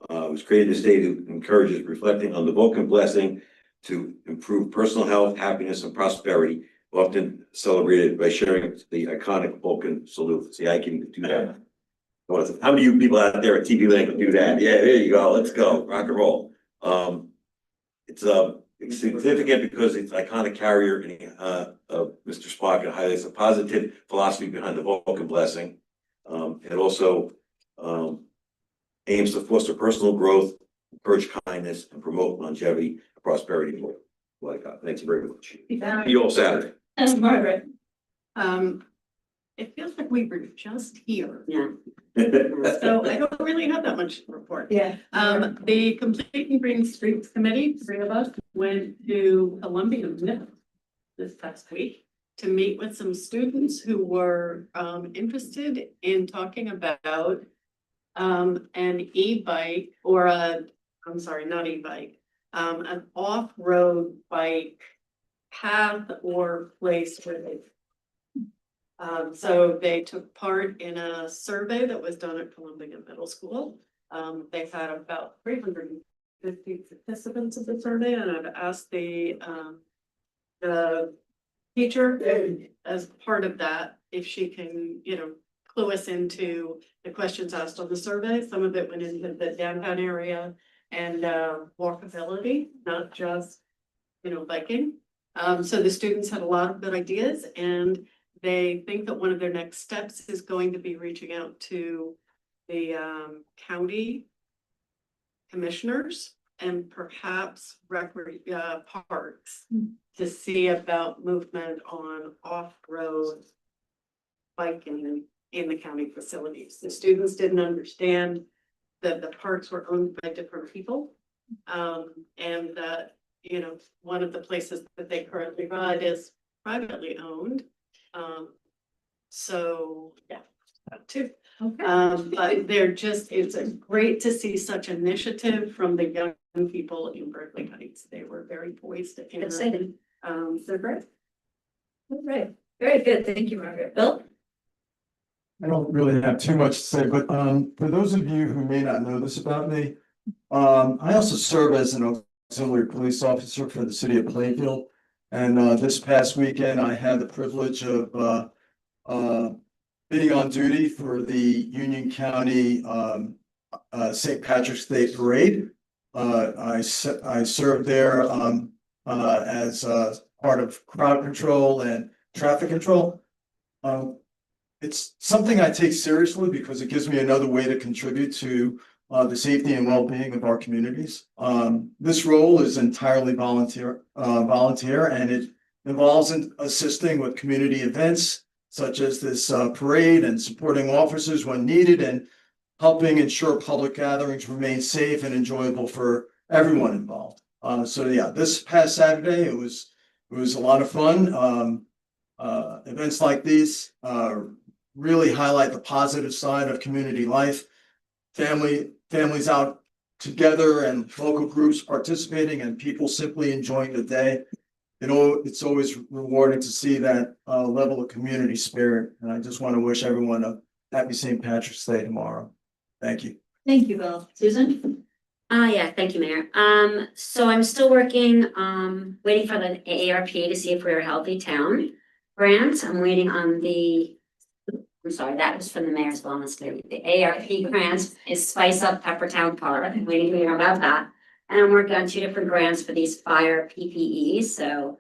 It was created this day to encourage reflecting on the Vulcan blessing to improve personal health, happiness, and prosperity, often celebrated by sharing the iconic Vulcan salute. See, I can do that. How many of you people out there at TV Land can do that? Yeah, there you go. Let's go. Rock and roll. It's significant because it's iconic carrier of Mr. Spock. It highlights the positive philosophy behind the Vulcan blessing. It also aims to foster personal growth, encourage kindness, and promote longevity and prosperity. Thanks very much. See you all Saturday. Margaret. It feels like we were just here. Yeah. So I don't really have that much to report. Yeah. The Complete and Green Streets Committee, 3 of us, went to Columbia Middle this past week to meet with some students who were interested in talking about an e-bike or I'm sorry, not e-bike, an off-road bike path or place where they so they took part in a survey that was done at Columbia Middle School. They've had about 350 participants of the survey, and I've asked the teacher as part of that, if she can, clue us into the questions asked on the survey. Some of it went into the downtown area and walkability, not just, biking. So the students had a lot of good ideas, and they think that one of their next steps is going to be reaching out to the county commissioners and perhaps parks to see about movement on off-road biking in the county facilities. The students didn't understand that the parks were owned by different people. And that, one of the places that they currently ride is privately owned. So yeah, that too. But it's great to see such initiative from the young people in Berkeley Heights. They were very poised and Exciting. they're great. All right, very good. Thank you, Margaret. Bill? I don't really have too much to say, but for those of you who may not know this about me, I also serve as an auxiliary police officer for the city of Plainfield. And this past weekend, I had the privilege of being on duty for the Union County St. Patrick's Day Parade. I served there as part of crowd control and traffic control. It's something I take seriously because it gives me another way to contribute to the safety and well-being of our communities. This role is entirely volunteer, and it involves assisting with community events such as this parade and supporting officers when needed and helping ensure public gatherings remain safe and enjoyable for everyone involved. So yeah, this past Saturday, it was a lot of fun. Events like these really highlight the positive side of community life. Families out together and local groups participating and people simply enjoying the day. It's always rewarding to see that level of community spirit. And I just want to wish everyone a happy St. Patrick's Day tomorrow. Thank you. Thank you, Bill. Susan? Yeah, thank you, Mayor. So I'm still working, waiting for the AARP to see if we're a healthy town grant. I'm waiting on I'm sorry, that was from the Mayor's Wellness Committee. The ARP grant is Spice Up Peppertown Park. I'm waiting to hear about that. And I'm working on 2 different grants for these fire PPEs, so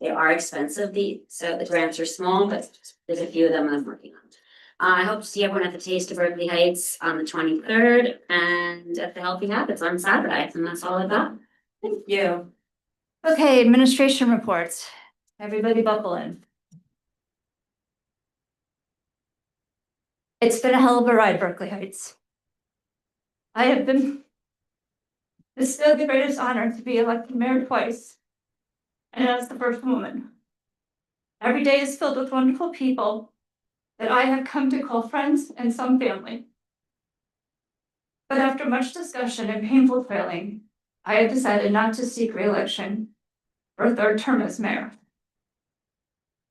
they are expensive. So the grants are small, but there's a few of them I'm working on. I hope to see everyone at the Taste of Berkeley Heights on the 23rd and at the Healthy Habits on Saturday. And that's all I've got. Thank you. Okay, administration reports. Everybody buckle in. It's been a hell of a ride, Berkeley Heights. I have been bestowed the greatest honor to be elected mayor twice, and as the first woman. Every day is filled with wonderful people that I have come to call friends and some family. But after much discussion and painful trailing, I have decided not to seek re-election for a third term as mayor.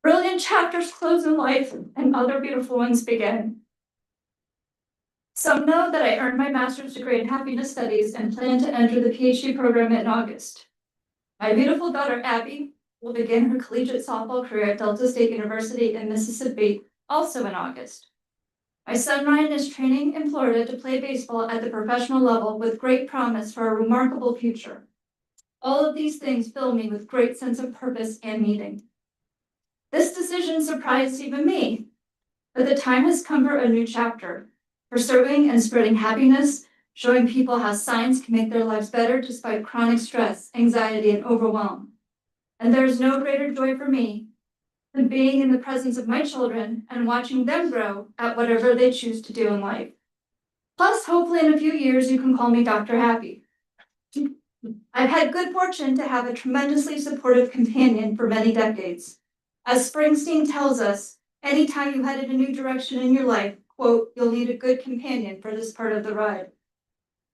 Brilliant chapters close in life and other beautiful ones begin. Some know that I earned my master's degree in happiness studies and plan to enter the PhD program in August. My beautiful daughter, Abby, will begin her collegiate softball career at Delta State University in Mississippi, also in August. My son Ryan is training in Florida to play baseball at the professional level with great promise for a remarkable future. All of these things fill me with great sense of purpose and meaning. This decision surprised even me, but the time has come for a new chapter, for serving and spreading happiness, showing people how science can make their lives better despite chronic stress, anxiety, and overwhelm. And there is no greater joy for me than being in the presence of my children and watching them grow at whatever they choose to do in life. Plus, hopefully in a few years, you can call me Dr. Happy. I've had good fortune to have a tremendously supportive companion for many decades. As Springsteen tells us, anytime you head in a new direction in your life, quote, you'll need a good companion for this part of the ride.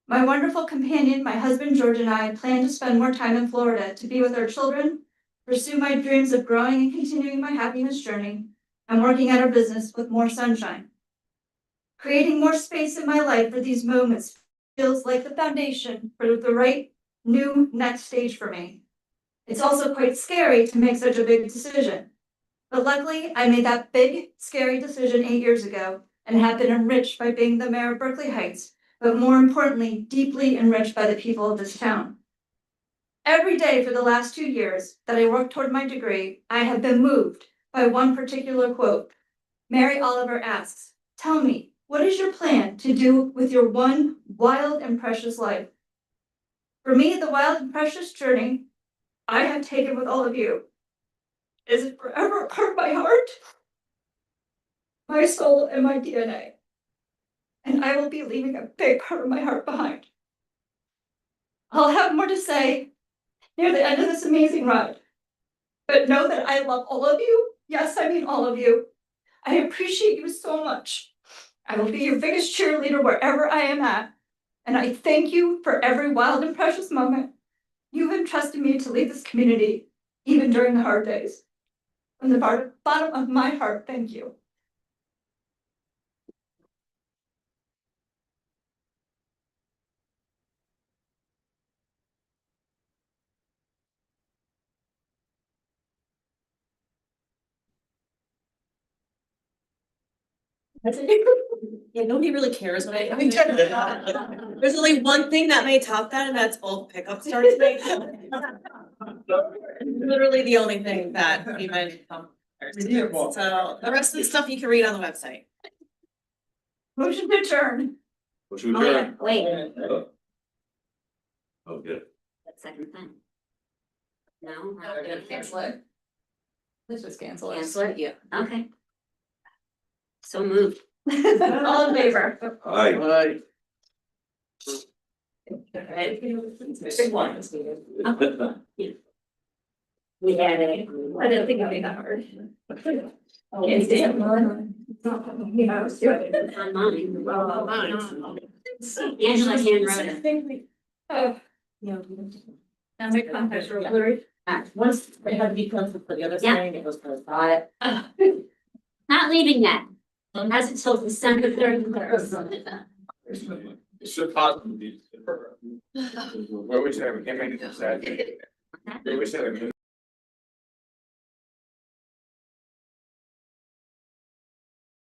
My wonderful companion, my husband George, and I plan to spend more time in Florida to be with our children, pursue my dreams of growing and continuing my happiness journey, and working at our business with more sunshine. Creating more space in my life for these moments feels like the foundation for the right new next stage for me. It's also quite scary to make such a big decision. But luckily, I made that big, scary decision 8 years ago and have been enriched by being the mayor of Berkeley Heights, but more importantly, deeply enriched by the people of this town. Every day for the last 2 years that I worked toward my degree, I have been moved by one particular quote. Mary Oliver asks, "Tell me, what is your plan to do with your one wild and precious life?" For me, the wild and precious journey I have taken with all of you is forever a part of my heart, my soul, and my DNA. And I will be leaving a big part of my heart behind. I'll have more to say near the end of this amazing ride. But know that I love all of you. Yes, I mean all of you. I appreciate you so much. I will be your biggest cheerleader wherever I am at. And I thank you for every wild and precious moment you've entrusted me to lead this community, even during the hard days. From the bottom of my heart, thank you. Yeah, nobody really cares what I mean. There's only one thing that may top that, and that's all pickup starts made. Literally the only thing that even so the rest of the stuff you can read on the website. Motion to adjourn. Motion Oh, yeah, adjourned. wait, Okay. that second thing. No? Cancel it. Let's just cancel it. Cancel it? Yeah. Okay. So moved. All in favor? Aye. Big one. We had it. I didn't think it'd be that hard. Can't stand one. You know, I was doing it. On mine. Well, Angela handwrote it. Oh. Now my contacts are blurry. Once they had to be canceled for the other Yeah. thing, it was for the Not leaving yet. As until December 31st. It's so possible. Where we say we can't make it sad. We say we